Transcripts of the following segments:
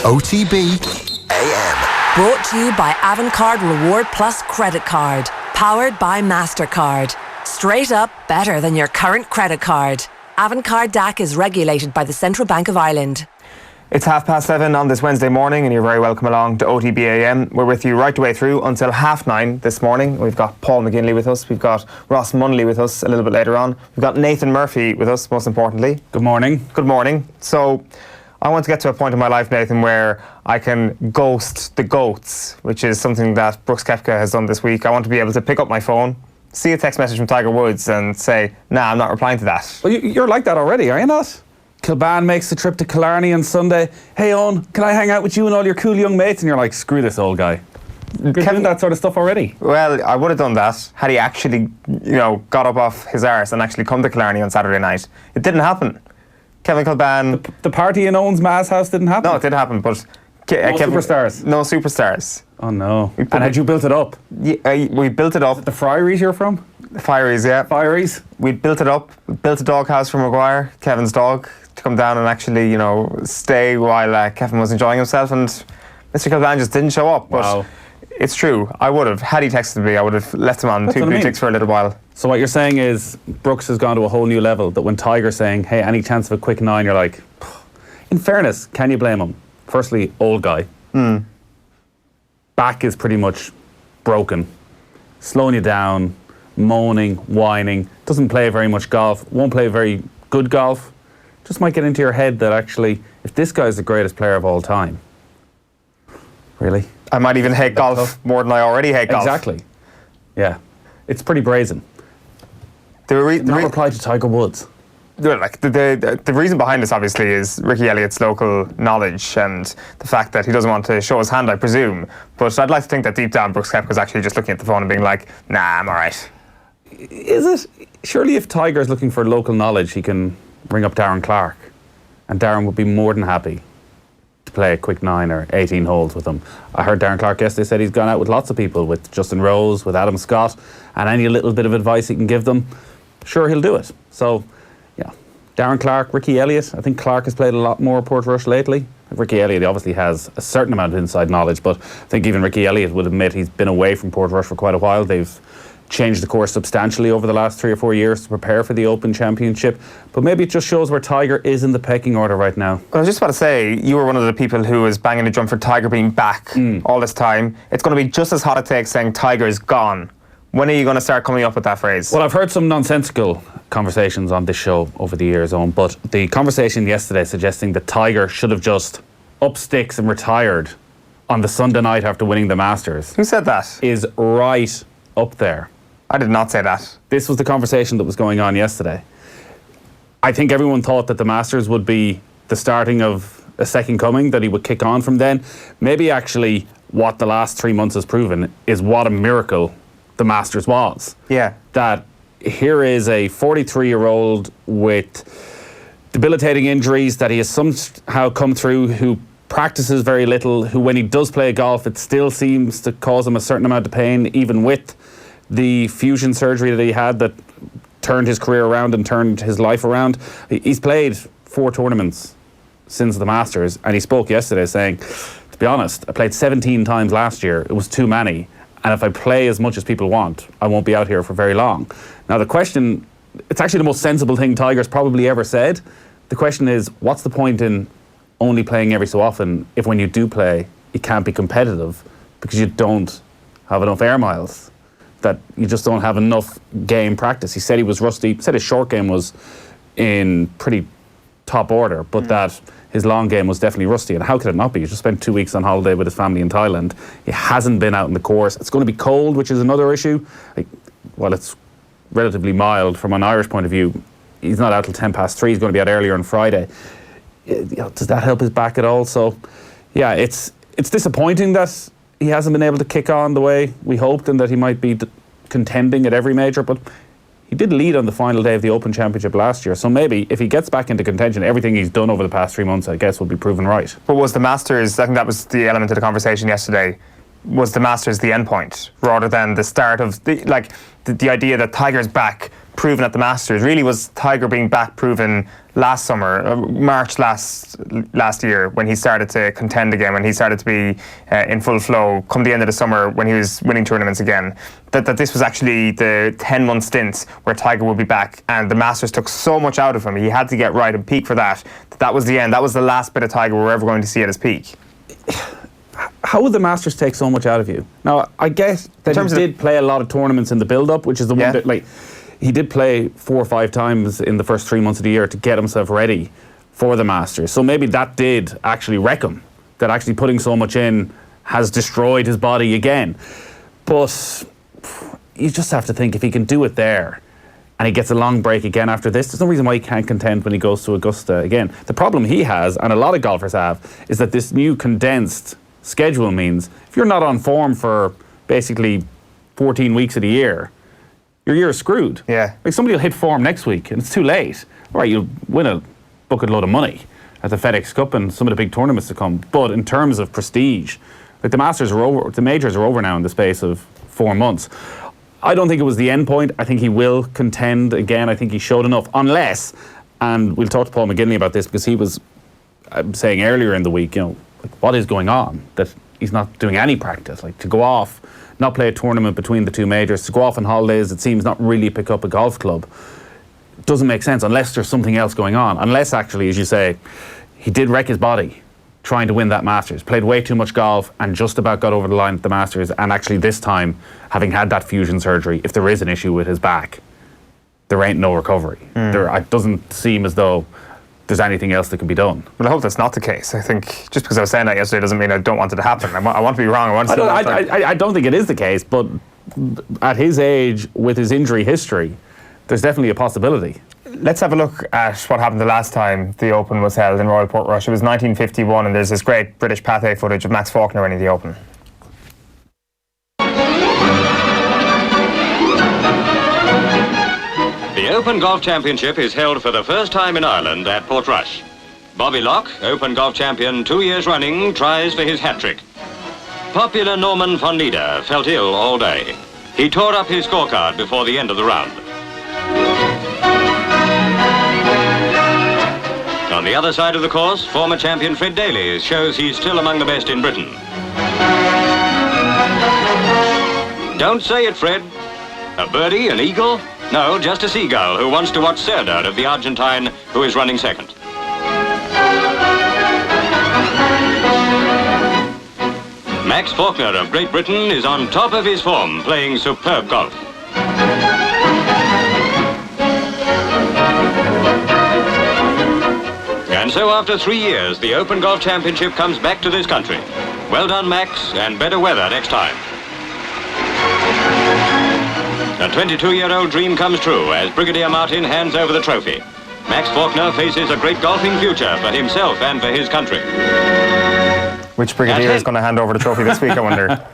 OTB AM. Brought to you by Avantcard Reward Plus Credit Card. Powered by MasterCard. Straight up better than your current credit card. Avantcard DAC is regulated by the Central Bank of Ireland. It's 7:30 on this Wednesday morning and you're very welcome along to OTB AM. We're with you right the way through until 9:30 this morning. We've got Paul McGinley with us. We've got Ross Munnelly with us a little bit later on. We've got Nathan Murphy with us, most importantly. Good morning. Good morning. So I want to get to a point in my life, Nathan, where I can ghost the goats, which is something that Brooks Koepka has done this week. I want to be able to pick up my phone, see a text message from Tiger Woods and say, nah, I'm not replying to that. Well, you're like that already, are you not? Kilban makes the trip to Killarney on Sunday. Hey, Eoin, can I hang out with you and all your cool young mates? And you're like, screw this old guy. You're doing that sort of stuff already. Well, I would have done that had he actually, got up off his arse and actually come to Killarney on Saturday night. It didn't happen. Kevin Kilban... The party in Eoin's Ma's house didn't happen? No, it did happen, but... Superstars? No superstars. Oh, no. And had you built it up? Yeah, we built it up. Is it the Friaries you're from? The Fireys, yeah. Fireys? We built it up. We built a doghouse for Maguire, Kevin's dog, to come down and actually, stay while Kevin was enjoying himself, and Mr. Kilban just didn't show up. But wow. It's true. I would have. Had he texted me, I would have left him on 2 blue ticks for a little while. So what you're saying is Brooks has gone to a whole new level, that when Tiger's saying, hey, any chance of a quick 9, you're like, in fairness, can you blame him? Firstly, old guy. Back is pretty much broken. Slowing you down, moaning, whining, doesn't play very much golf, won't play very good golf. Just might get into your head that actually, if this guy's the greatest player of all time, really? I might even hate golf more than I already hate golf. Exactly. Yeah. It's pretty brazen. The reply to Tiger Woods. The reason behind this, obviously, is Ricky Elliott's local knowledge and the fact that he doesn't want to show his hand, I presume. But I'd like to think that deep down Brooks Koepka was actually just looking at the phone and being like, nah, I'm all right. Is it? Surely if Tiger's looking for local knowledge, he can ring up Darren Clarke. And Darren would be more than happy to play a quick 9 or 18 holes with him. I heard Darren Clarke yesterday said he's gone out with lots of people, with Justin Rose, with Adam Scott, and any little bit of advice he can give them, sure, he'll do it. So, yeah. Darren Clarke, Ricky Elliott. I think Clarke has played a lot more Portrush lately. Ricky Elliott obviously has a certain amount of inside knowledge, but I think even Ricky Elliott would admit he's been away from Portrush for quite a while. They've changed the course substantially over the last 3 or 4 years to prepare for the Open Championship. But maybe it just shows where Tiger is in the pecking order right now. I was just about to say, you were one of the people who was banging the drum for Tiger being back all this time. It's going to be just as hot a take saying Tiger's gone. When are you going to start coming up with that phrase? Well, I've heard some nonsensical conversations on this show over the years, Eoin, but the conversation yesterday suggesting that Tiger should have just up sticks and retired on the Sunday night after winning the Masters. Who said that? Is right up there. I did not say that. This was the conversation that was going on yesterday. I think everyone thought that the Masters would be the starting of a second coming, that he would kick on from then. Maybe actually what the last 3 months has proven is what a miracle the Masters was. Yeah. That here is a 43-year-old with debilitating injuries that he has somehow come through, who practices very little, who when he does play golf, it still seems to cause him a certain amount of pain, even with the fusion surgery that he had that turned his career around and turned his life around. He's played 4 tournaments since the Masters, and he spoke yesterday saying, to be honest, I played 17 times last year. It was too many. And if I play as much as people want, I won't be out here for very long. Now the question, it's actually the most sensible thing Tiger's probably ever said. The question is, what's the point in only playing every so often if when you do play, you can't be competitive because you don't have enough air miles, that you just don't have enough game practice. He said he was rusty. He said his short game was in pretty top order, but that his long game was definitely rusty. And how could it not be? He just spent 2 weeks on holiday with his family in Thailand. He hasn't been out in the course. It's going to be cold, which is another issue. Well, it's relatively mild from an Irish point of view. He's not out till 3:10. He's going to be out earlier on Friday. Does that help his back at all? So, yeah, it's disappointing that he hasn't been able to kick on the way we hoped and that he might be contending at every major, but he did lead on the final day of the Open Championship last year, so maybe if he gets back into contention, everything he's done over the past 3 months, I guess, will be proven right. But was the Masters, I think that was the element of the conversation yesterday, was the Masters the end point rather than the start of the idea that Tiger's back proven at the Masters really was Tiger being back proven last summer, March last year, when he started to contend again, when he started to be in full flow come the end of the summer when he was winning tournaments again, that this was actually the 10-month stint where Tiger would be back, and the Masters took so much out of him. He had to get right and peak for that. That was the end. That was the last bit of Tiger we're ever going to see at his peak. How would the Masters take so much out of you? Now, I guess that he did play a lot of tournaments in the build-up, which is the one that, like, he did play 4 or 5 times in the first 3 months of the year to get himself ready for the Masters. So maybe that did actually wreck him, that actually putting so much in has destroyed his body again. But you just have to think, if he can do it there and he gets a long break again after this, there's no reason why he can't contend when he goes to Augusta again. The problem he has, and a lot of golfers have, is that this new condensed schedule means if you're not on form for basically 14 weeks of the year, your year is screwed. Yeah. Like, somebody will hit form next week and it's too late. All right, you'll win a bucket load of money at the FedEx Cup and some of the big tournaments to come. But in terms of prestige, like, the Masters are over, the majors are over now in the space of 4 months. I don't think it was the end point. I think he will contend again. I think he showed enough, unless, and we'll talk to Paul McGinley about this, because he was saying earlier in the week, like, what is going on? That he's not doing any practice. Like, to go off, not play a tournament between the 2 majors, to go off on holidays, it seems not really pick up a golf club. It doesn't make sense unless there's something else going on. Unless, actually, as you say, he did wreck his body trying to win that Masters, played way too much golf and just about got over the line at the Masters, and actually this time, having had that fusion surgery, if there is an issue with his back, there ain't no recovery. It doesn't seem as though there's anything else that can be done. Well, I hope that's not the case. I think just because I was saying that yesterday doesn't mean I don't want it to happen. I want to be wrong. I don't think it is the case, but at his age, with his injury history, there's definitely a possibility. Let's have a look at what happened the last time the Open was held in Royal Portrush. It was 1951, and there's this great British Pathé footage of Max Faulkner winning the Open. The Open Golf Championship is held for the first time in Ireland at Portrush. Bobby Locke, Open Golf Champion 2 years running, tries for his hat-trick. Popular Norman von Nieder felt ill all day. He tore up his scorecard before the end of the round. On the other side of the course, former champion Fred Daly shows he's still among the best in Britain. Don't say it, Fred. A birdie, an eagle? No, just a seagull who wants to watch third of the Argentine who is running second. Max Faulkner of Great Britain is on top of his form, playing superb golf. And so after 3 years, the Open Golf Championship comes back to this country. Well done, Max, and better weather next time. A 22-year-old dream comes true as Brigadier Martin hands over the trophy. Max Faulkner faces a great golfing future for himself and for his country. Which Brigadier is going to hand over the trophy this week, I wonder?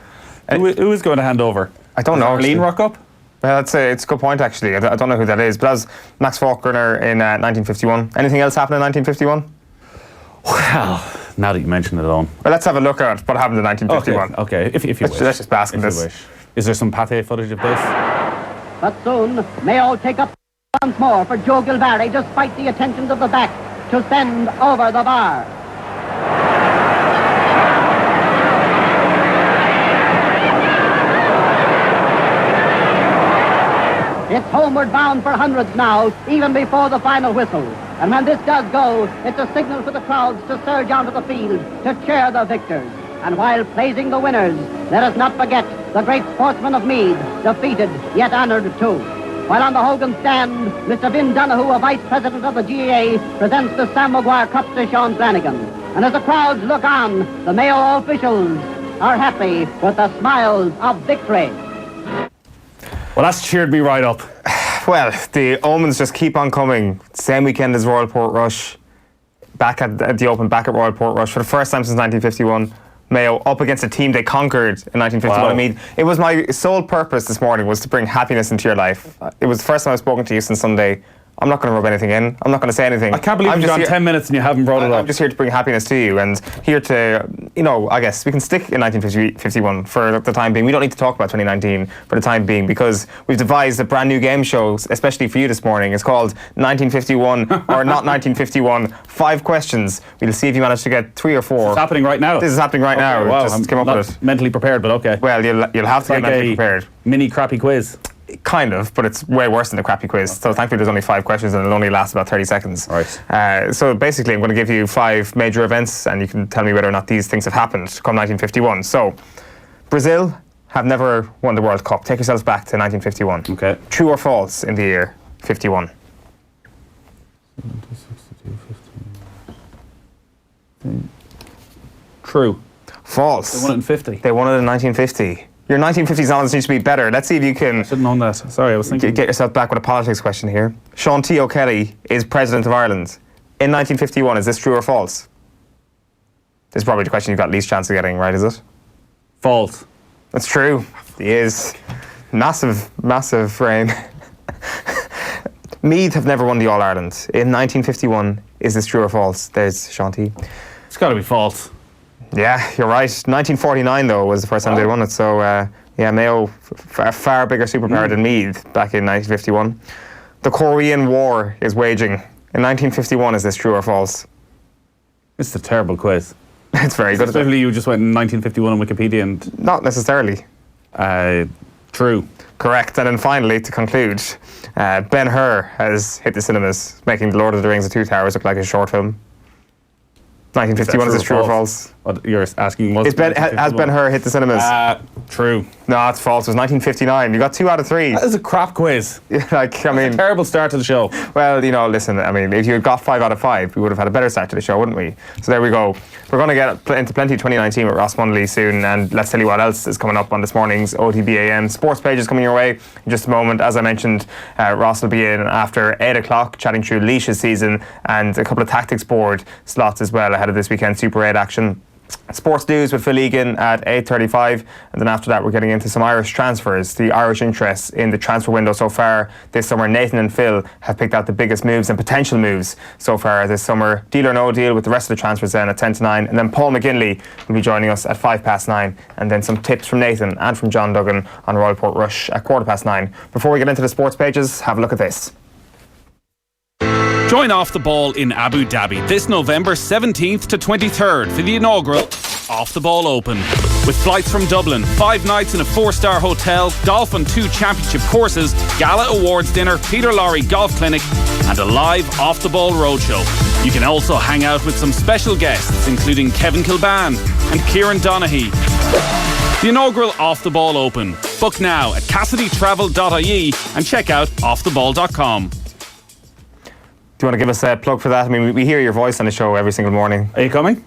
Who is going to hand over? I don't know. Arlene rock up? Well, it's a good point, actually. I don't know who that is, but that was Max Faulkner in 1951. Anything else happened in 1951? Well, now that you mention it, Owen. Well, let's have a look at what happened in 1951. Okay. If you wish. Let's just bask in this. Wish. Is there some Pathé footage of this? But soon, Mayo take up once more for Joe Gilvary, despite the attentions of the back, to send over the bar. It's homeward bound for hundreds now, even before the final whistle. And when this does go, it's a signal for the crowds to surge onto the field to cheer the victors. And while praising the winners, let us not forget the great sportsman of Meath, defeated yet honored too. While on the Hogan stand, Mr. Vin Donoghue, a vice president of the GAA, presents the Sam Maguire Cup to Sean Flanagan. And as the crowds look on, the Mayo officials are happy with the smiles of victory. Well, that's cheered me right up. Well, the omens just keep on coming. Same weekend as Royal Portrush, back at the Open, back at Royal Portrush for the first time since 1951. Mayo up against a team they conquered in 1951. Wow. I mean, it was my sole purpose this morning was to bring happiness into your life. It was the first time I've spoken to you since Sunday. I'm not going to rub anything in. I'm not going to say anything. I can't believe you've gone 10 minutes and you haven't brought it up. I'm just here to bring happiness to you and here to, I guess we can stick in 1951 for the time being. We don't need to talk about 2019 for the time being because we've devised a brand new game show, especially for you this morning. It's called 1951 or not 1951. 5 questions. We'll see if you manage to get 3 or 4. It's happening right now. This is happening right now. Wow, just I'm came up not with it. mentally prepared, but okay. Well, you'll have to get mentally prepared. Mini crappy quiz. Kind of, but it's way worse than the crappy quiz. So thankfully there's only 5 questions and it'll only last about 30 seconds. Right. So basically I'm going to give you 5 major events and you can tell me whether or not these things have happened come 1951. So, Brazil have never won the World Cup. Take yourselves back to 1951. Okay. True or false in the year 51? 52, True. False. They won it in 50. They won it in 1950. Your 1950s knowledge needs to be better. Let's see if you can... I should have known that. Sorry, I was thinking... Get yourself back with a politics question here. Sean T. O'Kelly is President of Ireland. In 1951, is this true or false? This is probably the question you've got least chance of getting, right, is it? False. That's true. He is. Massive, massive rain. Meath have never won the All-Ireland. In 1951, is this true or false? There's Sean T. It's got to be false. Yeah, you're right. 1949, though, was the first time they won it. So, Mayo, a far bigger superpower than Meath back in 1951. The Korean War is waging. In 1951, is this true or false? It's a terrible quiz. It's very good. Especially you just went in 1951 on Wikipedia and... Not necessarily. True. Correct. And then finally, to conclude, Ben-Hur has hit the cinemas, making The Lord of the Rings: The Two Towers look like a short film. 1951, is this true or false? What you're asking was... Has Ben-Hur hit the cinemas? True. No, it's false. It was 1959. You got 2 out of 3. That is a crap quiz. Terrible start to the show. Well, listen, if you had got 5 out of 5, we would have had a better start to the show, wouldn't we? So there we go. We're going to get into plenty of 2019 with Ross Munnelly soon, and let's tell you what else is coming up on this morning's OTBAM. Sports page is coming your way in just a moment. As I mentioned, Ross will be in after 8 o'clock, chatting through Laois's season and a couple of tactics board slots as well ahead of this weekend's Super 8 action. Sports news with Phil Egan at 8:35, and then after that we're getting into some Irish transfers, the Irish interests in the transfer window so far this summer. Nathan and Phil have picked out the biggest moves and potential moves so far this summer. Deal or no deal with the rest of the transfers then at 10 to 9, and then Paul McGinley will be joining us at 9:05, and then some tips from Nathan and from John Duggan on Royal Portrush at 9:15. Before we get into the sports pages, have a look at this. Join Off the Ball in Abu Dhabi this November 17th to 23rd for the inaugural Off the Ball Open. With flights from Dublin, 5 nights in a 4-star hotel, golf on 2 championship courses, gala awards dinner, Peter Lorry golf clinic, and a live Off the Ball roadshow. You can also hang out with some special guests, including Kevin Kilban and Kieran Donaghy. The inaugural Off the Ball Open. Book now at CassidyTravel.ie and check out offtheball.com. Do you want to give us a plug for that? We hear your voice on the show every single morning. Are you coming?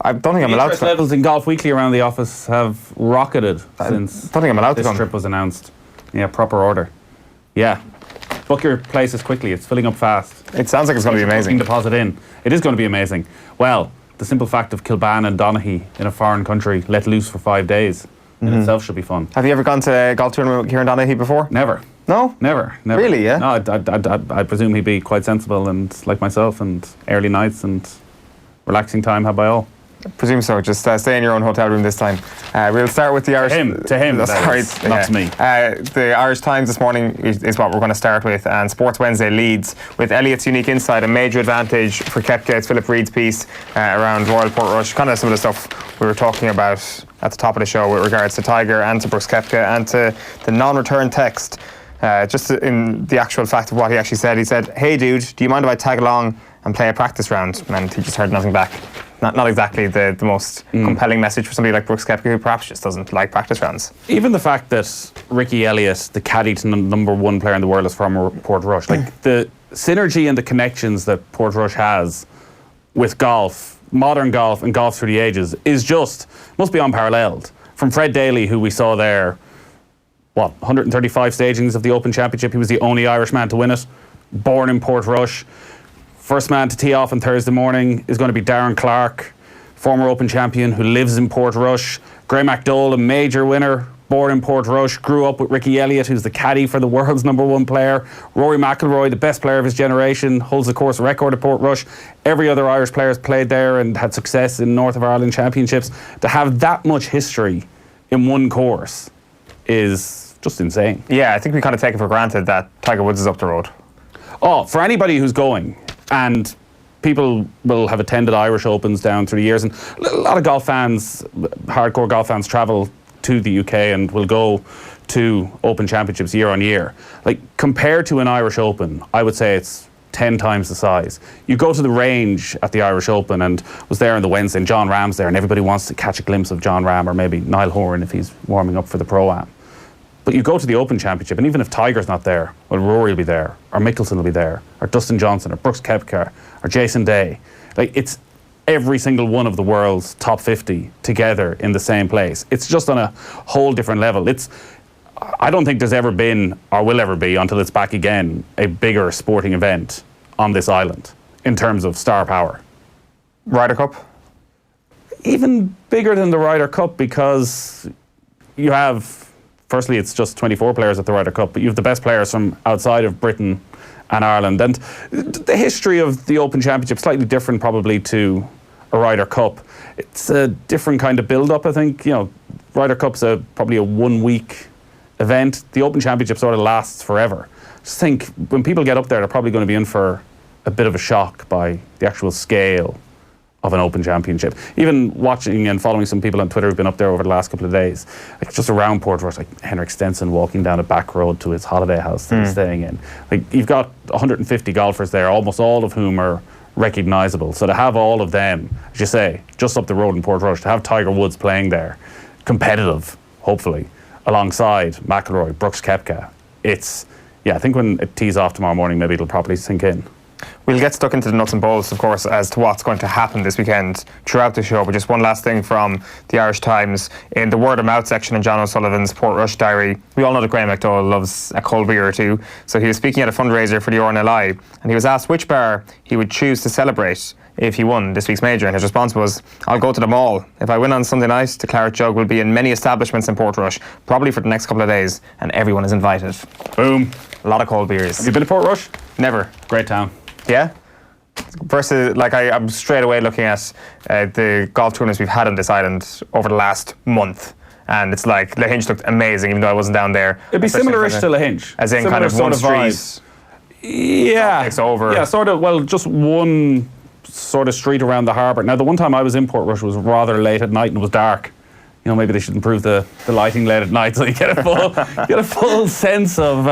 I don't think I'm allowed to. Levels in Golf Weekly around the office have rocketed since don't think I'm allowed to this come. trip was announced. Yeah, proper order. Yeah. Book your places quickly. It's filling up fast. It sounds like it's going to be amazing. Deposit in. It is going to be amazing. Well, the simple fact of Kilban and Donaghy in a foreign country let loose for 5 days in itself should be fun. Have you ever gone to a golf tournament with Kieran Donaghy before? Never. No? Never. Really, yeah? No, I presume he'd be quite sensible and like myself, and early nights and relaxing time had by all. I presume so. Just stay in your own hotel room this time. We'll start with the Irish... To him, sorry, not to me. The Irish Times this morning is what we're going to start with, and Sports Wednesday leads with Elliot's unique insight, a major advantage for Kepka. It's Philip Reid's piece around Royal Portrush, kind of some of the stuff we were talking about at the top of the show with regards to Tiger and to Brooks Koepka and to the non-return text. Just in the actual fact of what he actually said, he said, "Hey dude, do you mind if I tag along and play a practice round?" And he just heard nothing back. Not exactly the most compelling message for somebody like Brooks Koepka, who perhaps just doesn't like practice rounds. Even the fact that Ricky Elliott, the caddy to number 1 player in the world, is from Portrush, like the synergy and the connections that Portrush has with golf, modern golf and golf through the ages, must be unparalleled. From Fred Daly, who we saw there, 135 stagings of the Open Championship. He was the only Irishman to win it. Born in Portrush. First man to tee off on Thursday morning is going to be Darren Clarke, former Open champion who lives in Portrush. Graham McDowell, a major winner, born in Portrush, grew up with Ricky Elliott, who's the caddy for the world's #1 player. Rory McIlroy, the best player of his generation, holds the course record at Portrush. Every other Irish player has played there and had success in North of Ireland championships. To have that much history in one course is just insane. Yeah, I think we kind of take it for granted that Tiger Woods is up the road. Oh, for anybody who's going, and people will have attended Irish Opens down through the years, and a lot of golf fans, hardcore golf fans, travel to the UK and will go to Open Championships year on year. Like, compared to an Irish Open, I would say it's 10 times the size. You go to the range at the Irish Open, and was there on the Wednesday, and John Rahm's there, and everybody wants to catch a glimpse of John Rahm, or maybe Niall Horan if he's warming up for the Pro-Am. But you go to the Open Championship, and even if Tiger's not there, well, Rory will be there, or Mickelson will be there, or Dustin Johnson, or Brooks Koepka, or Jason Day. Like, it's every single one of the world's top 50 together in the same place. It's just on a whole different level. I don't think there's ever been, or will ever be until it's back again, a bigger sporting event on this island in terms of star power. Ryder Cup? Even bigger than the Ryder Cup, because you have, firstly, it's just 24 players at the Ryder Cup, but you have the best players from outside of Britain and Ireland. And the history of the Open Championship, slightly different probably to a Ryder Cup. It's a different kind of build-up, I think. You know, Ryder Cup's probably a 1-week event. The Open Championship sort of lasts forever. Just think, when people get up there, they're probably going to be in for a bit of a shock by the actual scale of an Open Championship. Even watching and following some people on Twitter who've been up there over the last couple of days, like just around Portrush, like Henrik Stenson walking down a back road to his holiday house that he's staying in. Like, you've got 150 golfers there, almost all of whom are recognisable. So to have all of them, as you say, just up the road in Portrush, to have Tiger Woods playing there, competitive, hopefully, alongside McIlroy, Brooks Koepka, I think when it tees off tomorrow morning, maybe it'll properly sink in. We'll get stuck into the nuts and bolts, of course, as to what's going to happen this weekend throughout the show. But just one last thing from the Irish Times. In the word of mouth section in John O'Sullivan's Portrush diary, we all know that Graham McDowell loves a cold beer or two. So he was speaking at a fundraiser for the RNLI, and he was asked which bar he would choose to celebrate if he won this week's major. And his response was, "I'll go to them all. If I win on Sunday night, the Claret Jug will be in many establishments in Portrush, probably for the next couple of days, and everyone is invited." Boom. A lot of cold beers. Have you been to Portrush? Never. Great town. Yeah? Versus, like, I'm straight away looking at the golf tournaments we've had on this island over the last month, and it's like Lahinch looked amazing, even though I wasn't down there. It'd be similar-ish to Lahinch. As in kind of one street. Yeah. Takes over. Yeah, sort of. Well, just one sort of street around the harbour. Now, the one time I was in Portrush was rather late at night and it was dark. You know, maybe they should improve the lighting late at night so you get a full sense of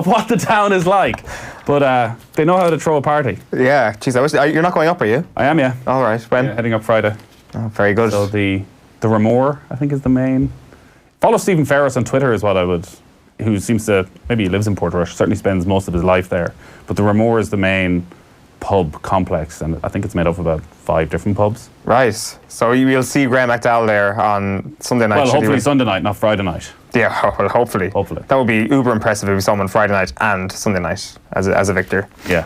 what the town is like. But they know how to throw a party. Yeah, geez, you're not going up, are you? I am, yeah. All right, when? Yeah, heading up Friday. Oh, very good. So the Ramore, I think, is the main. Follow Stephen Ferris on Twitter is what I would, who seems to, maybe he lives in Portrush, certainly spends most of his life there. But the Ramore is the main pub complex, and I think it's made up of about 5 different pubs. Right. So you'll see Graham McDowell there on Sunday night. Well, hopefully Sunday night, not Friday night. Yeah, well, hopefully. Hopefully. That would be uber impressive if we saw him on Friday night and Sunday night as a victor. Yeah.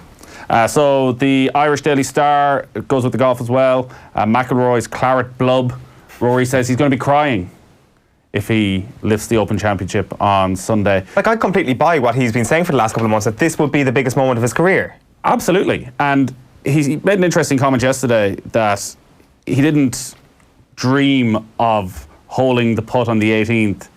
So the Irish Daily Star goes with the golf as well. McIlroy's Claret Blub. Rory says he's going to be crying if he lifts the Open Championship on Sunday. Like, I completely buy what he's been saying for the last couple of months, that this would be the biggest moment of his career. Absolutely. And he made an interesting comment yesterday that he didn't dream of holding the putt on the 18th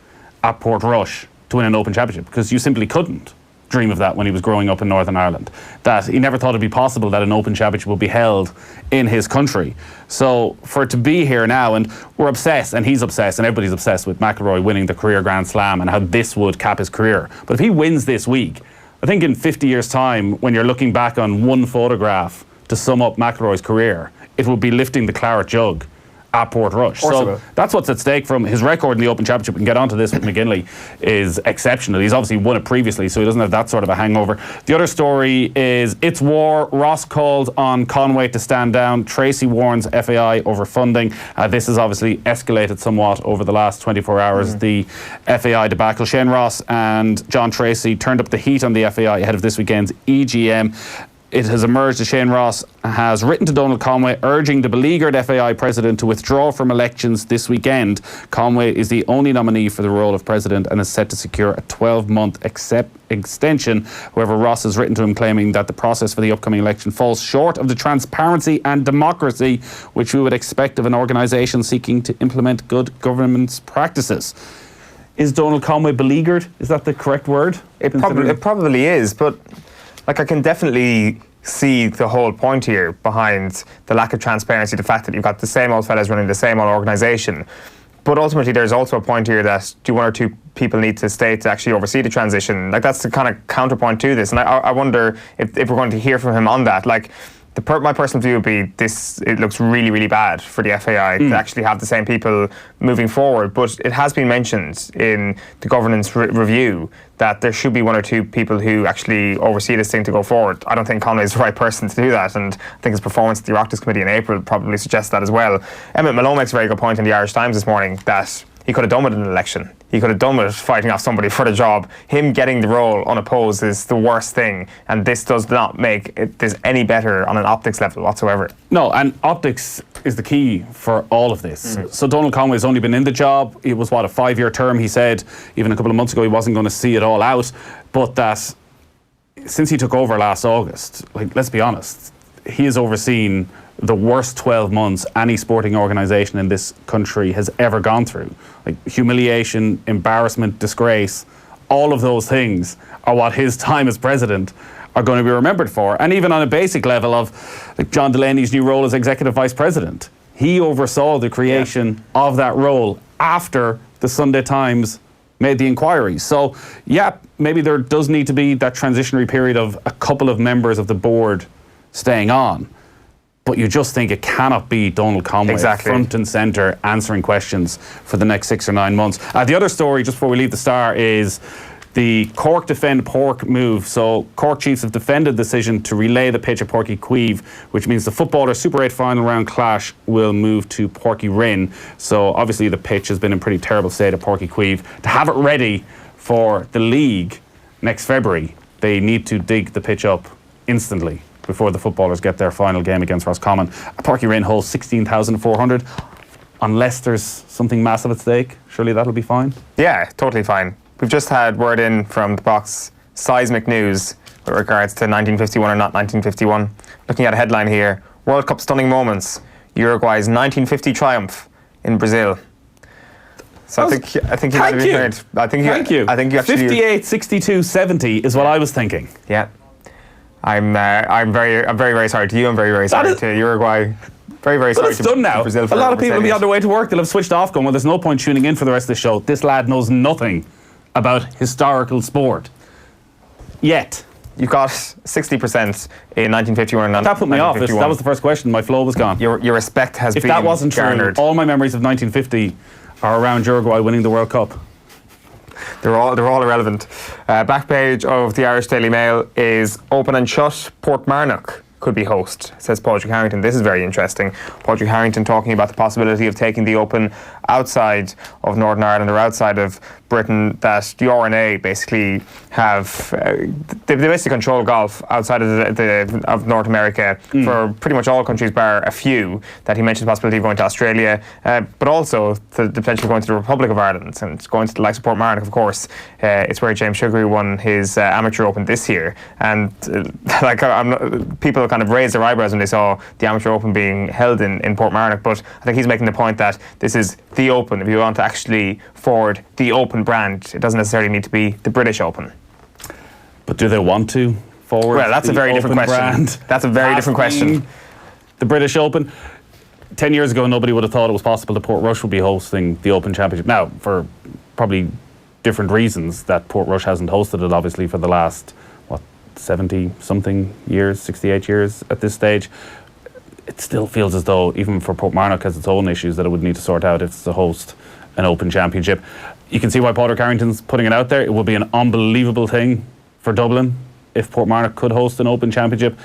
at Portrush to win an Open Championship, because you simply couldn't dream of that when he was growing up in Northern Ireland. That he never thought it'd be possible that an Open Championship would be held in his country. So for it to be here now, and we're obsessed, and he's obsessed, and everybody's obsessed with McIlroy winning the career Grand Slam and how this would cap his career. But if he wins this week, I think in 50 years' time, when you're looking back on one photograph to sum up McIlroy's career, it will be lifting the Claret Jug at Portrush. So that's what's at stake from his record in the Open Championship. We can get onto this with McGinley, is exceptional. He's obviously won it previously, so he doesn't have that sort of a hangover. The other story is it's war. Ross called on Conway to stand down. Tracy warns FAI over funding. This has obviously escalated somewhat over the last 24 hours. The FAI debacle. Shane Ross and John Tracy turned up the heat on the FAI ahead of this weekend's EGM. it has emerged that Shane Ross has written to Donald Conway urging the beleaguered FAI president to withdraw from elections this weekend. Conway is the only nominee for the role of president and is set to secure a 12-month extension. However, Ross has written to him claiming that the process for the upcoming election falls short of the transparency and democracy which we would expect of an organisation seeking to implement good governance practices. Is Donald Conway beleaguered? Is that the correct word? It probably is, but like, I can definitely see the whole point here behind the lack of transparency, the fact that you've got the same old fellas running the same old organisation. But ultimately, there's also a point here that do one or two people need to stay to actually oversee the transition? Like, that's the kind of counterpoint to this. And I wonder if we're going to hear from him on that. Like, my personal view would be it looks really, really bad for the FAI to actually have the same people moving forward. But it has been mentioned in the governance review that there should be one or two people who actually oversee this thing to go forward. I don't think Conway is the right person to do that, and I think his performance at the Oireachtas Committee in April probably suggests that as well. Emmett Malone makes a very good point in the Irish Times this morning that he could have done with an election. He could have done with fighting off somebody for the job. Him getting the role unopposed is the worst thing, and this does not make this any better on an optics level whatsoever. No, and optics is the key for all of this. So Donald Conway's only been in the job. It was, a 5-year term. He said even a couple of months ago he wasn't going to see it all out, but that since he took over last August, like, let's be honest, he has overseen the worst 12 months any sporting organisation in this country has ever gone through. Like, humiliation, embarrassment, disgrace, all of those things are what his time as president are going to be remembered for. And even on a basic level of, like, John Delaney's new role as executive vice president, he oversaw the creation of that role after the Sunday Times made the inquiry. So, yeah, maybe there does need to be that transitionary period of a couple of members of the board staying on. But you just think it cannot be Donald Conway front and centre answering questions for the next 6 or 9 months. The other story, just before we leave the Star, is the Cork Defend Pork move. So Cork Chiefs have defended the decision to relay the pitch at Porky Queeve, which means the footballer Super 8 final round clash will move to Porky Rin. So obviously the pitch has been in pretty terrible state at Porky Queeve. To have it ready for the league next February, they need to dig the pitch up instantly before the footballers get their final game against Roscommon. Porky Rin holds 16,400. Unless there's something massive at stake, surely that'll be fine? Yeah, totally fine. We've just had word in from the box, seismic news with regards to 1951 or not 1951. Looking at a headline here, World Cup stunning moments, Uruguay's 1950 triumph in Brazil. So I think you might have been heard. Thank you. I think you actually 58, 62, 70 is what I was thinking. Yeah. I'm very, very sorry to you. I'm very, very sorry to Uruguay. Very, very sorry. But it's done now. Brazil. A lot of people will be on their way to work. They'll have switched off going, well, there's no point tuning in for the rest of the show. This lad knows nothing about historical sport. Yet. You got 60% in 1951 and that put me off. That was the first question. My flow was gone. Your respect has been garnered. If that wasn't true, all my memories of 1950 are around Uruguay winning the World Cup. They're all irrelevant. Back page of the Irish Daily Mail is open and shut. Portmarnock could be host, says Patrick Harrington. This is very interesting. Patrick Harrington talking about the possibility of taking the Open outside of Northern Ireland or outside of Britain, that the RNA basically have they basically control golf outside of North America for pretty much all countries bar a few. That he mentioned the possibility of going to Australia, but also the potential of going to the Republic of Ireland and going to the likes of Portmarnock, of course. It's where James Sugary won his Amateur Open this year, and people kind of raised their eyebrows when they saw the Amateur Open being held in Portmarnock. But I think he's making the point that this is the Open. If you want to actually forward the Open brand, it doesn't necessarily need to be the British Open. But do they want to forward? Well, that's a very different question. That's a very different question. The British Open. 10 years ago, nobody would have thought it was possible that Portrush would be hosting the Open Championship. Now, for probably different reasons, that Portrush hasn't hosted it, obviously, for the last 70-something years, 68 years at this stage. It still feels as though, even for Portmarnock has its own issues that it would need to sort out if it's to host an Open Championship. You can see why Patrick Harrington's putting it out there. It would be an unbelievable thing for Dublin if Portmarnock could host an Open Championship.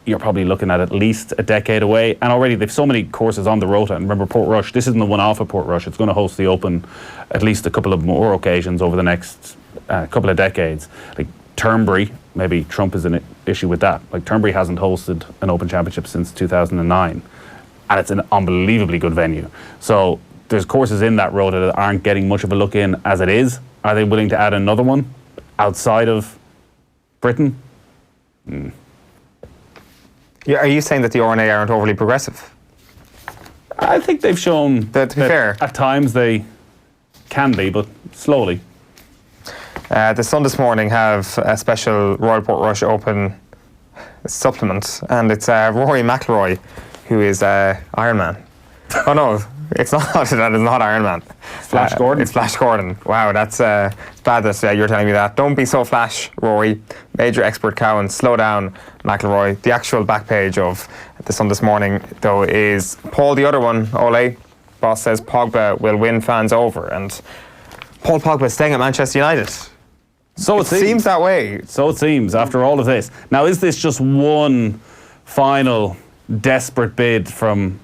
You're probably looking at least a decade away, and already they've so many courses on the rota. And remember, Portrush, this isn't the one-off at Portrush. It's going to host the Open at least a couple of more occasions over the next couple of decades. Like, Turnberry, maybe Trump is an issue with that. Like, Turnberry hasn't hosted an Open Championship since 2009, and it's an unbelievably good venue. So there's courses in that road that aren't getting much of a look in as it is. Are they willing to add another one outside of Britain? Yeah, are you saying that the RNA aren't overly progressive? I think they've shown to be fair, at times they can be, but slowly. The Sun this morning have a special Royal Portrush Open supplement, and it's Rory McIlroy, who is Ironman. Oh no, it's not. That is not Ironman. Flash Gordon. It's Flash Gordon. Wow, that's bad that you're telling me that. Don't be so flash, Rory. Major expert Cowan. Slow down, McIlroy. The actual back page of the Sun this morning, though, is Paul, the other one, Ole. Boss says Pogba will win fans over, and Paul Pogba is staying at Manchester United. So it seems that way. So it seems, after all of this. Now, is this just one final desperate bid from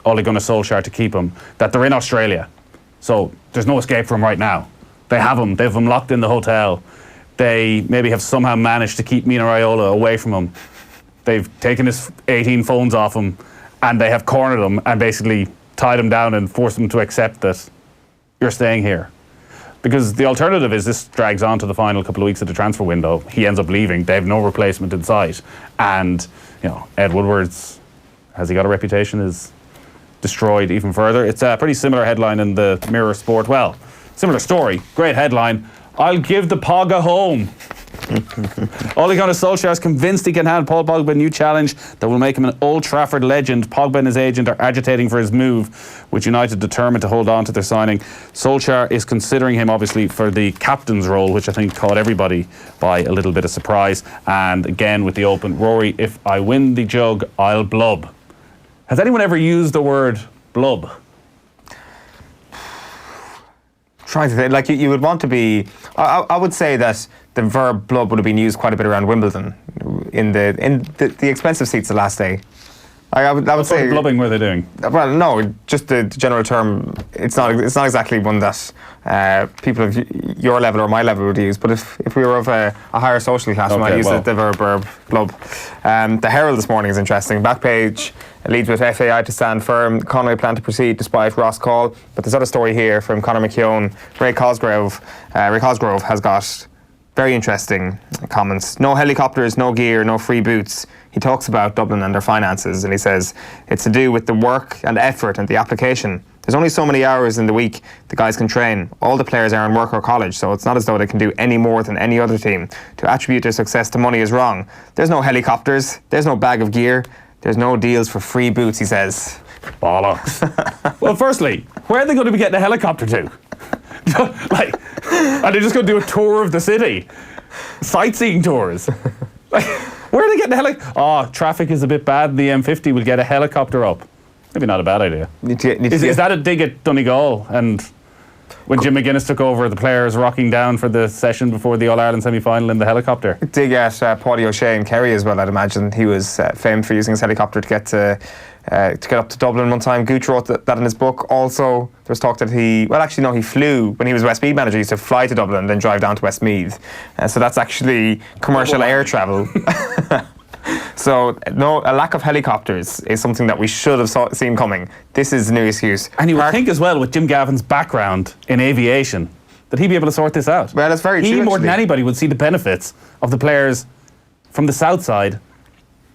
Ole Gunnar Solskjaer to keep him, that they're in Australia? So there's no escape from him right now. They have him. They have him locked in the hotel. They maybe have somehow managed to keep Mino Raiola away from him. They've taken his 18 phones off him, and they have cornered him and basically tied him down and forced him to accept that you're staying here. Because the alternative is this drags on to the final couple of weeks of the transfer window. He ends up leaving. They have no replacement in sight. And, you know, Ed Woodward's, has he got a reputation, is destroyed even further. It's a pretty similar headline in the Mirror Sport. Well, similar story. Great headline. I'll give the Pogba home. Ole Gunnar Solskjaer is convinced he can hand Paul Pogba a new challenge that will make him an Old Trafford legend. Pogba and his agent are agitating for his move, with United determined to hold on to their signing. Solskjaer is considering him, obviously, for the captain's role, which I think caught everybody by a little bit of surprise. And again, with the Open, Rory, if I win the jug, I'll blub. Has anyone ever used the word blub? Trying to think, like you would want to be. I would say that the verb blub would have been used quite a bit around Wimbledon in the expensive seats the last day. I would what say. sort of blubbing were they doing? Well, no, just the general term. It's not exactly one that people of your level or my level would use. But if we were of a higher social class, we might use the verb blub. The Herald this morning is interesting. Back page leads with FAI to stand firm. Conway plan to proceed despite Ross call. But there's another story here from Conor McKeown. Ray Cosgrove has got very interesting comments. No helicopters, no gear, no free boots. He talks about Dublin and their finances, and he says it's to do with the work and effort and the application. There's only so many hours in the week the guys can train. All the players are in work or college, so it's not as though they can do any more than any other team. To attribute their success to money is wrong. There's no helicopters, there's no bag of gear, there's no deals for free boots, he says. Bollocks. Well, firstly, where are they going to be getting a helicopter to? Like, are they just going to do a tour of the city? Sightseeing tours? Like, where are they getting a helicopter? Oh, traffic is a bit bad. The M50 will get a helicopter up. Maybe not a bad idea. Is that a dig at Donegal? And when Jim McGuinness took over, the players rocking down for the session before the All-Ireland semi-final in the helicopter? Dig at Paddy O'Shea in Kerry as well, I'd imagine. He was famed for using his helicopter to get up to Dublin one time. Gooch wrote that in his book. Also, there was talk that he flew when he was Westmeath manager. He used to fly to Dublin and then drive down to Westmeath. So that's actually commercial air travel. So, no, a lack of helicopters is something that we should have seen coming. This is no excuse. And you would think as well, with Jim Gavin's background in aviation, that he'd be able to sort this out. Well, that's very true. He, more than anybody, would see the benefits of the players from the south side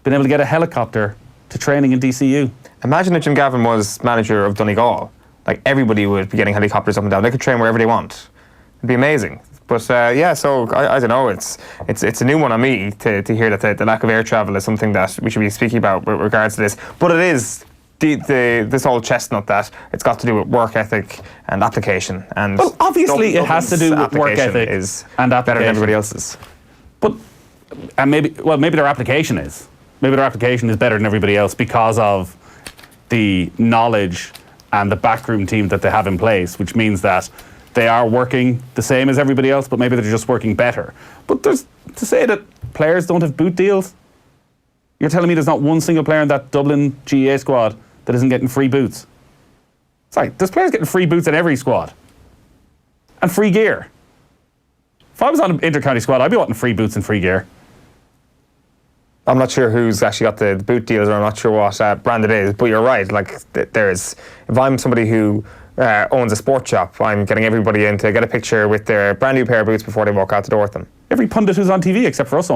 being able to get a helicopter to training in DCU. Imagine if Jim Gavin was manager of Donegal. Like, everybody would be getting helicopters up and down. They could train wherever they want. It'd be amazing. But so I don't know. It's a new one on me to hear that the lack of air travel is something that we should be speaking about with regards to this. But it is this old chestnut that it's got to do with work ethic and application. And well, obviously it has to do with work ethic and application. Better than everybody else's. But maybe their application is. Maybe their application is better than everybody else because of the knowledge and the backroom team that they have in place, which means that they are working the same as everybody else, but maybe they're just working better. But to say that players don't have boot deals, you're telling me there's not one single player in that Dublin GAA squad that isn't getting free boots? Sorry, there's players getting free boots in every squad. And free gear. If I was on an inter-county squad, I'd be wanting free boots and free gear. I'm not sure who's actually got the boot deals, or I'm not sure what brand it is, but you're right. Like, if I'm somebody who owns a sports shop, I'm getting everybody in to get a picture with their brand new pair of boots before they walk out the door with them. Every pundit who's on TV, except for us,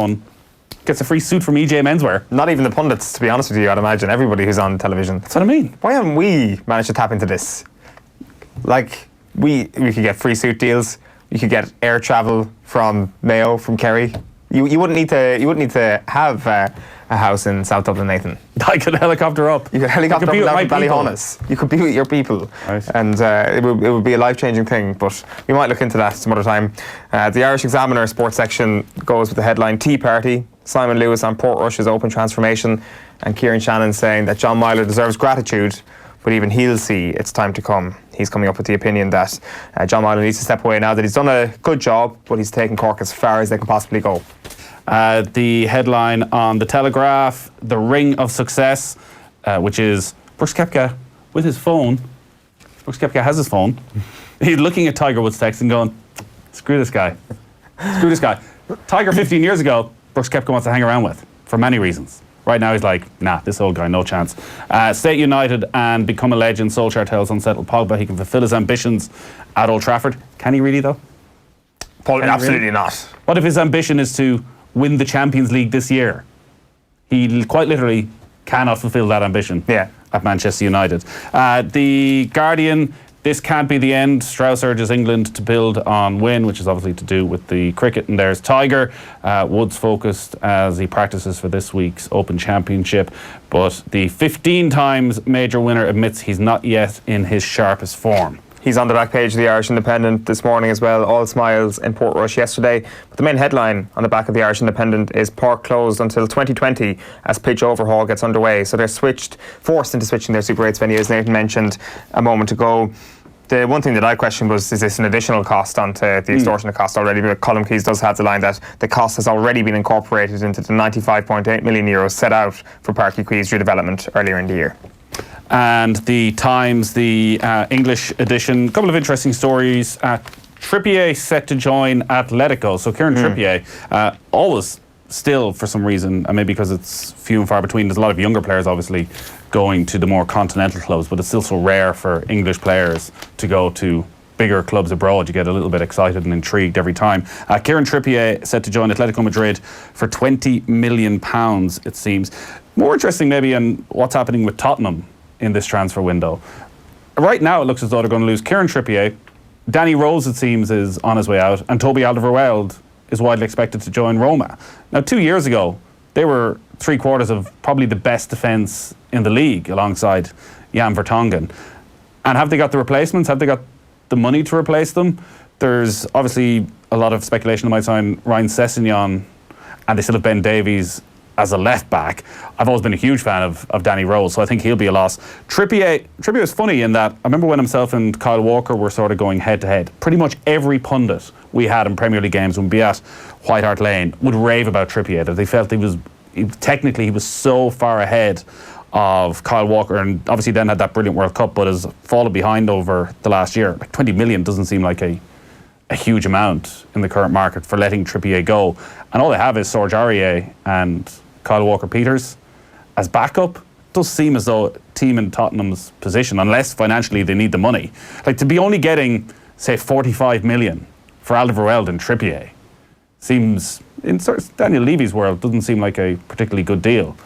gets a free suit from EJ Menswear. Not even the pundits, to be honest with you, I'd imagine. Everybody who's on television. That's what I mean. Why haven't we managed to tap into this? Like, we could get free suit deals. You could get air travel from Mayo, from Kerry. You wouldn't need to have a house in South Dublin, Nathan. I could helicopter up. You could helicopter up down to Ballyhonus. You could be with your people. Right. And it would be a life-changing thing, but we might look into that some other time. The Irish Examiner sports section goes with the headline, Tea Party, Simon Lewis on Portrush's open transformation, and Kieran Shannon saying that John Myler deserves gratitude, but even he'll see it's time to come. He's coming up with the opinion that John Myler needs to step away now, that he's done a good job, but he's taken Cork as far as they can possibly go. The headline on The Telegraph, The Ring of Success, which is Brooks Koepka with his phone. Brooks Koepka has his phone. He's looking at Tiger Woods' text and going, screw this guy. Screw this guy. Tiger 15 years ago, Brooks Koepka wants to hang around with, for many reasons. Right now he's like, nah, this old guy, no chance. Stay United and become a legend. Solskjaer tells unsettled Pogba he can fulfil his ambitions at Old Trafford. Can he really, though? Paul, absolutely not. What if his ambition is to win the Champions League this year? He quite literally cannot fulfil that ambition at Manchester United. The Guardian, this can't be the end. Strauss urges England to build on win, which is obviously to do with the cricket. And there's Tiger. Woods focused as he practices for this week's Open Championship. But the 15 times major winner admits he's not yet in his sharpest form. He's on the back page of the Irish Independent this morning as well. All smiles in Portrush yesterday. But the main headline on the back of the Irish Independent is Park closed until 2020 as pitch overhaul gets underway. So they're forced into switching their Super 8s venue, as Nathan mentioned a moment ago. The one thing that I questioned was, is this an additional cost onto the extortionate cost already? But Colm Keys does have the line that the cost has already been incorporated into the €95.8 million set out for Páirc Uí Chaoimh's redevelopment earlier in the year. And the Times, the English edition, a couple of interesting stories. Trippier set to join Atletico. So Kieran Trippier, always still for some reason, and maybe because it's few and far between, there's a lot of younger players obviously going to the more continental clubs, but it's still so rare for English players to go to bigger clubs abroad. You get a little bit excited and intrigued every time. Kieran Trippier set to join Atletico Madrid for £20 million, it seems. More interesting maybe on what's happening with Tottenham in this transfer window. Right now it looks as though they're going to lose Kieran Trippier. Danny Rose, it seems, is on his way out, and Toby Alderweireld is widely expected to join Roma. Now, 2 years ago, they were 3/4 of probably the best defence in the league alongside Jan Vertonghen. And have they got the replacements? Have they got the money to replace them? There's obviously a lot of speculation they might sign Ryan Sessegnon, and they still have Ben Davies as a left back. I've always been a huge fan of Danny Rose, so I think he'll be a loss. Trippier is funny in that I remember when himself and Kyle Walker were sort of going head to head. Pretty much every pundit we had in Premier League games when we be at White Hart Lane would rave about Trippier, that they felt he was so far ahead of Kyle Walker, and obviously then had that brilliant World Cup, but has fallen behind over the last year. Like 20 million doesn't seem like a huge amount in the current market for letting Trippier go. And all they have is Serge Aurier and Kyle Walker-Peters as backup. It does seem as though a team in Tottenham's position, unless financially they need the money, like to be only getting, say, 45 million for Alderweireld and Trippier seems, in sort of Daniel Levy's world, doesn't seem like a particularly good deal.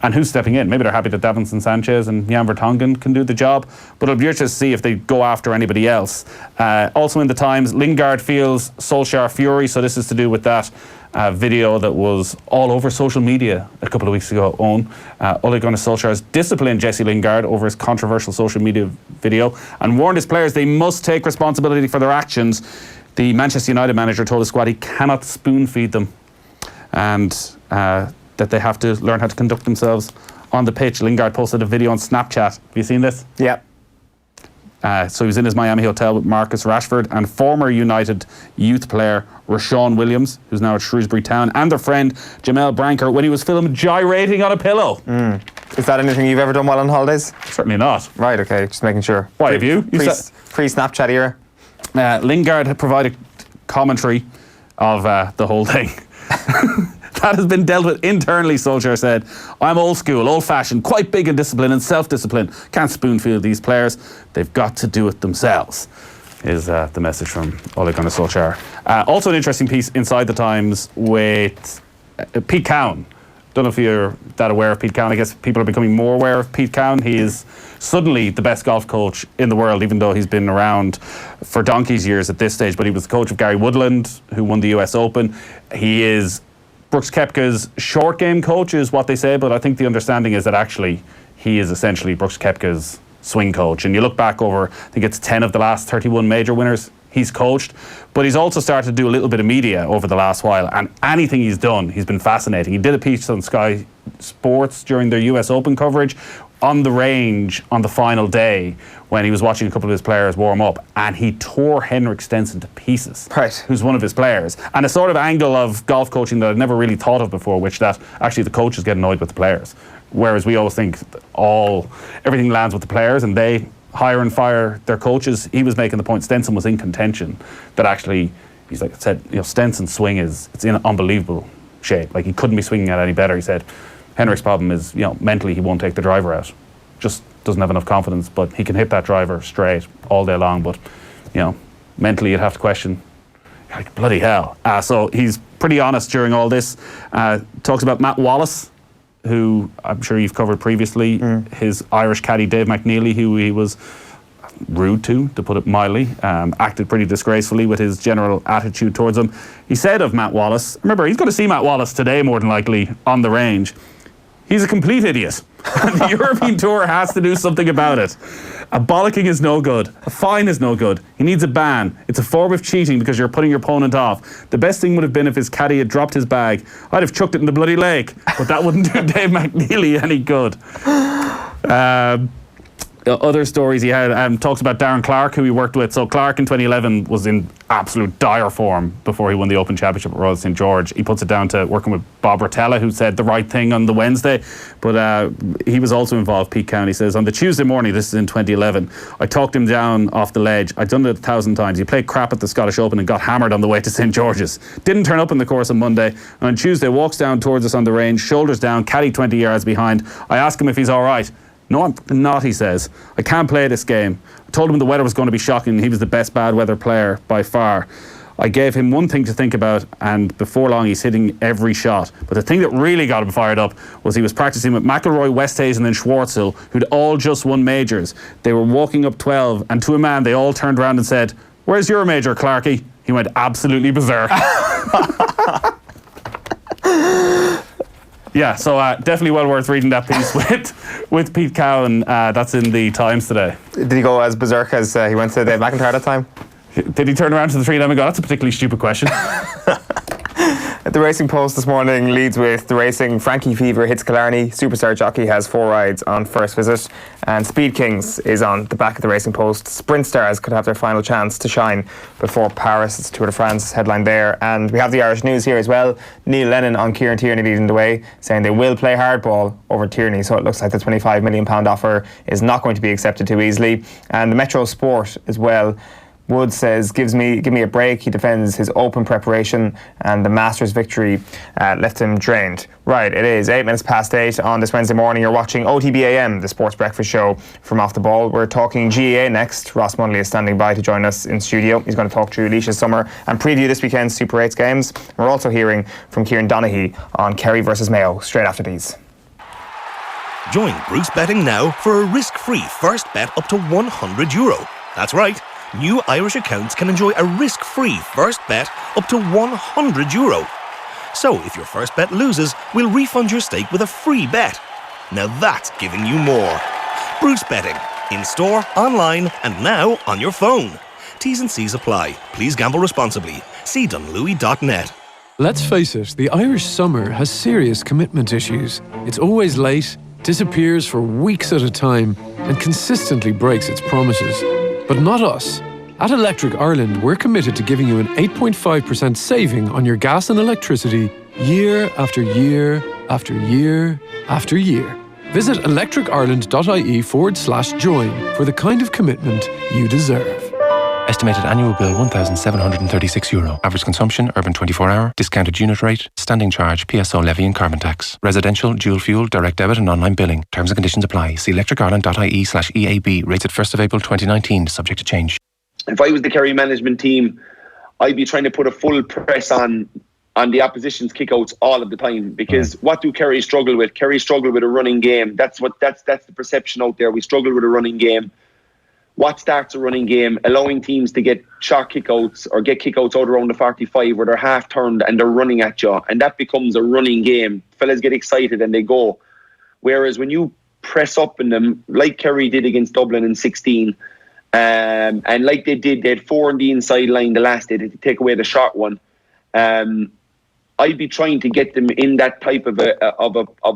And who's stepping in? Maybe they're happy that Davinson Sanchez and Jan Vertonghen can do the job, but it'll be interesting to see if they go after anybody else. Also in the Times, Lingard feels Solskjaer fury, so this is to do with that video that was all over social media a couple of weeks ago. Ole Gunnar Solskjaer has disciplined Jesse Lingard over his controversial social media video and warned his players they must take responsibility for their actions. The Manchester United manager told his squad he cannot spoon feed them, and that they have to learn how to conduct themselves on the pitch. Lingard posted a video on Snapchat. Have you seen this? Yeah. So he was in his Miami hotel with Marcus Rashford and former United youth player Rashawn Williams, who's now at Shrewsbury Town, and their friend Jamel Branker when he was filmed gyrating on a pillow. Is that anything you've ever done while on holidays? Certainly not. Right, okay, just making sure. Why, have you? Pre-Snapchat era? Lingard had provided commentary of the whole thing. That has been dealt with internally, Solskjaer said. I'm old school, old-fashioned, quite big in discipline and self-discipline. Can't spoon-feed these players. They've got to do it themselves, is the message from Ole Gunnar Solskjaer. Also an interesting piece inside the Times with Pete Cowan. Don't know if you're that aware of Pete Cowan. I guess people are becoming more aware of Pete Cowan. He is suddenly the best golf coach in the world, even though he's been around for donkey's years at this stage. But he was the coach of Gary Woodland, who won the US Open. He is Brooks Koepka's short game coach, is what they say, but I think the understanding is that actually he is essentially Brooks Koepka's swing coach. And you look back over, I think it's 10 of the last 31 major winners he's coached, but he's also started to do a little bit of media over the last while, and anything he's done, he's been fascinating. He did a piece on Sky Sports during their US Open coverage on the range on the final day when he was watching a couple of his players warm up, and he tore Henrik Stenson to pieces, right, who's one of his players. And a sort of angle of golf coaching that I'd never really thought of before, which that actually the coaches get annoyed with the players, whereas we always think everything lands with the players and they hire and fire their coaches. He was making the point Stenson was in contention, that actually, he's like I said, Stenson's swing it's in unbelievable shape. Like, he couldn't be swinging it any better. He said Henrik's problem is, mentally he won't take the driver out. Just doesn't have enough confidence, but he can hit that driver straight all day long. But, mentally you'd have to question, like, bloody hell. So he's pretty honest during all this. Talks about Matt Wallace, who I'm sure you've covered previously, his Irish caddy Dave McNeely, who he was rude to put it mildly, acted pretty disgracefully with his general attitude towards him. He said of Matt Wallace, remember, he's going to see Matt Wallace today more than likely on the range. He's a complete idiot. The European Tour has to do something about it. A bollocking is no good. A fine is no good. He needs a ban. It's a form of cheating because you're putting your opponent off. The best thing would have been if his caddy had dropped his bag. I'd have chucked it in the bloody lake, but that wouldn't do Dave McNeely any good. Other stories he had, talks about Darren Clarke, who he worked with. So Clarke in 2011 was in absolute dire form before he won the Open Championship at Royal St George. He puts it down to working with Bob Rotella, who said the right thing on the Wednesday, but he was also involved. Pete Cowan, he says, on the Tuesday morning, this is in 2011, I talked him down off the ledge. I'd done it 1,000 times. He played crap at the Scottish Open and got hammered on the way to St George's. Didn't turn up in the course on Monday. And on Tuesday, walks down towards us on the range, shoulders down, caddy 20 yards behind. I ask him if he's all right. No, I'm not, he says. I can't play this game. I told him the weather was going to be shocking. He was the best bad weather player by far. I gave him one thing to think about, and before long he's hitting every shot. But the thing that really got him fired up was he was practicing with McIlroy, Westhazen and Schwartzel, who'd all just won majors. They were walking up 12, and to a man they all turned around and said, "Where's your major, Clarkey?" He went absolutely berserk. Yeah, so definitely well worth reading that piece with Pete Cowan. That's in the Times today. Did he go as berserk as he went to Dave McIntyre that time? Did he turn around to the three of them and go, that's a particularly stupid question? The Racing Post this morning leads with the racing. Frankie Fever hits Killarney. Superstar Jockey has 4 rides on first visit. And Speed Kings is on the back of the Racing Post. Sprint Stars could have their final chance to shine before Paris. It's Tour de France headline there. And we have the Irish news here as well. Neil Lennon on Kieran Tierney leading the way, saying they will play hardball over Tierney. So it looks like the £25 million offer is not going to be accepted too easily. And the Metro Sport as well. Wood says, give me a break. He defends his Open preparation, and the Masters victory left him drained. Right, it is 8 minutes past 8 on this Wednesday morning. You're watching OTBAM, the sports breakfast show from Off the Ball. We're talking GAA next. Ross Munnelly is standing by to join us in studio. He's going to talk through Laois Summer and preview this weekend's Super 8s games. We're also hearing from Kieran Donaghy on Kerry versus Mayo straight after these. Join Bruce Betting now for a risk-free first bet up to €100. That's right. New Irish accounts can enjoy a risk-free first bet up to €100. So if your first bet loses, we'll refund your stake with a free bet. Now that's giving you more. Bruce Betting. In store, online, and now on your phone. T's and C's apply. Please gamble responsibly. See dunlewy.net. Let's face it, the Irish summer has serious commitment issues. It's always late, disappears for weeks at a time, and consistently breaks its promises. But not us. At Electric Ireland, we're committed to giving you an 8.5% saving on your gas and electricity year after year after year after year. Visit electricireland.ie/join for the kind of commitment you deserve. Estimated annual bill €1,736. Average consumption, urban 24-hour, discounted unit rate, standing charge, PSO levy and carbon tax. Residential, dual fuel, direct debit and online billing. Terms and conditions apply. See electricireland.ie/EAB. Rates at 1st of April 2019, subject to change. If I was the Kerry management team, I'd be trying to put a full press on the opposition's kickouts all of the time, because what do Kerry struggle with? Kerry struggle with a running game. That's the perception out there. We struggle with a running game. What starts a running game? Allowing teams to get short kickouts or get kickouts out around the 45 where they're half turned and they're running at you, and that becomes a running game. Fellas get excited and they go. Whereas when you press up in them, like Kerry did against Dublin in 16, and like they had 4 on the inside line the last day to take away the short one. I'd be trying to get them in that type of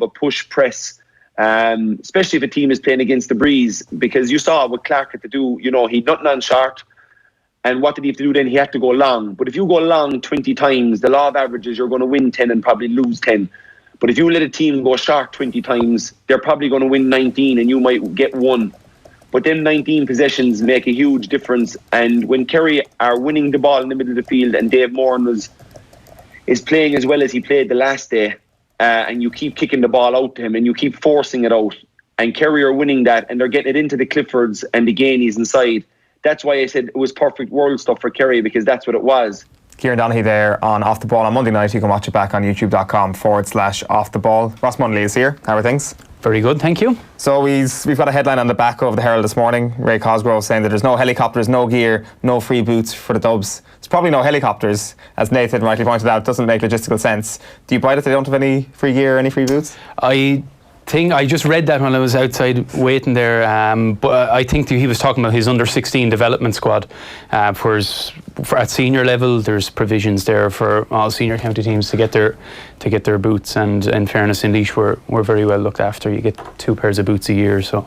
a push press. Especially if a team is playing against the breeze, because you saw what Clarke had to do. He'd nothing on short, and what did he have to do then? He had to go long. But if you go long 20 times, the law of averages, you're going to win 10 and probably lose 10. But if you let a team go short 20 times, they're probably going to win 19 and you might get 1. But then 19 possessions make a huge difference. And when Kerry are winning the ball in the middle of the field and Dave Moran is playing as well as he played the last day, and you keep kicking the ball out to him and you keep forcing it out, and Kerry are winning that and they're getting it into the Cliffords and the Gainies inside. That's why I said it was perfect world stuff for Kerry, because that's what it was. Kieran Donaghy there on Off the Ball on Monday night. You can watch it back on youtube.com/Off the Ball. Ross Munnelly is here. How are things? Very good, thank you. So we've got a headline on the back of the Herald this morning. Ray Cosgrove saying that there's no helicopters, no gear, no free boots for the Dubs. There's probably no helicopters, as Nathan rightly pointed out. It doesn't make logistical sense. Do you buy that they don't have any free gear or any free boots? I just read that when I was outside waiting there, but I think he was talking about his under-16 development squad. For at senior level, there's provisions there for all senior county teams to get their boots, and in fairness, in Laois we're very well looked after. You get 2 pairs of boots a year, so.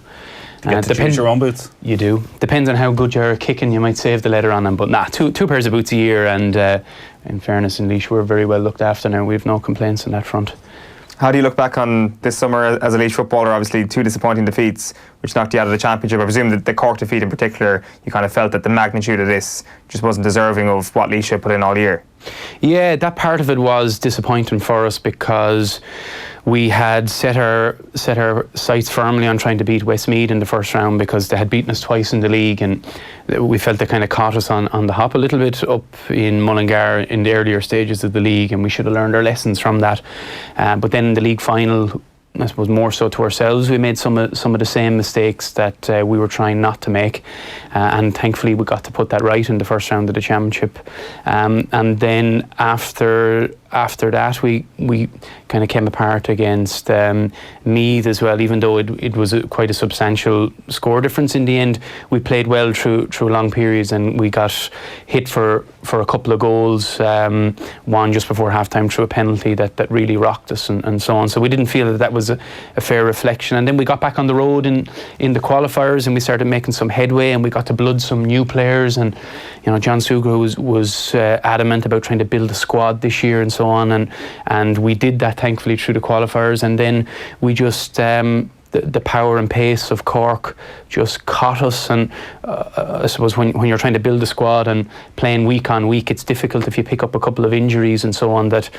You get to choose your own boots? You do. Depends on how good you're kicking, you might save the leather on them, but two pairs of boots a year, and in fairness, in Laois we're very well looked after now. We've no complaints on that front. How do you look back on this summer as a Laois footballer? Obviously 2 disappointing defeats which knocked you out of the championship. I presume that the Cork defeat in particular, you kind of felt that the magnitude of this just wasn't deserving of what Laois put in all year. Yeah, that part of it was disappointing for us, because we had set our sights firmly on trying to beat Westmeath in the first round, because they had beaten us twice in the league, and we felt they kind of caught us on the hop a little bit up in Mullingar in the earlier stages of the league, and we should have learned our lessons from that. But then in the league final, I suppose more so to ourselves, we made some of the same mistakes that we were trying not to make, and thankfully we got to put that right in the first round of the championship. And then after that, we kind of came apart against Meath as well. Even though it was quite a substantial score difference in the end, we played well through long periods, and we got hit for a couple of goals, one just before half-time through a penalty that really rocked us, and so on. So we didn't feel that was a fair reflection. And then we got back on the road in the qualifiers, and we started making some headway, and we got to blood some new players. And John Sugar was adamant about trying to build a squad this year and so on, and we did that thankfully through the qualifiers. And then we just the power and pace of Cork just caught us, and I suppose when you're trying to build a squad and playing week on week, it's difficult if you pick up a couple of injuries and so on, that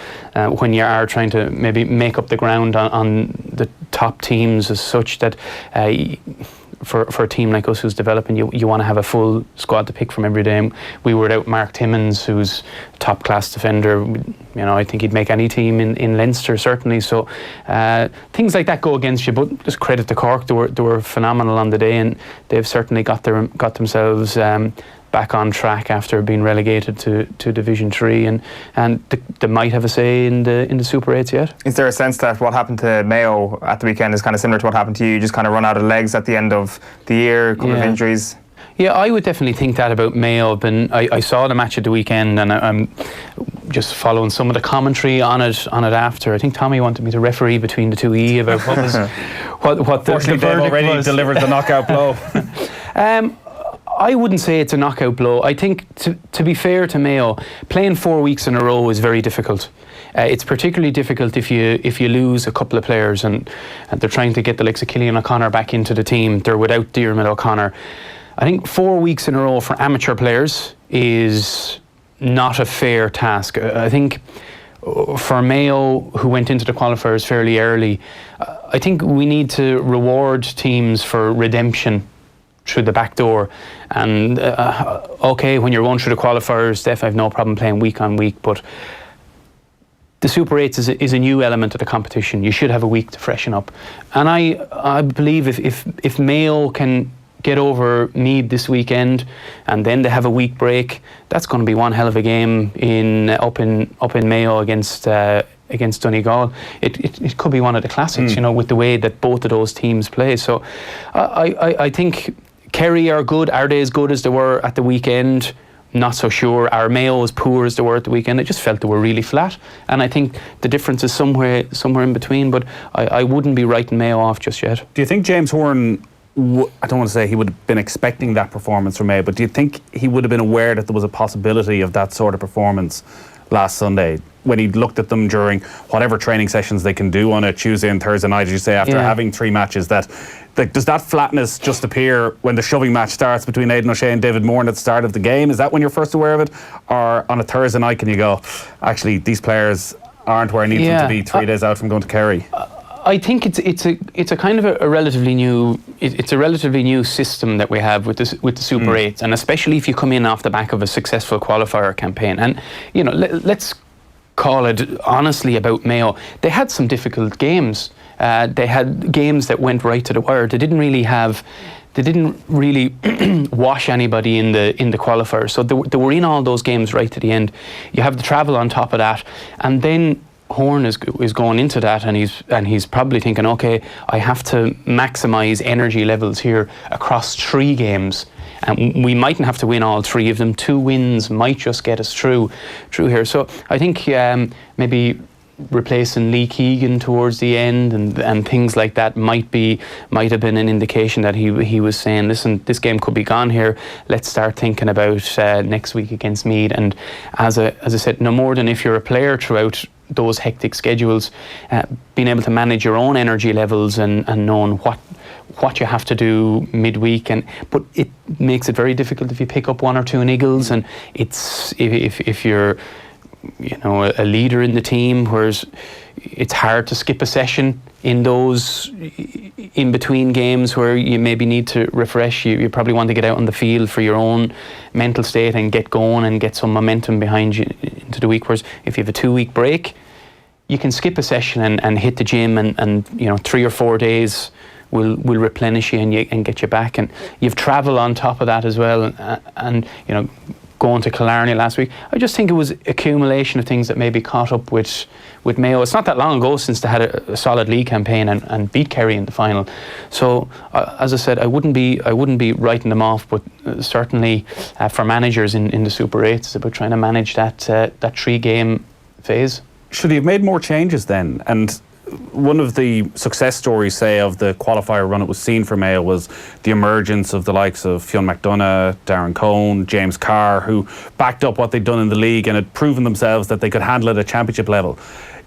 when you are trying to maybe make up the ground on the top teams as such, that for a team like us who's developing, you want to have a full squad to pick from every day. We were without Mark Timmins, who's a top class defender. I think he'd make any team in Leinster certainly. So things like that go against you, but just credit to Cork. They were phenomenal on the day, and they've certainly got themselves back on track after being relegated to Division 3, and they might have a say in the Super 8s yet. Is there a sense that what happened to Mayo at the weekend is kind of similar to what happened to you? You just kind of run out of legs at the end of the year, a couple of injuries? Yeah, I would definitely think that about Mayo. I saw the match at the weekend, and I'm just following some of the commentary on it after. I think Tommy wanted me to referee between the 2E about what the verdict already was. Delivered the knockout blow. I wouldn't say it's a knockout blow. I think, to be fair to Mayo, playing 4 weeks in a row is very difficult. It's particularly difficult if you lose a couple of players, and they're trying to get the likes of Cillian O'Connor back into the team. They're without Diarmuid O'Connor. I think 4 weeks in a row for amateur players is not a fair task. I think for Mayo, who went into the qualifiers fairly early, I think we need to reward teams for redemption through the back door. And okay, when you're going through the qualifiers, Steph, I have no problem playing week on week, but the Super 8s is a new element of the competition. You should have a week to freshen up. And I believe if Mayo can get over Meath this weekend and then they have a week break, that's going to be one hell of a game up in Mayo against Donegal. It could be one of the classics, with the way that both of those teams play. So I think Kerry are good. Are they as good as they were at the weekend? Not so sure. Are Mayo as poor as they were at the weekend? I just felt they were really flat, and I think the difference is somewhere in between, but I wouldn't be writing Mayo off just yet. Do you think James Horan, I don't want to say he would have been expecting that performance from Mayo, but do you think he would have been aware that there was a possibility of that sort of performance last Sunday when he looked at them during whatever training sessions they can do on a Tuesday and Thursday night, as you say, after having 3 matches, that does that flatness just appear when the shoving match starts between Aidan O'Shea and David Moore at the start of the game? Is that when you're first aware of it? Or on a Thursday night can you go, actually these players aren't where I need them to be 3 days out from going to Kerry? I think it's a kind of a relatively new system that we have with the Super 8s, and especially if you come in off the back of a successful qualifier campaign. And let's call it honestly about Mayo. They had some difficult games. They had games that went right to the wire. They didn't really wash anybody in the qualifiers. So they were in all those games right to the end. You have the travel on top of that, and then Horn is going into that, and he's probably thinking, okay, I have to maximise energy levels here across 3 games, and we mightn't have to win all 3 of them. 2 wins might just get us through here. So I think maybe replacing Lee Keegan towards the end and things like that might have been an indication that he was saying, listen, this game could be gone here. Let's start thinking about next week against Meath. And as I said, no more than if you're a player throughout those hectic schedules, being able to manage your own energy levels and knowing what you have to do midweek, but it makes it very difficult if you pick up 1 or 2 niggles, and it's if you're a leader in the team, whereas it's hard to skip a session in those in between games where you maybe need to refresh. You probably want to get out on the field for your own mental state and get going and get some momentum behind you into the week. Whereas if you have a 2-week break, you can skip a session and hit the gym, and 3 or 4 days will replenish you and get you back. And you've travel on top of that as well, and going to Killarney last week. I just think it was accumulation of things that maybe caught up with Mayo. It's not that long ago since they had a solid league campaign and beat Kerry in the final. So as I said, I wouldn't be writing them off, but certainly for managers in the Super 8s, it's about trying to manage that 3-game phase. Should he have made more changes then? And one of the success stories, say, of the qualifier run it was seen for Mayo was the emergence of the likes of Fionn McDonough, Darren Cohn, James Carr, who backed up what they'd done in the league and had proven themselves that they could handle it at championship level.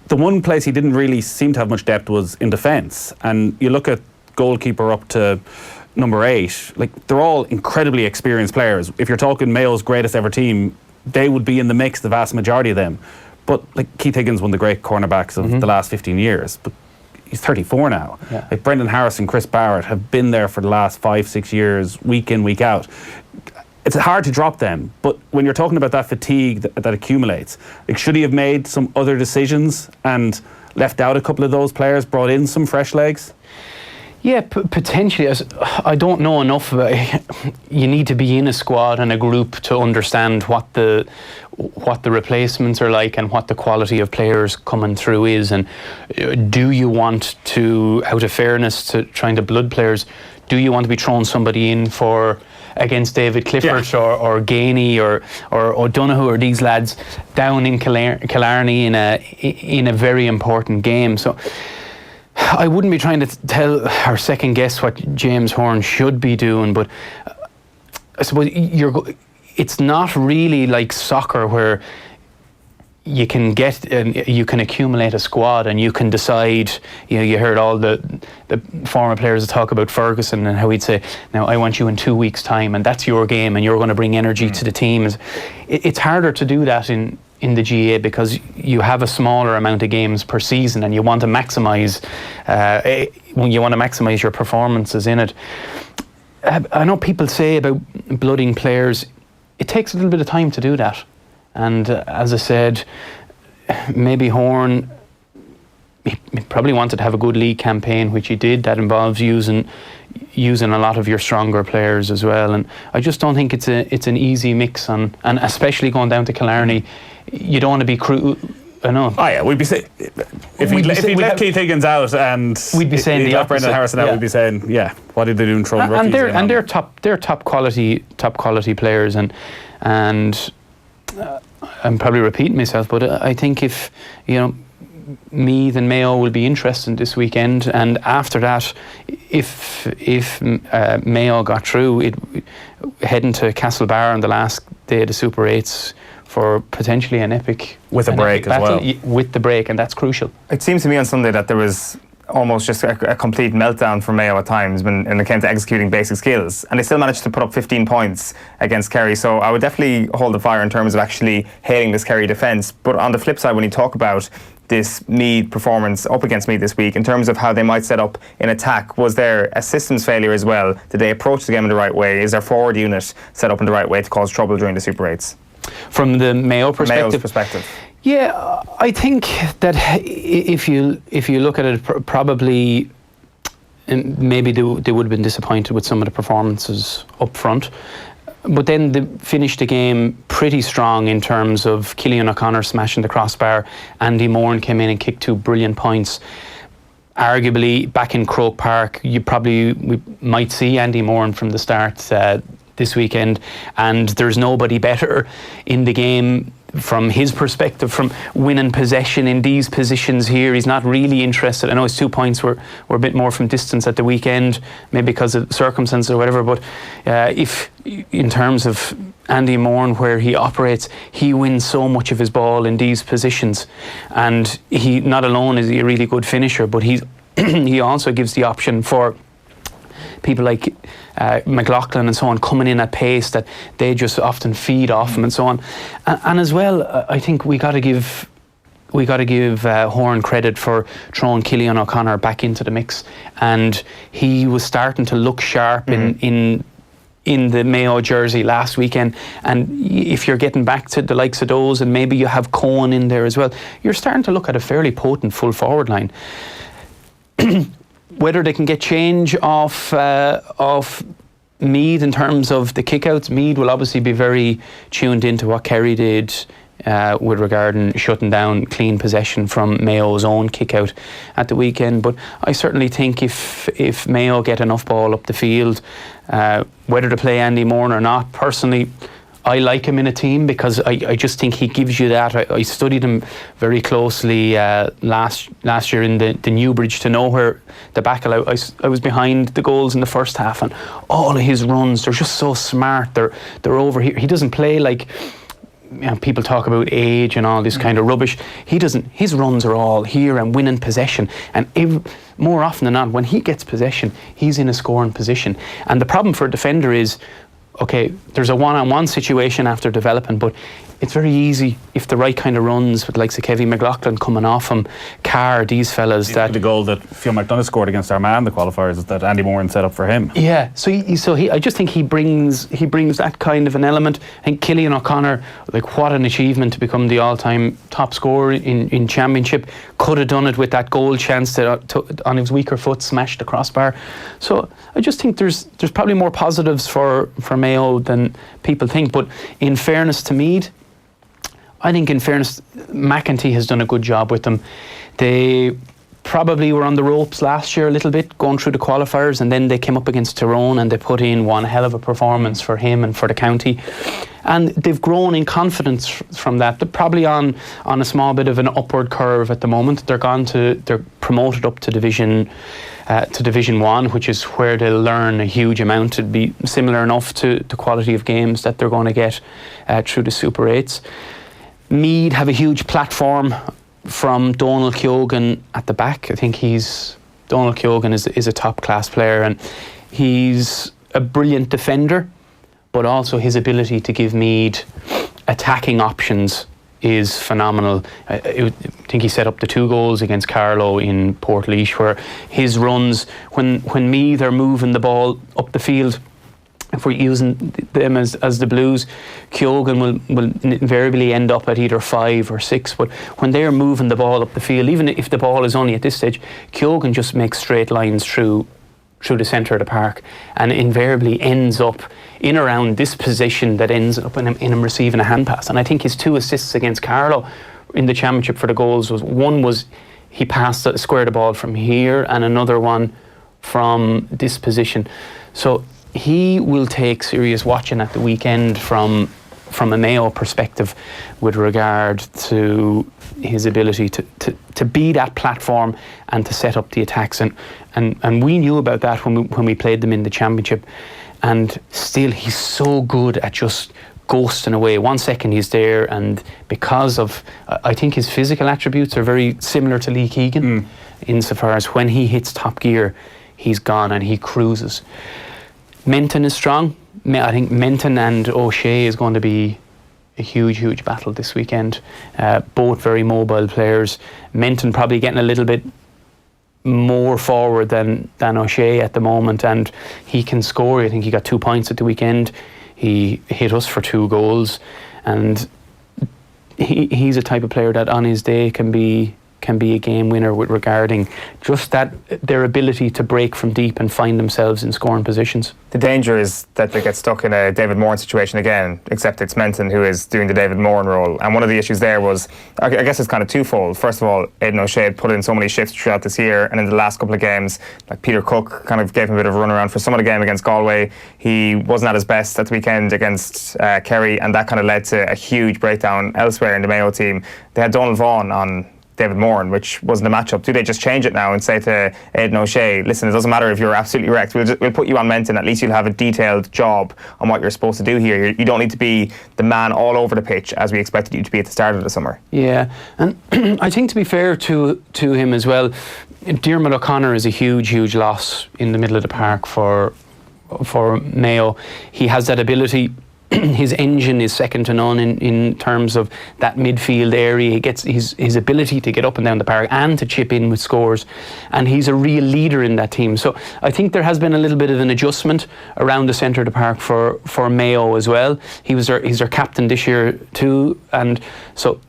The one place he didn't really seem to have much depth was in defence. And you look at goalkeeper up to number 8, they're all incredibly experienced players. If you're talking Mayo's greatest ever team, they would be in the mix, the vast majority of them. But Keith Higgins, one of the great cornerbacks of the last 15 years, but he's 34 now. Yeah. Brendan Harris and Chris Barrett have been there for the last 5-6 years, week in, week out. It's hard to drop them, but when you're talking about that fatigue that accumulates, should he have made some other decisions and left out a couple of those players, brought in some fresh legs? Yeah, potentially. I don't know enough about it. You need to be in a squad and a group to understand what the replacements are like and what the quality of players coming through is. And do you want to, out of fairness to trying to blood players, do you want to be throwing somebody in against David Clifford or Gainey or O'Donoghue or these lads down in Killarney in a very important game? So I wouldn't be trying to tell or second guess what James Horan should be doing, but I suppose it's not really like soccer where you can you can accumulate a squad, and you can decide. You heard all the former players talk about Ferguson and how he'd say, "Now I want you in 2 weeks' time, and that's your game, and you're going to bring energy to the team." It's harder to do that in the GA because you have a smaller amount of games per season, and you want to maximise your performances in it. I know people say about blooding players, it takes a little bit of time to do that. And as I said, maybe Horn, he probably wanted to have a good league campaign, which he did. That involves using a lot of your stronger players as well. And I just don't think it's an easy mix. And especially going down to Killarney, you don't want to be cruel. I know. Oh yeah, we'd be saying if he left Keith Higgins out and we'd be saying the opposite. Brendan Harrison out, we'd be saying, yeah, what are they doing throwing rookies in? And they're top quality players, and I'm probably repeating myself, but I think if Meath and Mayo will be interested this weekend, and after that, if Mayo got through, heading to Castlebar on the last day of the Super 8s for potentially an epic with a break as well. With the break, and that's crucial. It seems to me on Sunday that there was almost just a complete meltdown for Mayo at times when it came to executing basic skills, and they still managed to put up 15 points against Kerry. So I would definitely hold the fire in terms of actually hailing this Kerry defence. But on the flip side, when you talk about this Meath performance up against Meath this week, in terms of how they might set up in attack, was there a systems failure as well? Did they approach the game in the right way? Is their forward unit set up in the right way to cause trouble during the Super 8s? From the Mayo perspective? Mayo's perspective. Yeah, I think that if you look at it, probably maybe they would have been disappointed with some of the performances up front. But then they finished the game pretty strong in terms of Cillian O'Connor smashing the crossbar. Andy Moran came in and kicked 2 brilliant points. Arguably, back in Croke Park, we might see Andy Moran from the start this weekend, and there's nobody better in the game from his perspective, from winning possession in these positions here. He's not really interested. I know his 2 points were a bit more from distance at the weekend, maybe because of circumstances or whatever, but if in terms of Andy Moran, where he operates, he wins so much of his ball in these positions, and he not alone is he a really good finisher, but he also gives the option for people like McLaughlin and so on coming in at pace that they just often feed off him and so on. And as well, I think we got to give Horn credit for throwing Cillian O'Connor back into the mix, and he was starting to look sharp in the Mayo jersey last weekend. And if you're getting back to the likes of those, and maybe you have Cohen in there as well, you're starting to look at a fairly potent full forward line. Whether they can get change off Meath in terms of the kickouts, Meath will obviously be very tuned into what Kerry did with regard to shutting down clean possession from Mayo's own kickout at the weekend. But I certainly think if Mayo get enough ball up the field, whether to play Andy Moran or not, personally, I like him in a team because I just think he gives you that. I studied him very closely last year in the Newbridge to know where the back I was behind the goals in the first half, and all of his runs, they're just so smart. They're over here. He doesn't play like people talk about age and all this kind of rubbish. He doesn't. His runs are all here and winning possession, and more often than not, when he gets possession, he's in a scoring position. And the problem for a defender is, okay, there's a one-on-one situation after developing, but it's very easy if the right kind of runs with likes of Kevin McLaughlin coming off him, Carr, these fellas. That the goal that Phil McDonough scored against Armagh in the qualifiers that Andy Moran set up for him. Yeah, so he I just think he brings that kind of an element. I think Cillian O'Connor, like, what an achievement to become the all-time top scorer in Championship. Could have done it with that goal chance that on his weaker foot smashed the crossbar. So I just think there's probably more positives for Mayo than people think. But in fairness to Meath, I think in fairness, McEntee has done a good job with them. They probably were on the ropes last year a little bit, going through the qualifiers, and then they came up against Tyrone and they put in one hell of a performance for him and for the county. And they've grown in confidence from that. They're probably on a small bit of an upward curve at the moment. They're promoted up to Division 1, which is where they'll learn a huge amount. It'd be similar enough to the quality of games that they're going to get through the Super 8s. Meath have a huge platform from Donald Keogan at the back. I think Donald Keogan is a top class player, and he's a brilliant defender, but also his ability to give Meath attacking options is phenomenal. I think he set up the 2 goals against Carlow in Portrush, where his runs, when Meath are moving the ball up the field, if we're using them as the Blues, Keogan will invariably end up at either 5 or 6, but when they're moving the ball up the field, even if the ball is only at this stage, Keogan just makes straight lines through the centre of the park, and invariably ends up in around this position that ends up in him receiving a hand pass. And I think his 2 assists against Carlow in the championship for the goals was he squared the ball from here, and another one from this position. So he will take serious watching at the weekend from a Mayo perspective with regard to his ability to be that platform and to set up the attacks, and we knew about that when we played them in the championship, and still he's so good at just ghosting away. 1 second he's there, and because of I think his physical attributes are very similar to Lee Keegan insofar as when he hits top gear he's gone and he cruises. Menton is strong. I think Menton and O'Shea is going to be a huge battle this weekend. Both very mobile players. Menton probably getting a little bit more forward than O'Shea at the moment, and he can score. I think he got 2 points at the weekend. He hit us for 2 goals, and he's a type of player that on his day can be a game winner with regarding just that their ability to break from deep and find themselves in scoring positions. The danger is that they get stuck in a David Moran situation again, except it's Menton who is doing the David Moran role. And one of the issues there was, I guess it's kind of twofold. First of all, Aidan O'Shea had put in so many shifts throughout this year, and in the last couple of games, like Peter Cook kind of gave him a bit of a runaround for some of the game against Galway. He wasn't at his best at the weekend against Kerry, and that kind of led to a huge breakdown elsewhere in the Mayo team. They had Donald Vaughan on David Moran, which wasn't a matchup. Do they just change it now and say to Aidan O'Shea, listen, it doesn't matter if you're absolutely wrecked, we'll put you on Menton, at least you'll have a detailed job on what you're supposed to do here. You don't need to be the man all over the pitch as we expected you to be at the start of the summer. Yeah, and I think to be fair to him as well, Diarmuid O'Connor is a huge loss in the middle of the park for Mayo. He has that ability. His engine is second to none in terms of that midfield area. He gets his ability to get up and down the park and to chip in with scores, and he's a real leader in that team. So I think there has been a little bit of an adjustment around the centre of the park for Mayo as well. He's their captain this year too, and so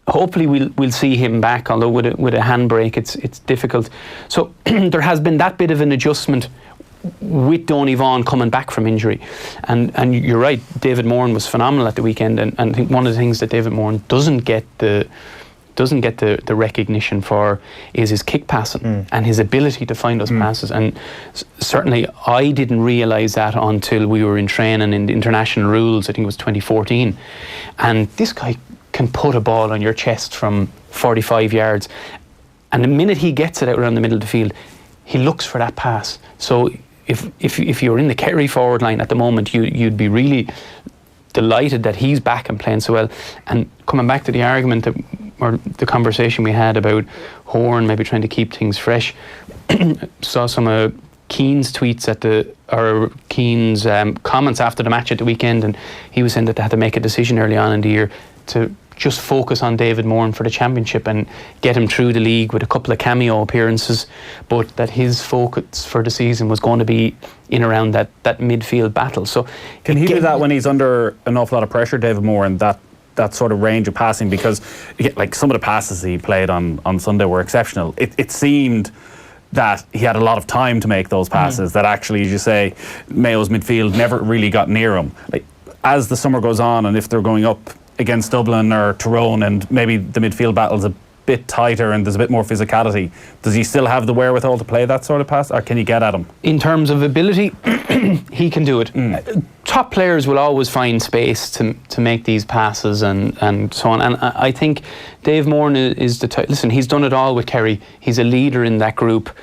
hopefully we'll see him back, although with a handbrake it's difficult. So there has been that bit of an adjustment with Donny Vaughan coming back from injury, and you're right, David Moran was phenomenal at the weekend, and I think one of the things that David Moran doesn't get the recognition for is his kick passing and his ability to find those passes. And certainly I didn't realise that until we were in training in the international rules. I think it was 2014, and this guy can put a ball on your chest from 45 yards, and the minute he gets it out around the middle of the field, he looks for that pass. So if you're in the Kerry forward line at the moment, you'd be really delighted that he's back and playing so well. And coming back to the argument or the conversation we had about Horn maybe trying to keep things fresh, saw some of Keane's tweets or Keane's comments after the match at the weekend, and he was saying that they had to make a decision early on in the year to just focus on David Moran for the championship and get him through the league with a couple of cameo appearances, but that his focus for the season was going to be in around that midfield battle. So can he do that when he's under an awful lot of pressure, David Moran, that sort of range of passing? Because like some of the passes he played on Sunday were exceptional. It seemed that he had a lot of time to make those passes, that actually, as you say, Mayo's midfield never really got near him. Like, as the summer goes on, and if they're going up against Dublin or Tyrone and maybe the midfield battle's a bit tighter and there's a bit more physicality, does he still have the wherewithal to play that sort of pass, or can you get at him? In terms of ability, he can do it. Top players will always find space to make these passes and so on, and I think Dave Moran is the type. Listen, he's done it all with Kerry. He's a leader in that group,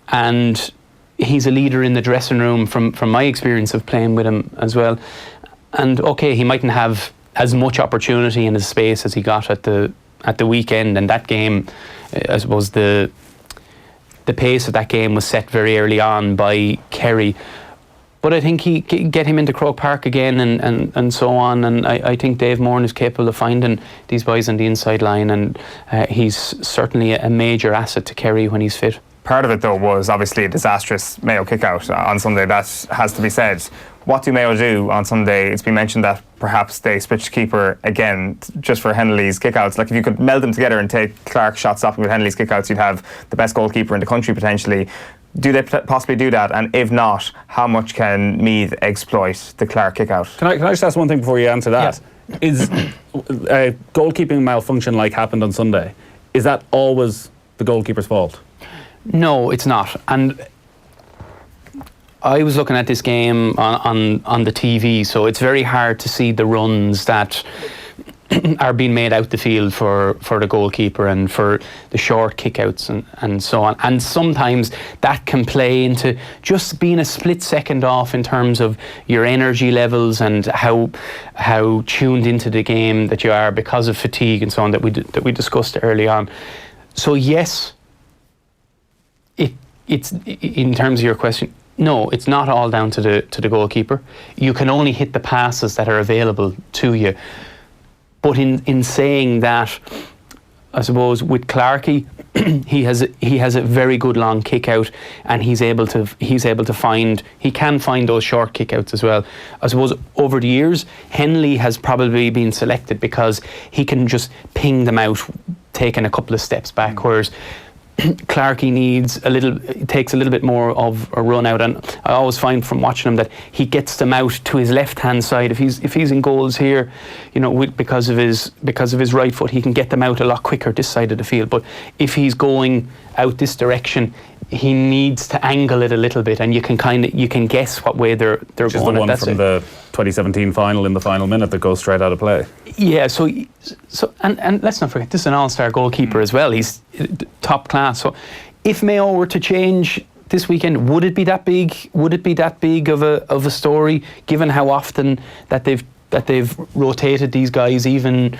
and he's a leader in the dressing room from my experience of playing with him as well. And okay, he mightn't have as much opportunity and as space as he got at the weekend. And that game, I suppose the pace of that game was set very early on by Kerry. But I think he get him into Croke Park again and so on. And I think Dave Moran is capable of finding these boys on the inside line, and he's certainly a major asset to Kerry when he's fit. Part of it, though, was obviously a disastrous Mayo kick-out on Sunday. That has to be said. What do Mayo do on Sunday? It's been mentioned that perhaps they switch keeper again just for Henley's kick-outs. Like, if you could meld them together and take Clarke's shot stopping with Henley's kick-outs, you'd have the best goalkeeper in the country potentially. Do they possibly do that? And if not, how much can Meath exploit the Clarke kick-out? Can I just ask one thing before you answer that? Yeah. Is a goalkeeping malfunction like happened on Sunday, is that always the goalkeeper's fault? No, it's not. And I was looking at this game on the TV, so it's very hard to see the runs that are being made out the field for the goalkeeper and for the short kickouts and so on. And sometimes that can play into just being a split second off in terms of your energy levels and how tuned into the game that you are because of fatigue and so on that we discussed early on. So yes, it's in terms of your question, no, it's not all down to the goalkeeper. You can only hit the passes that are available to you. But in saying that, I suppose with Clarke, he has a very good long kick out, and he can find those short kick outs as well. I suppose over the years, Henley has probably been selected because he can just ping them out, taking a couple of steps back, whereas Clarke takes a little bit more of a run out, and I always find from watching him that he gets them out to his left hand side. If he's in goals here, because of his right foot, he can get them out a lot quicker this side of the field. But if he's going out this direction, he needs to angle it a little bit, and you can guess what way they're going. Which is the one from the 2017 final in the final minute that goes straight out of play. Yeah, so and let's not forget, this is an all-star goalkeeper as well. He's top class. So if Mayo were to change this weekend, would it be that big? Would it be that big of a story, given how often that they've rotated these guys, even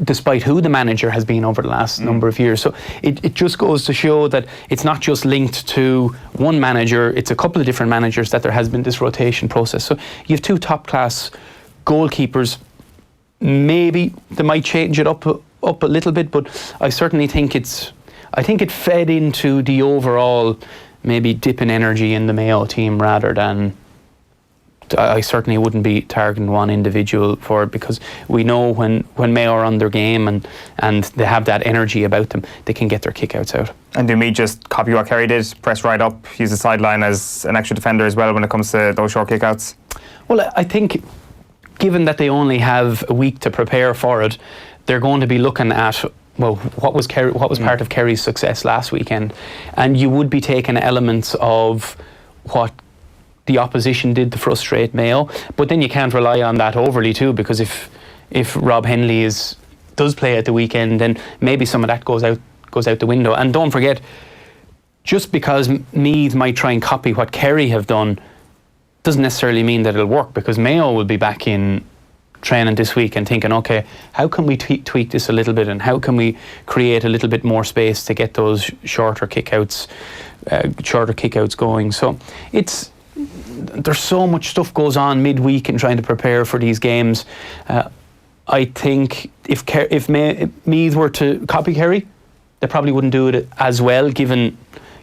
despite who the manager has been over the last number of years? So it just goes to show that it's not just linked to one manager, it's a couple of different managers that there has been this rotation process. So you have two top class goalkeepers. Maybe they might change it up a little bit, but I certainly think it fed into the overall maybe dip in energy in the Mayo team rather than. I certainly wouldn't be targeting one individual for it, because we know when Mayo are on their game and they have that energy about them, they can get their kickouts out. And do Meath just copy what Kerry did, press right up, use the sideline as an extra defender as well when it comes to those short kickouts? Well, I think given that they only have a week to prepare for it, they're going to be looking at what was part of Kerry's success last weekend, and you would be taking elements of what the opposition did to frustrate Mayo, but then you can't rely on that overly too, because if Rob Henley does play at the weekend, then maybe some of that goes out the window. And don't forget, just because Meath might try and copy what Kerry have done doesn't necessarily mean that it'll work, because Mayo will be back in training this week and thinking, okay, how can we tweak this a little bit, and how can we create a little bit more space to get those shorter kickouts going. So there's so much stuff goes on midweek in trying to prepare for these games. I think if Meath were to copy Kerry, they probably wouldn't do it as well, given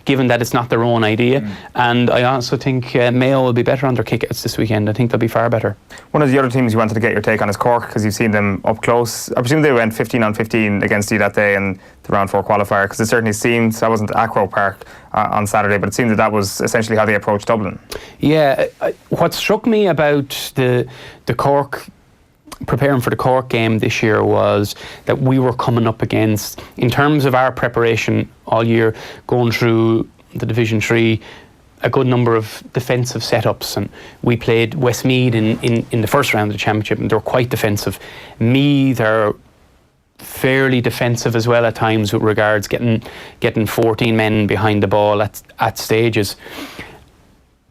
that it's not their own idea. And I also think Mayo will be better on their kickouts this weekend. I think they'll be far better. One of the other teams you wanted to get your take on is Cork, because you've seen them up close. I presume they went 15-on-15 against you that day in the round 4 qualifier, because it certainly seemed, I wasn't at Croke Park on Saturday, but it seemed that was essentially how they approached Dublin. Yeah, what struck me about the Cork, preparing for the Cork game this year, was that we were coming up against, in terms of our preparation all year, going through the Division 3, a good number of defensive setups, and we played Westmeath in the first round of the championship, and they were quite defensive. Meath are fairly defensive as well at times with regards getting 14 men behind the ball at stages.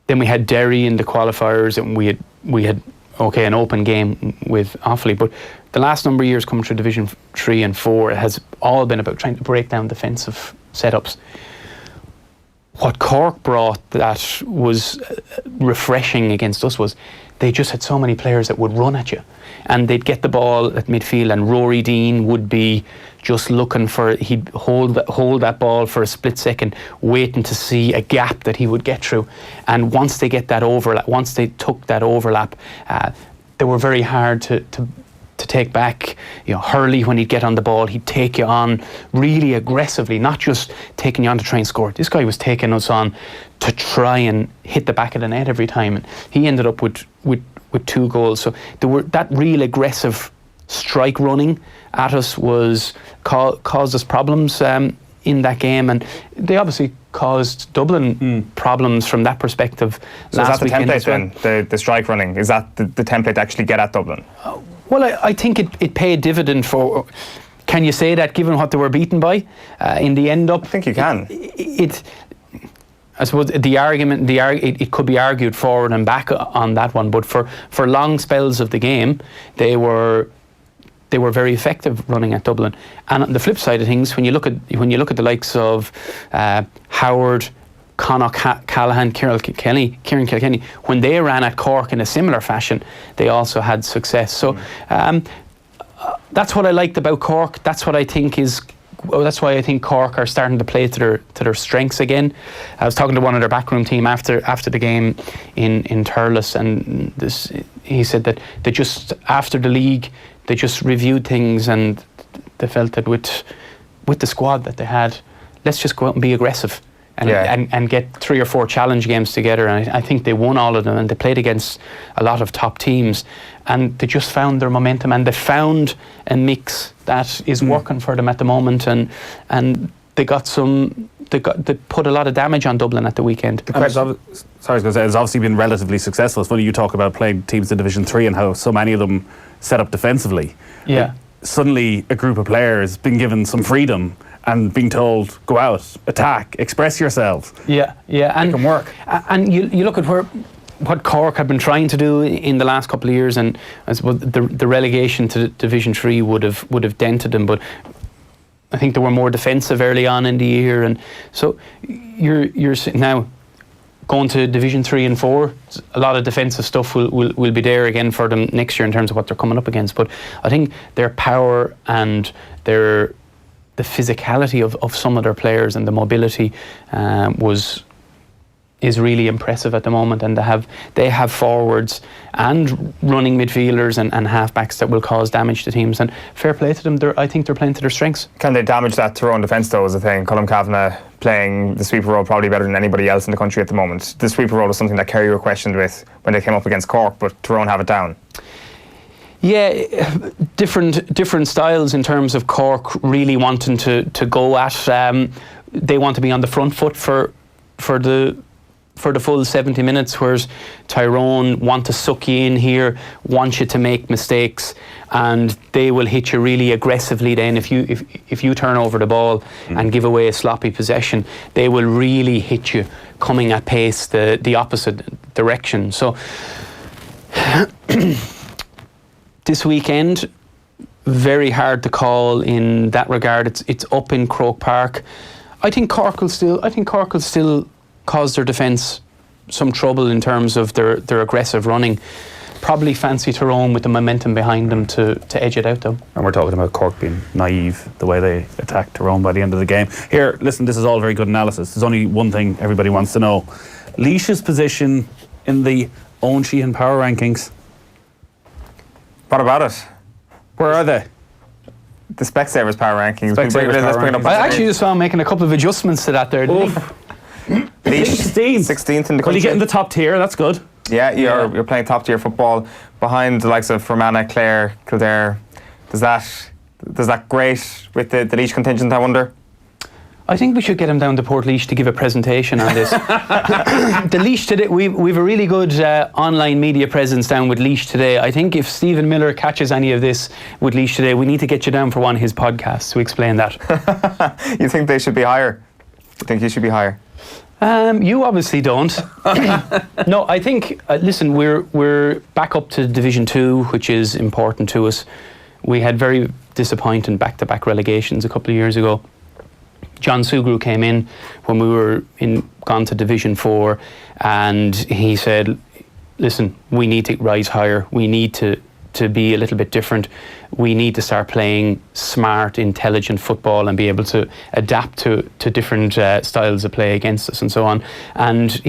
Then we had Derry in the qualifiers, and we had okay, an open game with Offaly, but the last number of years coming through Division 3 and 4, it has all been about trying to break down defensive setups. What Cork brought that was refreshing against us was they just had so many players that would run at you, and they'd get the ball at midfield, and Rory Dean would be just looking for, he'd hold that ball for a split second, waiting to see a gap that he would get through. And once they get that overlap, once they took that overlap, they were very hard to take back. You know, Hurley, when he'd get on the ball, he'd take you on really aggressively, not just taking you on to try and score. This guy was taking us on to try and hit the back of the net every time, and he ended up with 2 goals. So there were that real aggressive strike running at us was caused us problems in that game, and they obviously caused Dublin problems from that perspective. So last is that the weekend template then, the strike running? Is that the template to actually get at Dublin? Well, I think it paid dividend for. Can you say that given what they were beaten by in the end up? I think you can. I suppose the argument, it could be argued forward and back on that one, but for long spells of the game, they were very effective running at Dublin. And on the flip side of things, when you look at the likes of Howard, Connacht, Callahan, Kieran Kilkenny, when they ran at Cork in a similar fashion, they also had success. So that's what I liked about Cork. That's what I think is. That's why I think Cork are starting to play to their strengths again. I was talking to one of their backroom team after the game in Thurles, and he said that they just, after the league, they just reviewed things and they felt that with the squad that they had, let's just go out and be aggressive and get 3 or 4 challenge games together. And I think they won all of them, and they played against a lot of top teams, and they just found their momentum, and they found a mix that is working for them at the moment, and they put a lot of damage on Dublin at the weekend. It's obviously been relatively successful. It's funny you talk about playing teams in Division 3 and how so many of them set up defensively. Yeah. Like, suddenly a group of players been given some freedom and being told, go out, attack, express yourselves. Yeah, and it can work. And you look at what Cork have been trying to do in the last couple of years, and I suppose the relegation to Division 3 would have dented them, but I think they were more defensive early on in the year, and so you're now going to Division 3 and 4. A lot of defensive stuff will be there again for them next year in terms of what they're coming up against. But I think their power and the physicality of some of their players and the mobility is really impressive at the moment, and they have forwards and running midfielders and halfbacks that will cause damage to teams, and fair play to them. I think they're playing to their strengths. Can they damage that Tyrone defence though, is the thing? Colm Kavanagh playing the sweeper role probably better than anybody else in the country at the moment. The sweeper role is something that Kerry were questioned with when they came up against Cork, but Tyrone have it down. Yeah, different styles in terms of Cork really wanting to go at. They want to be on the front foot for the full 70 minutes, whereas Tyrone want to suck you in here, want you to make mistakes, and they will hit you really aggressively then. If you turn over the ball and give away a sloppy possession, they will really hit you coming at pace the opposite direction. So this weekend, very hard to call in that regard. It's up in Croke Park. I think Cork will still cause their defence some trouble in terms of their aggressive running. Probably fancy Tyrone with the momentum behind them to edge it out though. And we're talking about Cork being naive the way they attacked Tyrone by the end of the game. Here, listen, this is all very good analysis. There's only one thing everybody wants to know. Laois's position in the Eoin Sheahan power rankings. What about it? Where are they? The Specsavers power rankings. I actually just saw him making a couple of adjustments to that there, didn't he? 16th in the country. Well, you get in the top tier, that's good. Yeah, you're playing top tier football behind the likes of Fermanagh, Clare, Kildare. Does that great with the Laois contingent, I wonder? I think we should get him down to Portrush to give a presentation on this. The Laois today, we've a really good online media presence down with Laois today. I think if Stephen Miller catches any of this with Laois today, we need to get you down for one of his podcasts to explain that. You think they should be higher? You think he should be higher? You obviously don't. No, I think, listen, we're back up to Division 2, which is important to us. We had very disappointing back-to-back relegations a couple of years ago. John Sugru came in when we were gone to Division 4, and he said, listen, we need to rise higher. We need to be a little bit different. We need to start playing smart, intelligent football and be able to adapt to different styles of play against us and so on. And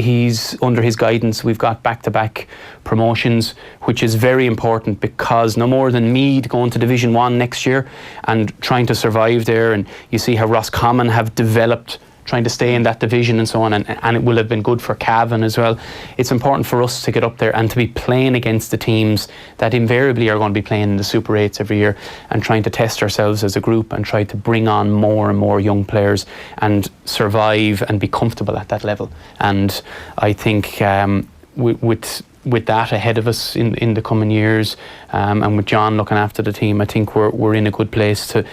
under his guidance, we've got back-to-back promotions, which is very important, because no more than Meath going to Division 1 next year and trying to survive there. And you see how Roscommon have developed, trying to stay in that division and so on, and it will have been good for Cavan as well. It's important for us to get up there and to be playing against the teams that invariably are going to be playing in the Super 8s every year, and trying to test ourselves as a group and try to bring on more and more young players and survive and be comfortable at that level. And I think with that ahead of us in the coming years, and with John looking after the team, I think we're in a good place to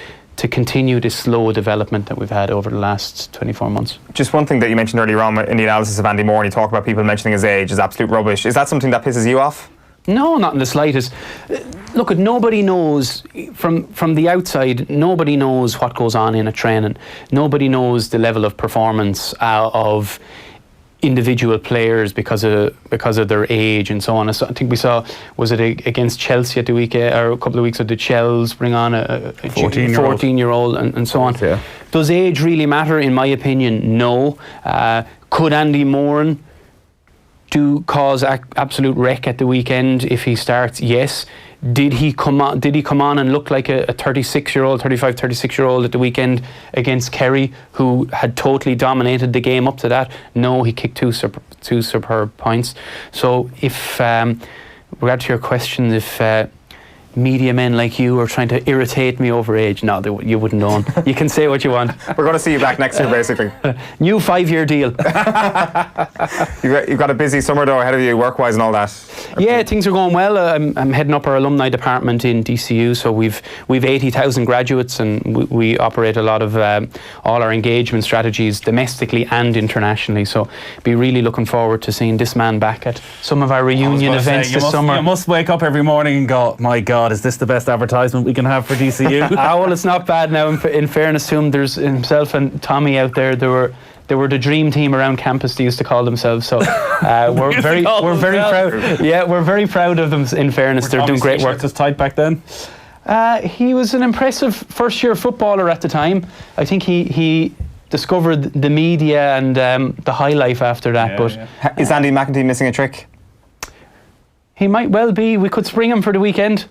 continue this slow development that we've had over the last 24 months. Just one thing that you mentioned earlier on in the analysis of Andy Moore, and you talk about people mentioning his age is absolute rubbish. Is that something that pisses you off? No, not in the slightest. Look, nobody knows, from the outside, nobody knows what goes on in a training. Nobody knows the level of performance of individual players because of their age and so on. So I think we saw, was it against Chelsea at the weekend, or a couple of weeks ago, did Chelsea bring on a 14-year-old and so on. Yeah. Does age really matter? In my opinion, no. Could Andy Moran cause absolute wreck at the weekend if he starts? Yes. Did he come on and look like a 36-year-old at the weekend against Kerry, who had totally dominated the game up to that? No, he kicked two superb points. So if, regard to your question, if media men like you are trying to irritate me over age, no, you wouldn't know. You can say what you want. We're going to see you back next year, basically. New 5-year deal. You've got a busy summer though ahead of you, work-wise and all that. Yeah, things are going well. I'm heading up our alumni department in DCU, so we've 80,000 graduates, and we operate a lot of all our engagement strategies domestically and internationally. So be really looking forward to seeing this man back at some of our reunion events this summer. You must wake up every morning and go, my God, is this the best advertisement we can have for DCU? Well, it's not bad now. In fairness to him, there's himself and Tommy out there. They were the dream team around campus, they used to call themselves. So we're very proud. Yeah, we're very proud of them. In fairness, they're doing great work. Was tight back then. He was an impressive first-year footballer at the time. I think he discovered the media and the high life after that. Is Andy McEntee missing a trick? He might well be. We could spring him for the weekend.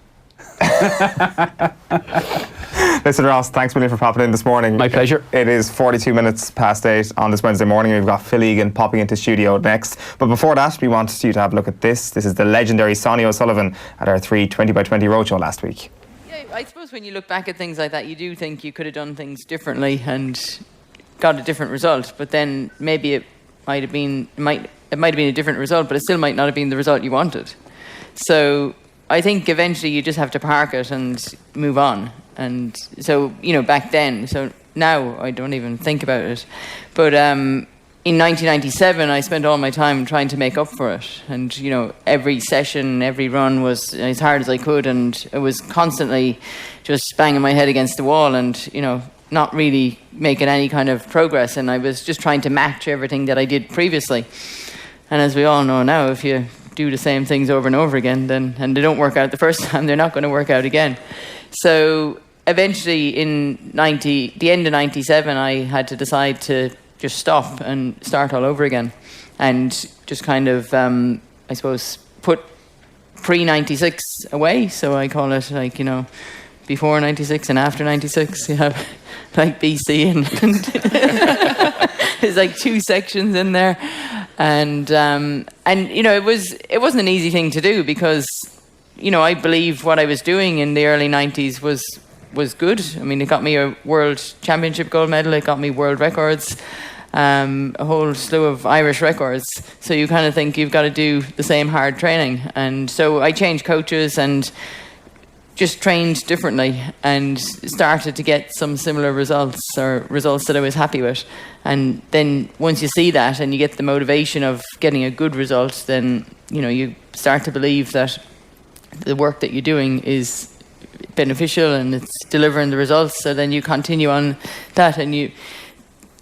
Listen, Ross, thanks a million for popping in this morning. My pleasure. It is 42 minutes past 8 on this Wednesday morning. We've got Phil Egan popping into studio next. But before that, we want you to have a look at this. This is the legendary Sonny O'Sullivan at our 3 20x20 roadshow last week. Yeah, I suppose when you look back at things like that, you do think you could have done things differently and got a different result. But then maybe it might have been a different result, but it still might not have been the result you wanted. So I think eventually you just have to park it and move on. And so, back then, so now I don't even think about it. But in 1997, I spent all my time trying to make up for it. And, every session, every run was as hard as I could. And it was constantly just banging my head against the wall and, not really making any kind of progress. And I was just trying to match everything that I did previously. And as we all know now, if you do the same things over and over again, and they don't work out the first time, they're not going to work out again. So eventually in the end of 97, I had to decide to just stop and start all over again, and just kind of I suppose put pre-96 away. So I call it before 96 and after 96. You have like BC and there's like 2 sections in there. And it wasn't an easy thing to do because, I believe what I was doing in the early 90s was good. I mean, it got me a World Championship gold medal, it got me world records, a whole slew of Irish records. So you kind of think you've got to do the same hard training. And so I changed coaches, and just trained differently and started to get some similar results, or results that I was happy with. And then once you see that and you get the motivation of getting a good result, then you start to believe that the work that you're doing is beneficial and it's delivering the results. So then you continue on that and you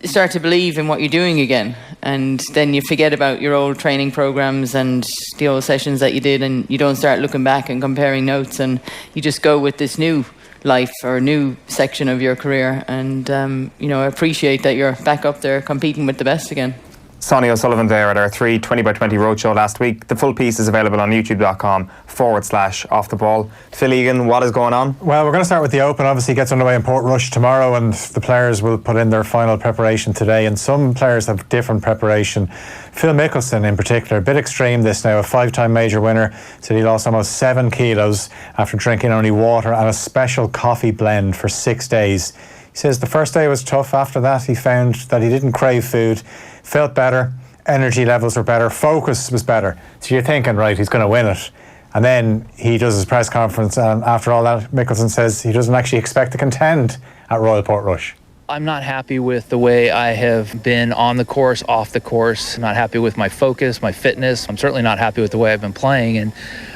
start to believe in what you're doing again, and then you forget about your old training programs and the old sessions that you did, and you don't start looking back and comparing notes, and you just go with this new life or new section of your career. And I appreciate that you're back up there competing with the best again. Sonny O'Sullivan there at our 3 20x20 roadshow last week. The full piece is available on youtube.com/off the ball. Phil Egan, what is going on? Well, we're going to start with the Open. Obviously it gets underway in Portrush tomorrow, and the players will put in their final preparation today, and some players have different preparation. Phil Mickelson in particular, a bit extreme this now, a 5-time major winner, said he lost almost 7 kilos after drinking only water and a special coffee blend for 6 days. He says the first day was tough. After that he found that he didn't crave food, felt better, energy levels were better, focus was better. So you're thinking, right, he's going to win it. And then he does his press conference, and after all that, Mickelson says he doesn't actually expect to contend at Royal Portrush. I'm not happy with the way I have been on the course, off the course. I'm not happy with my focus, my fitness. I'm certainly not happy with the way I've been playing, and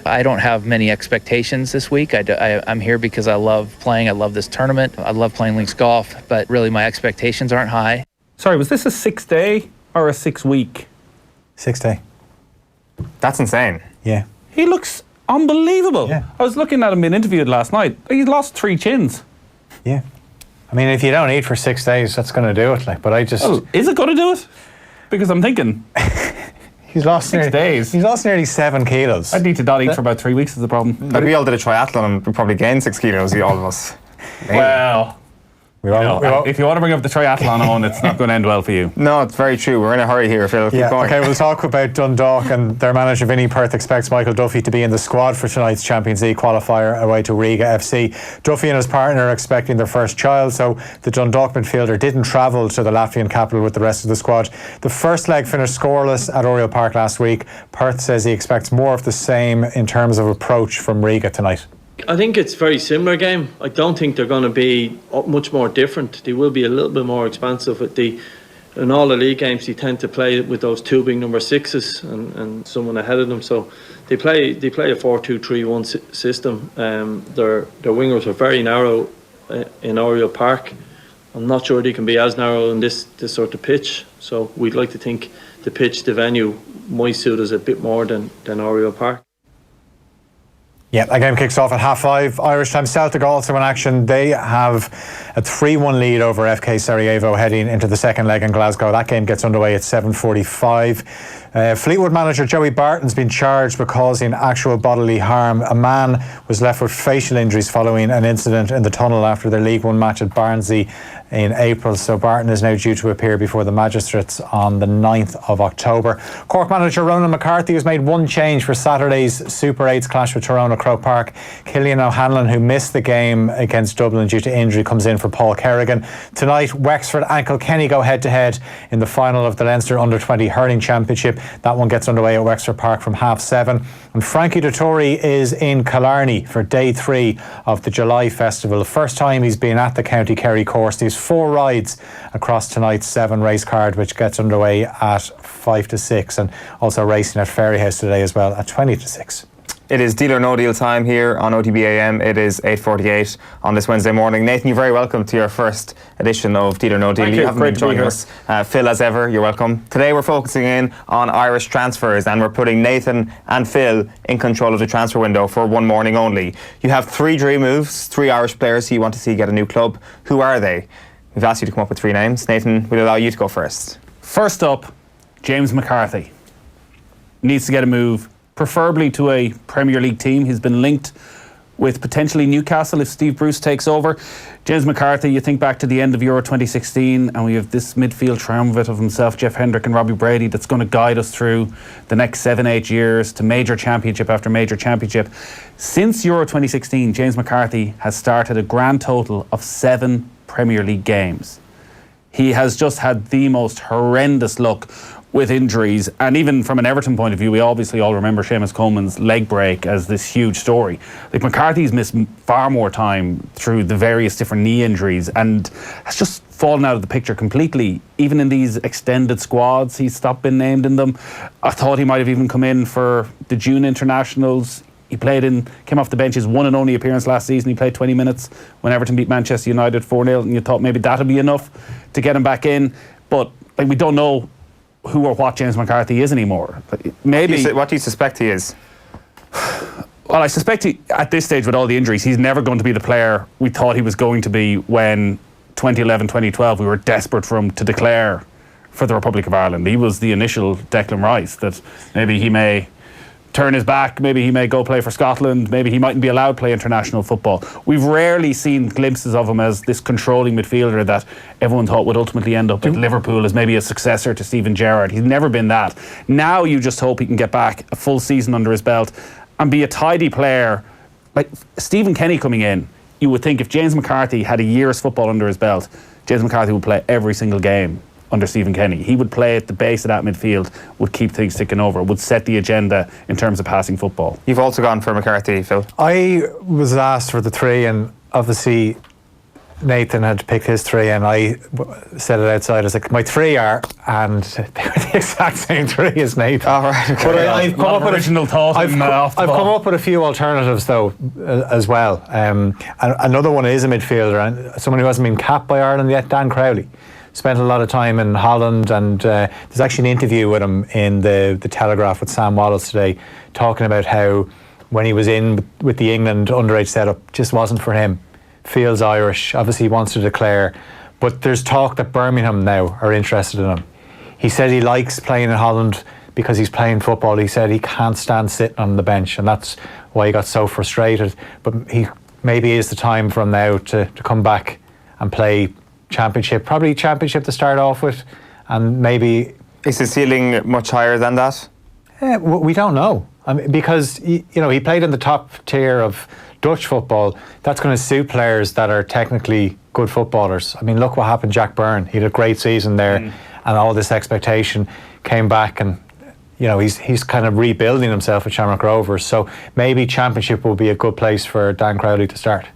I don't have many expectations this week. I'm here because I love playing. I love this tournament. I love playing links golf, but really my expectations aren't high. Sorry, was this a 6-day or a 6-week? 6-day. That's insane. Yeah. He looks unbelievable. Yeah. I was looking at him being interviewed last night. He lost 3 chins. Yeah. I mean, if you don't eat for 6 days, that's going to do it. But I just... Oh, is it going to do it? Because I'm thinking... He's lost 6 days. He's lost nearly 7 kilos. I'd need to not eat for about 3 weeks is the problem. But we all did a triathlon and we probably gained 6 kilos, all of us. Well... if you want to bring up the triathlon on, it's not going to end well for you. No, it's very true. We're in a hurry here, Phil. Keep going. Okay, we'll talk about Dundalk, and their manager Vinnie Perth expects Michael Duffy to be in the squad for tonight's Champions League qualifier away to Riga FC. Duffy and his partner are expecting their first child, so the Dundalk midfielder didn't travel to the Latvian capital with the rest of the squad. The first leg finished scoreless at Oriel Park last week. Perth says he expects more of the same in terms of approach from Riga tonight. I think it's a very similar game. I don't think they're going to be much more different. They will be a little bit more expansive. In all the league games, they tend to play with those 2 big number 6s and someone ahead of them. So they play a 4-2-3-1 system. Their wingers are very narrow in Oriel Park. I'm not sure they can be as narrow in this sort of pitch. So we'd like to think the venue might suit us a bit more than Oriel Park. Yeah, that game kicks off at 5:30 Irish time. Celtic also in action. They have a 3-1 lead over FK Sarajevo heading into the second leg in Glasgow. That game gets underway at 7:45. Fleetwood manager Joey Barton's been charged with causing actual bodily harm. A man was left with facial injuries following an incident in the tunnel after their League One match at Barnsley in April. So Barton is now due to appear before the magistrates on the 9th of October. Cork manager Ronan McCarthy has made one change for Saturday's Super 8's clash with Tyrone at Croke Park. Cillian O'Hanlon, who missed the game against Dublin due to injury, comes in for Paul Kerrigan. Tonight, Wexford and Kilkenny go head-to-head in the final of the Leinster Under-20 Hurling Championship. That one gets underway at Wexford Park from 7:30. And Frankie Dettori is in Killarney for day 3 of the July Festival. The first time he's been at the County Kerry course. There's 4 rides across tonight's 7 race card, which gets underway at 5-6, and also racing at Fairyhouse today as well at 20-6. It is Deal or No Deal time here on OTBAM. It is 8:48 on this Wednesday morning. Nathan, you're very welcome to your first edition of Deal or No Deal. You haven't been joining us. Phil, as ever, you're welcome. Today we're focusing in on Irish transfers, and we're putting Nathan and Phil in control of the transfer window for one morning only. You have 3 dream moves, 3 Irish players who you want to see get a new club. Who are they? We've asked you to come up with 3 names. Nathan, we'll allow you to go first. First up, James McCarthy. Needs to get a move, preferably to a Premier League team. He's been linked with potentially Newcastle if Steve Bruce takes over. James McCarthy, you think back to the end of Euro 2016 and we have this midfield triumvirate of himself, Jeff Hendrick and Robbie Brady, that's going to guide us through the next 7-8 years to major championship after major championship. Since Euro 2016, James McCarthy has started a grand total of 7 Premier League games. He has just had the most horrendous luck. with injuries, and even from an Everton point of view, we obviously all remember Seamus Coleman's leg break as this huge story. Like, McCarthy's missed far more time through the various different knee injuries and has just fallen out of the picture completely. Even in these extended squads, he's stopped being named in them. I thought he might have even come in for the June internationals. He came off the bench, his one and only appearance last season. He played 20 minutes when Everton beat Manchester United 4-0, and you thought maybe that'd be enough to get him back in. But like, we don't know who or what James McCarthy is anymore. Maybe. What do you suspect he is? Well, I suspect at this stage with all the injuries, he's never going to be the player we thought he was going to be when 2011, 2012 we were desperate for him to declare for the Republic of Ireland. He was the initial Declan Rice, that maybe he may turn his back, maybe he may go play for Scotland, maybe he mightn't be allowed to play international football. We've rarely seen glimpses of him as this controlling midfielder that everyone thought would ultimately end up at Liverpool as maybe a successor to Steven Gerrard. He's never been that. Now you just hope he can get back a full season under his belt and be a tidy player. Like Stephen Kenny coming in, you would think if James McCarthy had a year's football under his belt, James McCarthy would play every single game under Stephen Kenny. He would play at the base of that midfield, would keep things ticking over, would set the agenda in terms of passing football. You've also gone for McCarthy, Phil. I was asked for the three, and obviously Nathan had picked his three, and I said it outside. I was like, my three are, and they were the exact same three as Nathan. All right. Okay. But I've come up with original thought. I've come up with a few alternatives though, as well. And another one is a midfielder, and someone who hasn't been capped by Ireland yet, Dan Crowley. Spent a lot of time in Holland, and there's actually an interview with him in the Telegraph with Sam Wallace today, talking about how when he was in with the England underage setup, just wasn't for him. Feels Irish, obviously he wants to declare, but there's talk that Birmingham now are interested in him. He said he likes playing in Holland because he's playing football. He said he can't stand sitting on the bench, and that's why he got so frustrated. But he maybe is the time for him now to come back and play Championship, probably Championship to start off with, and maybe... Is his ceiling much higher than that? We don't know. I mean, because he played in the top tier of Dutch football. That's going to suit players that are technically good footballers. I mean, look what happened to Jack Byrne. He had a great season there, and all this expectation came back, and he's kind of rebuilding himself at Shamrock Rovers. So maybe Championship will be a good place for Dan Crowley to start.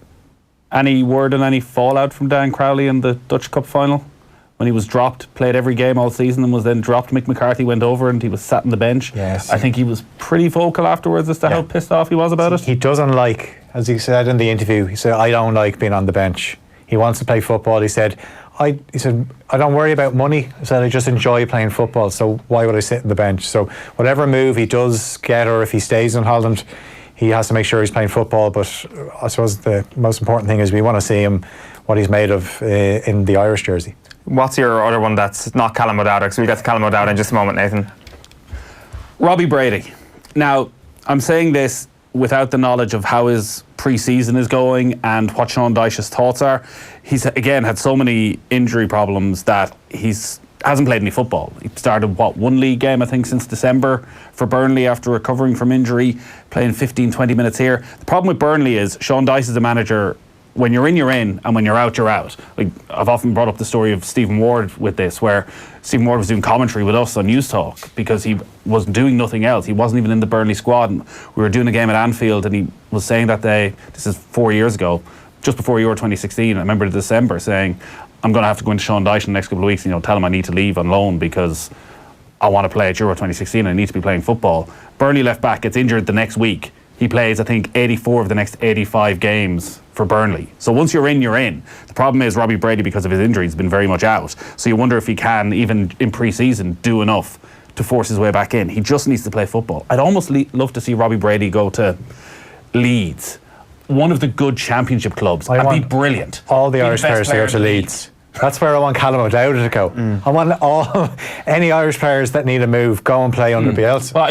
Any word on any fallout from Dan Crowley in the Dutch Cup final? When he was dropped, played every game all season and was then dropped. Mick McCarthy went over and he was sat on the bench. Yes. I think he was pretty vocal afterwards as to how pissed off he was about it. He doesn't like, as he said in the interview, he said, I don't like being on the bench. He wants to play football. He said, I don't worry about money. He said, I just enjoy playing football, so why would I sit on the bench? So whatever move he does get, or if he stays in Holland, he has to make sure he's playing football. But I suppose the most important thing is we want to see him, what he's made of in the Irish jersey. What's your other one that's not Callum O'Dowd? So we'll get to Callum O'Dowd in just a moment, Nathan. Robbie Brady. Now, I'm saying this without the knowledge of how his pre-season is going and what Sean Dyche's thoughts are. He's, again, had so many injury problems that hasn't played any football. He started, one league game, I think, since December for Burnley after recovering from injury, playing 15, 20 minutes here. The problem with Burnley is Sean Dyche is a manager. When you're in, you're in, and when you're out, you're out. Like, I've often brought up the story of Stephen Ward with this, where Stephen Ward was doing commentary with us on News Talk because he was doing nothing else. He wasn't even in the Burnley squad. And we were doing a game at Anfield, and he was saying that day, this is 4 years ago, just before Euro 2016, I remember December, saying, I'm going to have to go into Sean Dyche in the next couple of weeks and tell him I need to leave on loan because I want to play at Euro 2016 and I need to be playing football. Burnley left back gets injured the next week. He plays, I think, 84 of the next 85 games for Burnley. So once you're in, you're in. The problem is Robbie Brady, because of his injuries, has been very much out. So you wonder if he can, even in pre-season, do enough to force his way back in. He just needs to play football. I'd almost love to see Robbie Brady go to Leeds, one of the good Championship clubs. That'd be brilliant. All the Irish players to go to Leeds. That's where I want Callum O'Dowd to go. I want any Irish players that need a move, go and play under Bielsa. Well,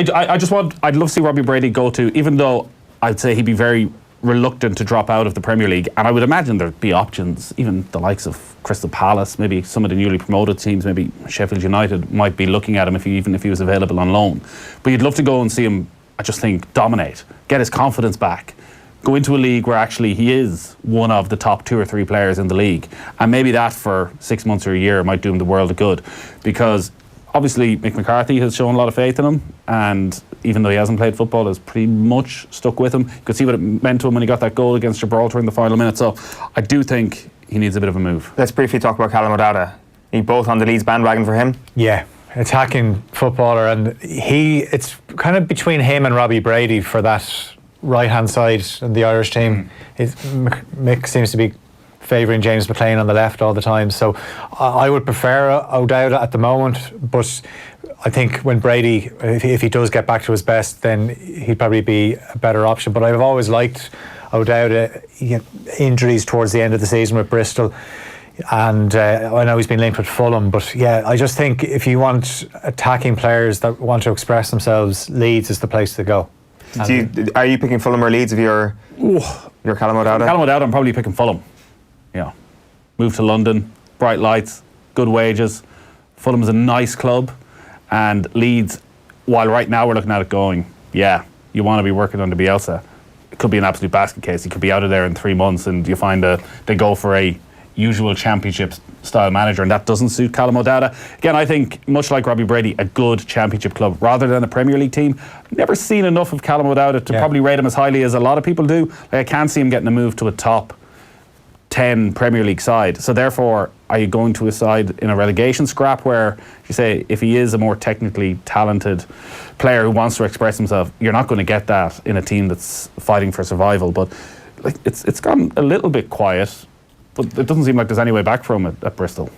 I'd love to see Robbie Brady go to, even though I'd say he'd be very reluctant to drop out of the Premier League, and I would imagine there'd be options, even the likes of Crystal Palace, maybe some of the newly promoted teams, maybe Sheffield United might be looking at him even if he was available on loan. But you'd love to go and see him, I just think, dominate, get his confidence back, go into a league where actually he is one of the top 2 or 3 players in the league. And maybe that for 6 months or a year might do him the world of good. Because obviously Mick McCarthy has shown a lot of faith in him, and even though he hasn't played football, has pretty much stuck with him. You could see what it meant to him when he got that goal against Gibraltar in the final minute. So I do think he needs a bit of a move. Let's briefly talk about Callum O'Dowda. Are you both on the Leeds bandwagon for him? Yeah, attacking footballer, and it's kind of between him and Robbie Brady for that right-hand side in the Irish team. Mick seems to be favouring James McLean on the left all the time, so I would prefer O'Dowda at the moment, but I think when Brady, if he does get back to his best, then he'd probably be a better option. But I've always liked O'Dowda. He had injuries towards the end of the season with Bristol, and I know he's been linked with Fulham, but yeah, I just think if you want attacking players that want to express themselves, Leeds is the place to go. Are you picking Fulham or Leeds if you're Callum O'Dowda? Callum O'Dowda, I'm probably picking Fulham. Yeah, move to London, bright lights, good wages. Fulham's a nice club, and Leeds, while right now we're looking at it going, yeah, you want to be working under Bielsa. It could be an absolute basket case. He could be out of there in 3 months, and you find they go for a usual championship style manager, and that doesn't suit Callum O'Dowda. Again, I think, much like Robbie Brady, a good championship club rather than a Premier League team. I've never seen enough of Callum O'Dowda to probably rate him as highly as a lot of people do. Like, I can't see him getting a move to a top 10 Premier League side. So therefore, are you going to a side in a relegation scrap where you say, if he is a more technically talented player who wants to express himself, you're not going to get that in a team that's fighting for survival. But like, it's gone a little bit quiet, but it doesn't seem like there's any way back from it at Bristol.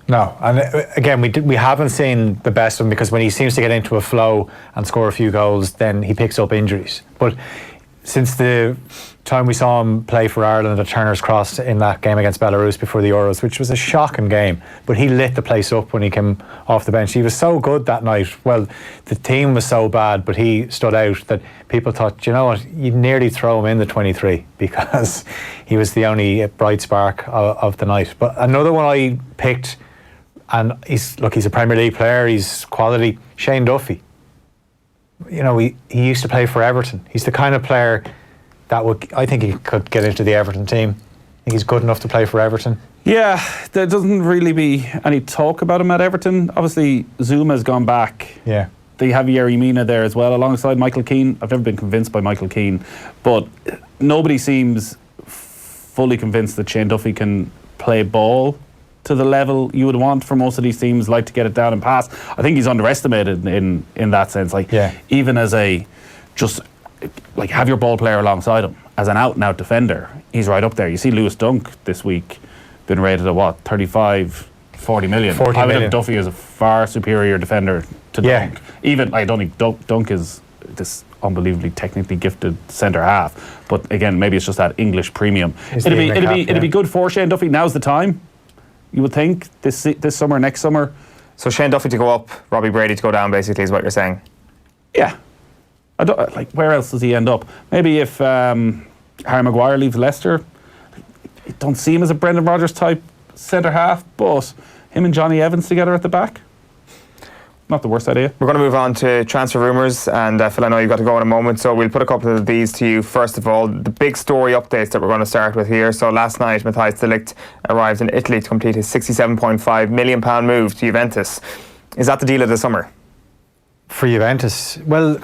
No, and again, we haven't seen the best of him, because when he seems to get into a flow and score a few goals, then he picks up injuries. But since the time we saw him play for Ireland at Turner's Cross in that game against Belarus before the Euros, which was a shocking game, but he lit the place up when he came off the bench. He was so good that night. Well, the team was so bad, but he stood out that people thought, you know what, you'd nearly throw him in the 23 because he was the only bright spark of the night. But another one I picked, and he's a Premier League player, he's quality, Shane Duffy. You know, he used to play for Everton. He's the kind of player that I think he could get into the Everton team. I think he's good enough to play for Everton. Yeah, there doesn't really be any talk about him at Everton. Obviously, Zuma's gone back. Yeah. They have Yerry Mina there as well, alongside Michael Keane. I've never been convinced by Michael Keane, but nobody seems fully convinced that Shane Duffy can play ball to the level you would want for most of these teams, like to get it down and pass. I think he's underestimated in that sense. Like, even as have your ball player alongside him as an out-and-out defender, he's right up there. You see Lewis Dunk this week been rated at what, 35, 40 million. 40 I would million. have Duffy as a far superior defender to Dunk. Even, I don't think Dunk is this unbelievably technically gifted centre half, but again, maybe it's just that English premium. It'd be good for Shane Duffy. Now's the time, you would think, this summer, next summer. So Shane Duffy to go up, Robbie Brady to go down, basically, is what you're saying? Yeah. I don't, like, where else does he end up? Maybe if Harry Maguire leaves Leicester, I don't see him as a Brendan Rodgers type centre half, but him and Johnny Evans together at the back, not the worst idea. We're going to move on to transfer rumours, and Phil, I know you've got to go in a moment, so we'll put a couple of these to you. First of all, the big story updates that we're going to start with here. So last night, Matthijs de Ligt arrived in Italy to complete his £67.5 million move to Juventus. Is that the deal of the summer? For Juventus? Well,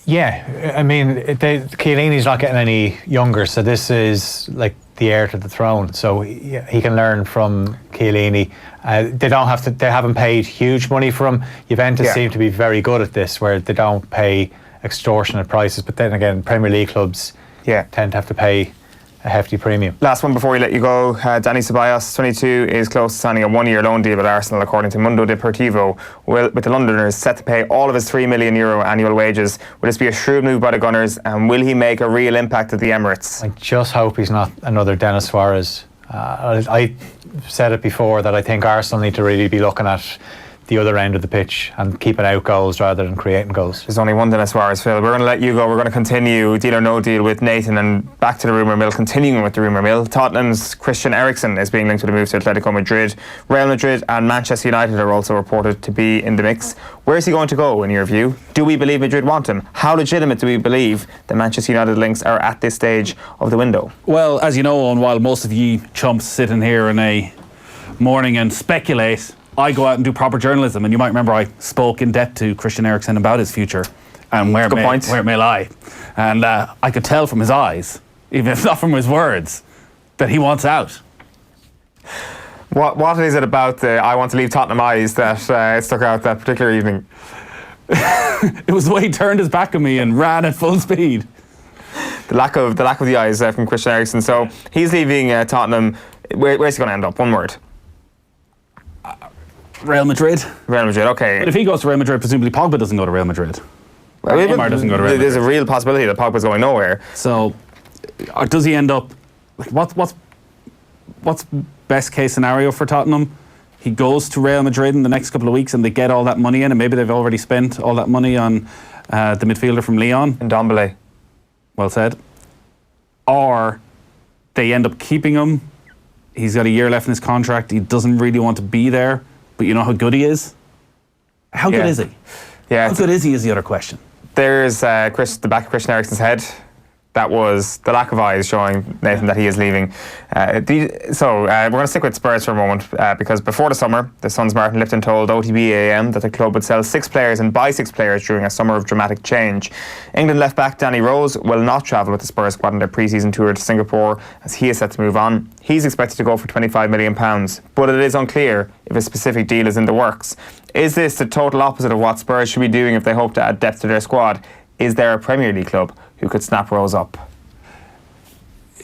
yeah. I mean, Chiellini's not getting any younger, so this is like the heir to the throne. So he can learn from Chiellini. They haven't paid huge money for him. Juventus seem to be very good at this, where they don't pay extortionate prices. But then again, Premier League clubs tend to have to pay a hefty premium. Last one before we let you go. Dani Ceballos, 22, is close to signing a one-year loan deal with Arsenal, according to Mundo Deportivo, with the Londoners set to pay all of his €3 million annual wages. Will this be a shrewd move by the Gunners, and will he make a real impact at the Emirates? I just hope he's not another Denis Suarez. I said it before that I think Arsenal need to really be looking at the other end of the pitch and keeping out goals rather than creating goals. There's only one Denis Suarez, Phil. We're going to let you go. We're going to continue Deal or No Deal with Nathan, and back to the rumour mill, continuing with the rumour mill. Tottenham's Christian Eriksen is being linked with a move to Atletico Madrid. Real Madrid and Manchester United are also reported to be in the mix. Where is he going to go, in your view? Do we believe Madrid want him? How legitimate do we believe the Manchester United links are at this stage of the window? Well, as you know, Owen, while most of ye chumps sit in here in a morning and speculate, I go out and do proper journalism, and you might remember I spoke in depth to Christian Eriksen about his future and where it may lie. And I could tell from his eyes, even if not from his words, that he wants out. What is it about the I want to leave Tottenham eyes that stuck out that particular evening? It was the way he turned his back on me and ran at full speed. The lack of the eyes from Christian Eriksen. So he's leaving Tottenham. Where's he going to end up? One word. Real Madrid. Real Madrid, okay. But if he goes to Real Madrid, presumably Pogba doesn't go to Real Madrid. Well, Neymar doesn't go to Real Madrid. There's a real possibility that Pogba's going nowhere. So, does he end up? What's best case scenario for Tottenham? He goes to Real Madrid in the next couple of weeks, and they get all that money in, and maybe they've already spent all that money on the midfielder from Lyon. And Ndombele. Well said. Or they end up keeping him. He's got a year left in his contract. He doesn't really want to be there. But you know how good he is? How good is he? Yeah. How good is he is the other question. There's the back of Christian Eriksen's head. That was the lack of eyes showing Nathan that he is leaving. We're going to stick with Spurs for a moment because before the summer, the Sun's Martin Lipton told OTBAM that the club would sell 6 players and buy 6 players during a summer of dramatic change. England left back Danny Rose will not travel with the Spurs squad on their pre-season tour to Singapore as he is set to move on. He's expected to go for £25 million, but it is unclear if a specific deal is in the works. Is this the total opposite of what Spurs should be doing if they hope to add depth to their squad? Is there a Premier League club who could snap Rose up?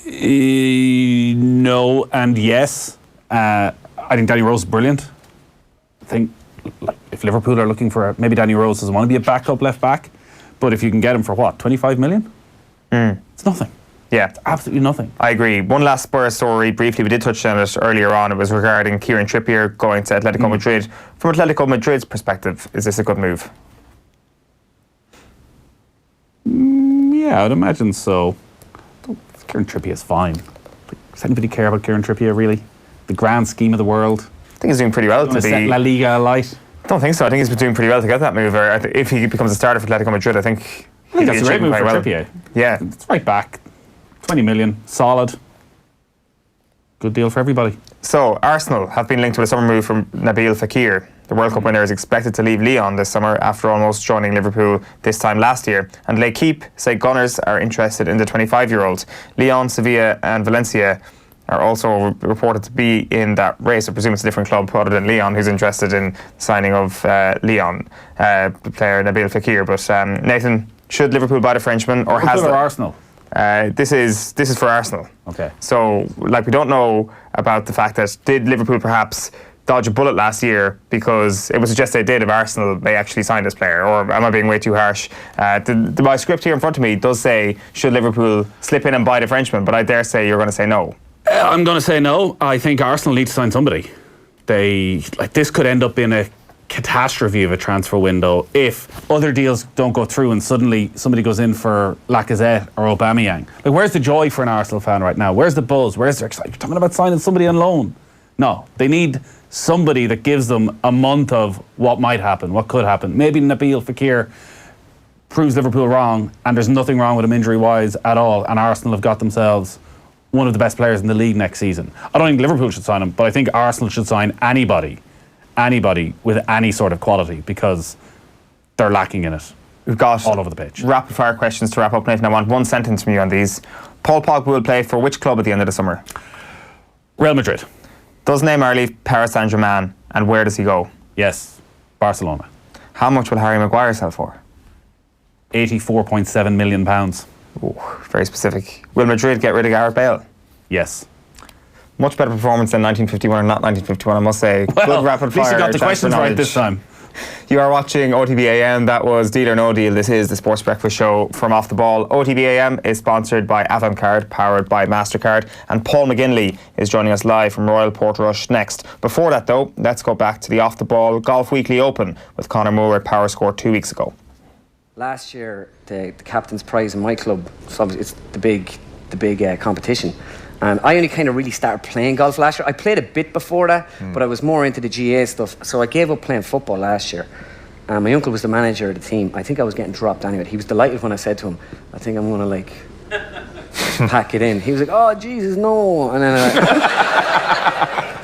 No and yes. I think Danny Rose is brilliant. I think if Liverpool are looking for maybe Danny Rose doesn't want to be a backup left back, but if you can get him for what, 25 million? It's nothing. Yeah, it's absolutely nothing. I agree. One last Spurs story, briefly, we did touch on it earlier on. It was regarding Kieran Trippier going to Atletico Madrid. From Atletico Madrid's perspective, is this a good move? Yeah, I'd imagine so. Kieran Trippier is fine. Does anybody care about Kieran Trippier, really? The grand scheme of the world? I think he's doing pretty well to be... La Liga alight? I don't think so. I think he's been doing pretty well to get that move. If he becomes a starter for Atletico Madrid, I think that's a great move for Trippier. Yeah. It's right back. 20 million. Solid. Good deal for everybody. So, Arsenal have been linked with a summer move from Nabil Fekir. The World Cup winner is expected to leave Lyon this summer after almost joining Liverpool this time last year. And L'Équipe say Gunners are interested in the 25-year-old. Lyon, Sevilla and Valencia are also reported to be in that race. I presume it's a different club other than Lyon who's interested in signing of Lyon player Nabil Fekir. But Nathan, should Liverpool buy the Frenchman or has Arsenal? This is for Arsenal. Okay. So, we don't know about the fact that did Liverpool perhaps dodge a bullet last year because it was suggested they did if Arsenal may actually sign this player, or am I being way too harsh? My script here in front of me does say should Liverpool slip in and buy the Frenchman, but I dare say you're going to say no. I'm going to say no. I think Arsenal need to sign somebody. This could end up being a catastrophe of a transfer window if other deals don't go through and suddenly somebody goes in for Lacazette or Aubameyang. Where's the joy for an Arsenal fan right now? Where's the buzz? Where's their excitement? You're talking about signing somebody on loan. No, they need somebody that gives them a month of what might happen, what could happen. Maybe Nabil Fekir proves Liverpool wrong and there's nothing wrong with him injury-wise at all, and Arsenal have got themselves one of the best players in the league next season. I don't think Liverpool should sign him, but I think Arsenal should sign anybody with any sort of quality because they're lacking in it. We've got all over the pitch. Rapid fire questions to wrap up, Nathan. I want one sentence from you on these. Paul Pogba will play for which club at the end of the summer? Real Madrid. Does Neymar leave Paris Saint-Germain and where does he go? Yes, Barcelona. How much will Harry Maguire sell for? £84.7 million. Oh, very specific. Will Madrid get rid of Gareth Bale? Yes. Much better performance than 1951 or not 1951, I must say. Well, good rapid fire. At least you got the questions right this time. You are watching OTBAM. That was Deal or No Deal. This is the Sports Breakfast Show from Off the Ball. OTBAM is sponsored by Avantcard, powered by MasterCard. And Paul McGinley is joining us live from Royal Portrush next. Before that, though, let's go back to the Off the Ball Golf Weekly Open with Conor Moore at Power Score 2 weeks ago. Last year, the captain's prize in my club, so it's the big competition. And I only kind of really started playing golf last year. I played a bit before that, but I was more into the GA stuff. So I gave up playing football last year. And my uncle was the manager of the team. I think I was getting dropped anyway. He was delighted when I said to him, I think I'm going to pack it in. He was like, oh, Jesus, no. And then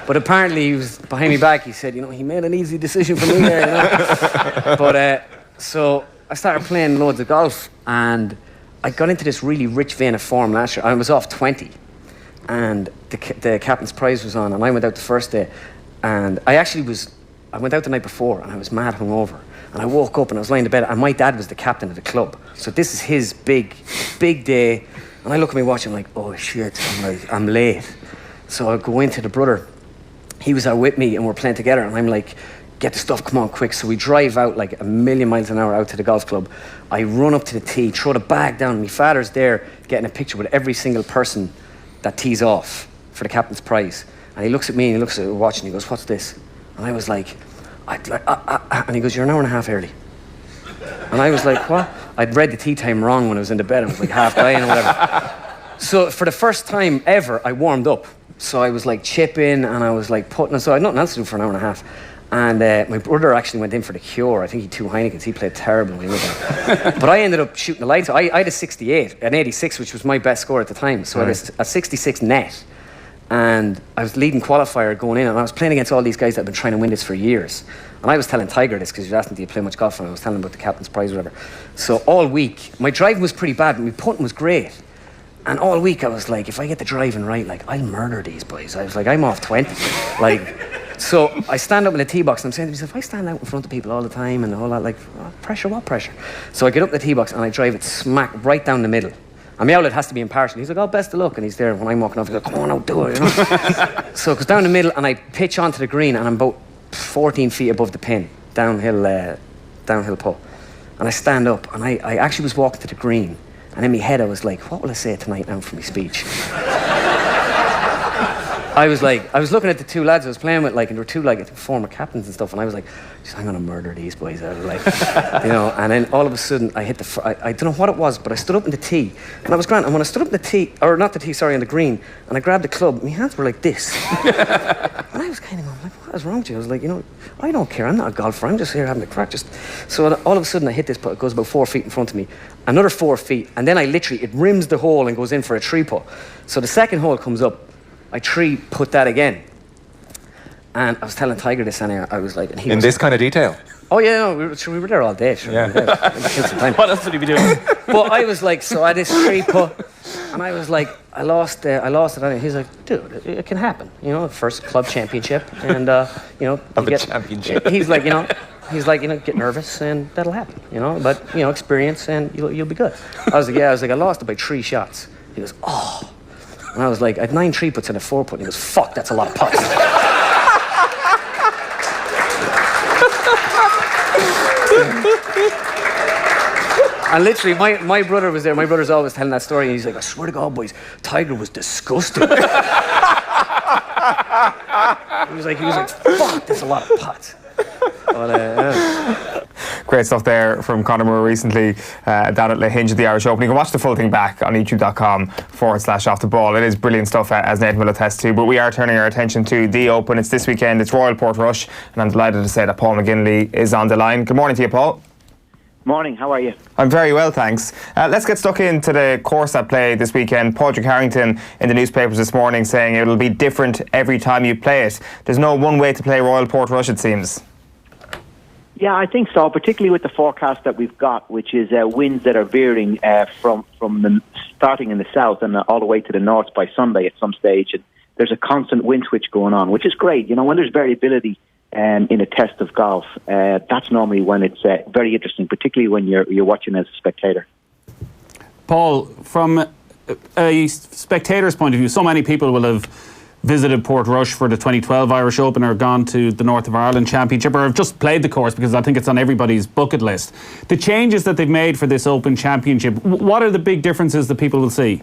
But apparently he was behind me back. He said, he made an easy decision for me there, But so I started playing loads of golf, and I got into this really rich vein of form last year. I was off 20, and the captain's prize was on, and I went out the first day, and I went out the night before, and I was mad hungover. And I woke up and I was lying in bed, and my dad was the captain of the club. So this is his big day. And I look at my watch, I'm like, oh shit, I'm late. So I go into the brother. He was out with me and we're playing together, and I'm like, get the stuff, come on quick. So we drive out like 1,000,000 miles an hour out to the golf club. I run up to the tee, throw the bag down. My father's there getting a picture with every single person that tees off for the captain's prize. And he looks at me and he looks at the watch and he goes, what's this? And I was like, and he goes, you're an hour and a half early. And I was like, what? I'd read the tea time wrong when I was into bed. I was like half dying or whatever. So for the first time ever, I warmed up. So I was like chipping and I was like putting, so I had nothing else to do for an hour and a half. And my brother actually went in for the cure. I think he had 2 Heinekens. He played terrible when he went there. But I ended up shooting the lights. I had a 68, an 86, which was my best score at the time. So I had a 66 net. And I was leading qualifier going in, and I was playing against all these guys that had been trying to win this for years. And I was telling Tiger this, because he was asking, do you play much golf? And I was telling him about the captain's prize or whatever. So all week, my driving was pretty bad, but my putting was great. And all week I was like, if I get the driving right, like, I'll murder these boys. I was like, I'm off 20. So I stand up in the tee box, and I'm saying to myself, if I stand out in front of people all the time and all that, like, pressure, what pressure? So I get up in the tee box and I drive it smack right down the middle. And my outlet has to be impartial. He's like, oh, best of luck. And he's there when I'm walking off, he's like, come on out, do it, So it goes down the middle, and I pitch onto the green, and I'm about 14 feet above the pin, downhill putt. And I stand up, and I actually was walking to the green, and in my head I was like, what will I say tonight now for my speech? I was looking at the 2 lads I was playing with, and there were 2 I think, former captains and stuff, and I was like, I'm gonna murder these boys. I was like, and then all of a sudden I hit I don't know what it was, but I stood up in the tee, and I was grand. And when I stood up in the tee, or not the tee, sorry, on the green, and I grabbed the club, my hands were like this. And I was kind of going, like, what is wrong with you? I was like, I don't care, I'm not a golfer, I'm just here having a crack. So all of a sudden I hit this putt, it goes about 4 feet in front of me, another 4 feet, and then it rims the hole and goes in for a 3 putt. So the second hole comes up, I 3 put that again. And I was telling Tiger this, and I was like... And in this kind of detail? Oh, yeah, we were there all day. Sure, yeah. What else would he be doing? But I was like, so I had this 3 putt, and I was like, I lost it. And he's like, dude, it can happen. First club championship, and, championship. He's like, get nervous, and that'll happen, But, experience, and you'll be good. I was like, I lost it by 3 shots. He goes, oh... And I was like, I had 9 3 putts and a 4 putt. And he goes, fuck, that's a lot of putts. And literally, my brother was there. My brother's always telling that story. And he's like, I swear to God, boys, Tiger was disgusting. He was like, fuck, that's a lot of putts. But, Great stuff there from Conor Moore recently down at Le Hinge at the Irish Open. You can watch the full thing back on youtube.com/off the ball. It is brilliant stuff, as Nathan will attest to. But we are turning our attention to the Open. It's this weekend. It's Royal Portrush, and I'm delighted to say that Paul McGinley is on the line. Good morning to you, Paul. Morning, how are you? I'm very well, thanks. Let's get stuck into the course at play this weekend. Padraig Harrington in the newspapers this morning saying it'll be different every time you play it. There's no one way to play Royal Portrush, it seems. Yeah, I think so, particularly with the forecast that we've got, which is winds that are veering from starting in the south and all the way to the north by Sunday at some stage. And there's a constant wind switch going on, which is great. When there's variability in a test of golf, that's normally when it's very interesting, particularly when you're watching as a spectator. Paul, from a spectator's point of view, so many people will have visited Portrush for the 2012 Irish Open, or gone to the North of Ireland Championship, or have just played the course because I think it's on everybody's bucket list. The changes that they've made for this Open Championship, what are the big differences that people will see?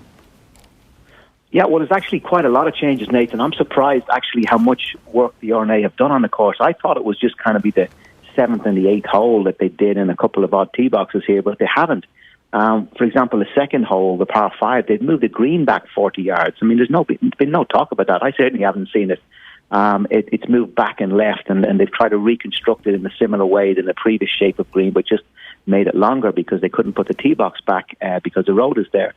Yeah, well, there's actually quite a lot of changes, Nathan. I'm surprised actually how much work the R&A have done on the course. I thought it was just kind of be the 7th and the 8th hole that they did in a couple of odd tee boxes here, but they haven't. For example, the second hole, the par 5, they've moved the green back 40 yards. I mean, there's been no talk about that. I certainly haven't seen it. It's moved back and left, and they've tried to reconstruct it in a similar way than the previous shape of green, but just made it longer because they couldn't put the tee box back because the road is there.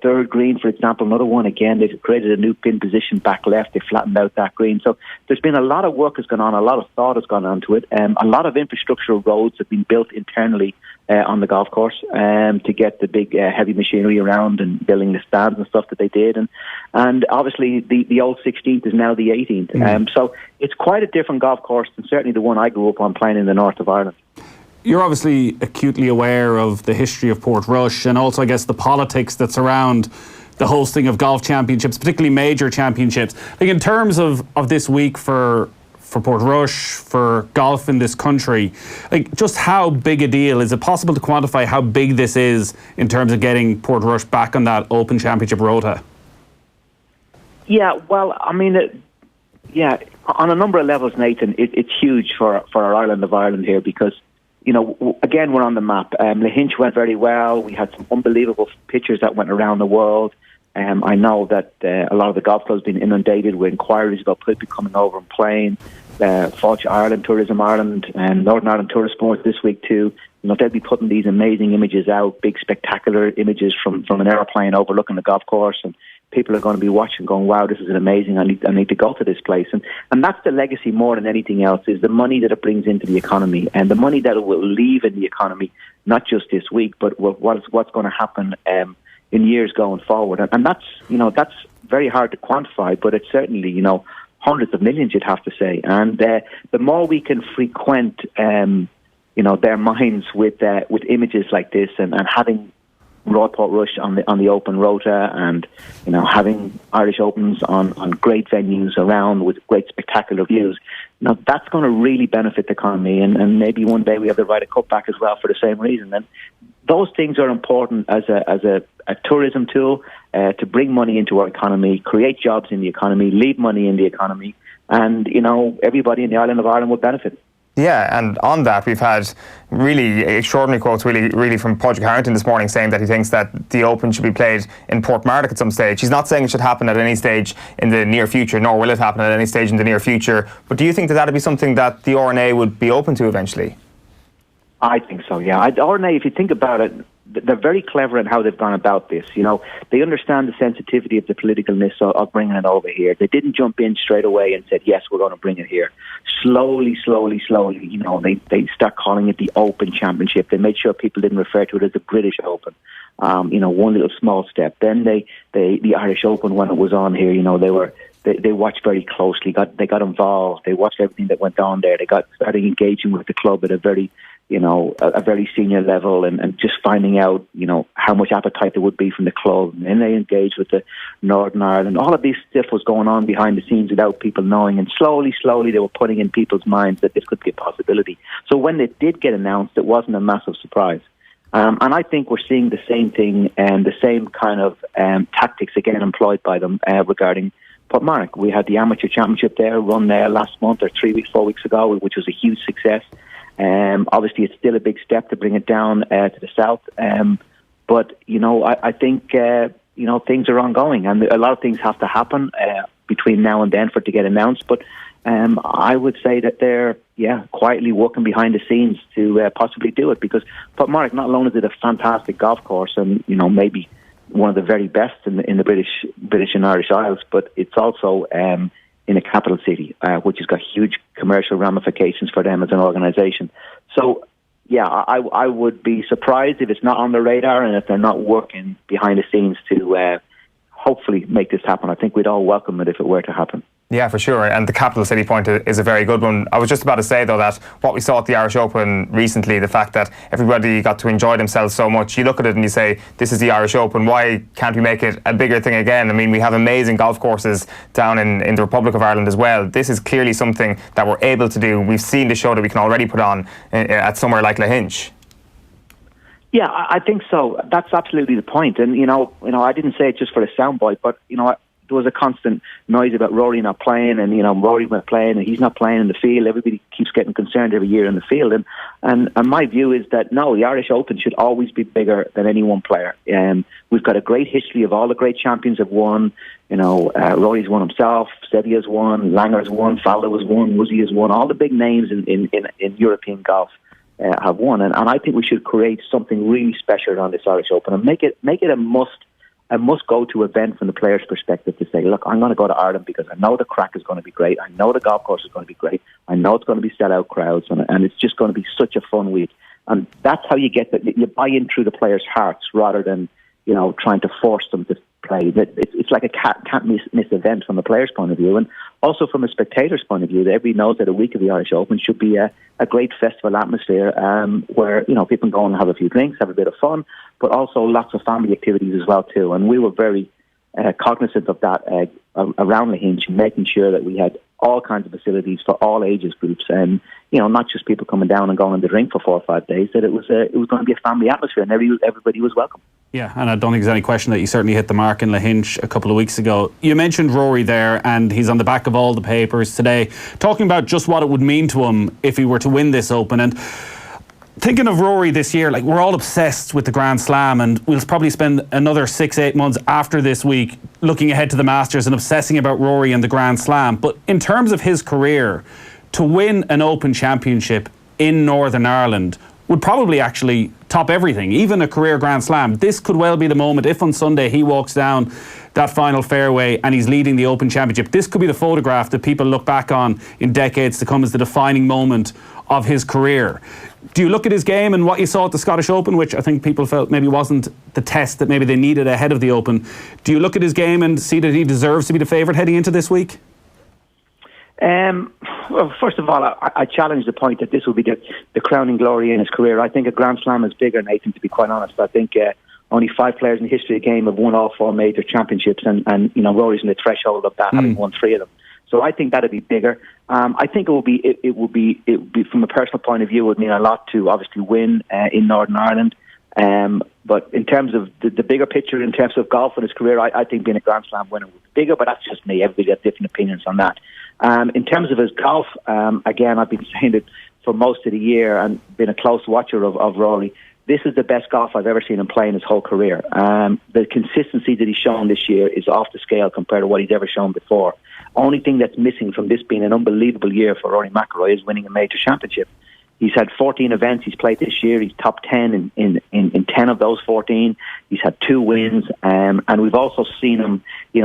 Third green, for example, another one again. They've created a new pin position back left. They flattened out that green. So there's been a lot of work has gone on, a lot of thought has gone onto it. A lot of infrastructural roads have been built internally on the golf course to get the big heavy machinery around and building the stands and stuff that they did. And obviously the old 16th is now the 18th. So it's quite a different golf course than certainly the one I grew up on playing in the north of Ireland. You're obviously acutely aware of the history of Portrush and also, I guess, the politics that surround the hosting of golf championships, particularly major championships. Like, in terms of this week for Portrush, for golf in this country, like, just how big a deal? Is it possible to quantify how big this is in terms of getting Portrush back on that Open Championship rota? Yeah, well, I mean, on a number of levels, Nathan, it's huge for our island of Ireland here because, you know, again, we're on the map. Lahinch went very well. We had some unbelievable pictures that went around the world. I know that a lot of the golf clubs have been inundated with inquiries about people coming over and playing. Fáilte Ireland, Tourism Ireland, and Northern Ireland Tourist Sports this week too. You know, they'll be putting these amazing images out, big spectacular images from an airplane overlooking the golf course, and people are going to be watching going, wow, this is amazing, I need to go to this place. And that's the legacy more than anything else, is the money that it brings into the economy and the money that it will leave in the economy, not just this week, but what's going to happen in years going forward. And that's, you know, that's very hard to quantify, but it's certainly, you know, hundreds of millions, you'd have to say. And the more we can frequent, you know, their minds with images like this and having Royal Portrush on the Open rota, and, you know, having Irish Opens on great venues around with great spectacular views, now that's going to really benefit the economy, and maybe one day we have the Ryder Cup back as well for the same reason. And those things are important as a tourism tool to bring money into our economy, create jobs in the economy, leave money in the economy, and, you know, everybody in the island of Ireland will benefit. Yeah, and on that, we've had really extraordinary quotes really from Padraig Harrington this morning, saying that he thinks that the Open should be played in Portmarnock at some stage. He's not saying it should happen at any stage in the near future, nor will it happen at any stage in the near future. But do you think that would be something that the RNA would be open to eventually? I think so, yeah. RNA, if you think about it, they're very clever in how they've gone about this. You know, they understand the sensitivity of the politicalness of bringing it over here. They didn't jump in straight away and said, yes, we're going to bring it here. Slowly, you know, they start calling it the Open Championship. They made sure people didn't refer to it as the British Open. You know, one little small step. Then the Irish Open, when it was on here, you know, they watched very closely. They got involved. They watched everything that went on there. They started engaging with the club at a very senior level, and just finding out, you know, how much appetite there would be from the club. And then they engaged with the Northern Ireland. All of this stuff was going on behind the scenes without people knowing, and slowly they were putting in people's minds that this could be a possibility. So when it did get announced, it wasn't a massive surprise. And I think we're seeing the same thing and the same kind of tactics again employed by them regarding Portmarnock. We had the Amateur Championship there run there last month, or 4 weeks ago, which was a huge success. Obviously, it's still a big step to bring it down to the south. But, you know, I think, you know, things are ongoing, and a lot of things have to happen between now and then for it to get announced. But I would say that they're, quietly working behind the scenes to possibly do it, because Portmarnock, not only is it a fantastic golf course and, you know, maybe one of the very best in the British and Irish Isles, but it's also in a capital city, which has got huge commercial ramifications for them as an organisation. So, yeah, I would be surprised if it's not on the radar and if they're not working behind the scenes to hopefully make this happen. I think we'd all welcome it if it were to happen. Yeah, for sure. And the capital city point is a very good one. I was just about to say, though, that what we saw at the Irish Open recently, the fact that everybody got to enjoy themselves so much, you look at it and you say, this is the Irish Open, why can't we make it a bigger thing again? I mean, we have amazing golf courses down in the Republic of Ireland as well. This is clearly something that we're able to do. We've seen the show that we can already put on at somewhere like Lahinch. Yeah, I think so. That's absolutely the point. And, you know, I didn't say it just for the soundbite, but, you know, there was a constant noise about Rory not playing, and, you know, Rory went playing and he's not playing in the field. Everybody keeps getting concerned every year in the field. And my view is that, no, the Irish Open should always be bigger than any one player. We've got a great history of all the great champions have won. You know, Rory's won himself, Seve has won, Langer's won, Faldo has won, Woosie has won. All the big names in European golf have won. And I think we should create something really special around this Irish Open and make it a must a must-go-to event from the player's perspective to say, look, I'm going to go to Ireland because I know the crack is going to be great. I know the golf course is going to be great. I know it's going to be sell-out crowds, and it's just going to be such a fun week. And that's how you get that. You buy in through the players' hearts rather than, trying to force them to play. It's like a can't miss event from a player's point of view, and also from a spectator's point of view. Everybody knows that a week of the Irish Open should be a great festival atmosphere where people can go and have a few drinks, have a bit of fun, but also lots of family activities as well too. And we were very cognizant of that around Lahinch, making sure that we had all kinds of facilities for all ages groups, and not just people coming down and going to drink for 4 or 5 days. That it was going to be a family atmosphere, and everybody was welcome. Yeah, and I don't think there's any question that you certainly hit the mark in Lahinch a couple of weeks ago. You mentioned Rory there, and he's on the back of all the papers today, talking about just what it would mean to him if he were to win this Open. And thinking of Rory this year, like, we're all obsessed with the Grand Slam, and we'll probably spend another 6-8 months after this week looking ahead to the Masters and obsessing about Rory and the Grand Slam. But in terms of his career, to win an Open Championship in Northern Ireland would probably actually top everything, even a career Grand Slam. This could well be the moment, if on Sunday he walks down that final fairway and he's leading the Open Championship, this could be the photograph that people look back on in decades to come as the defining moment of his career. Do you look at his game and what you saw at the Scottish Open, which I think people felt maybe wasn't the test that maybe they needed ahead of the Open? Do you look at his game and see that he deserves to be the favourite heading into this week? Well, first of all, I challenge the point that this will be the crowning glory in his career. I think a Grand Slam is bigger, Nathan, to be quite honest. I think only 5 players in the history of the game have won all 4 major championships, and Rory's in the threshold of that, having won 3 of them. So I think that'd be bigger. I think it would be from a personal point of view, it would mean a lot to obviously win in Northern Ireland. But in terms of the bigger picture, in terms of golf in his career, I think being a Grand Slam winner would be bigger, but that's just me. Everybody has different opinions on that. In terms of his golf, again, I've been saying it for most of the year and been a close watcher of Rory. This is the best golf I've ever seen him play in his whole career. The consistency that he's shown this year is off the scale compared to what he's ever shown before. Only thing that's missing from this being an unbelievable year for Rory McIlroy is winning a major championship. He's had 14 events he's played this year. He's top 10 in 10 of those 14. He's had 2 wins. And we've also seen him,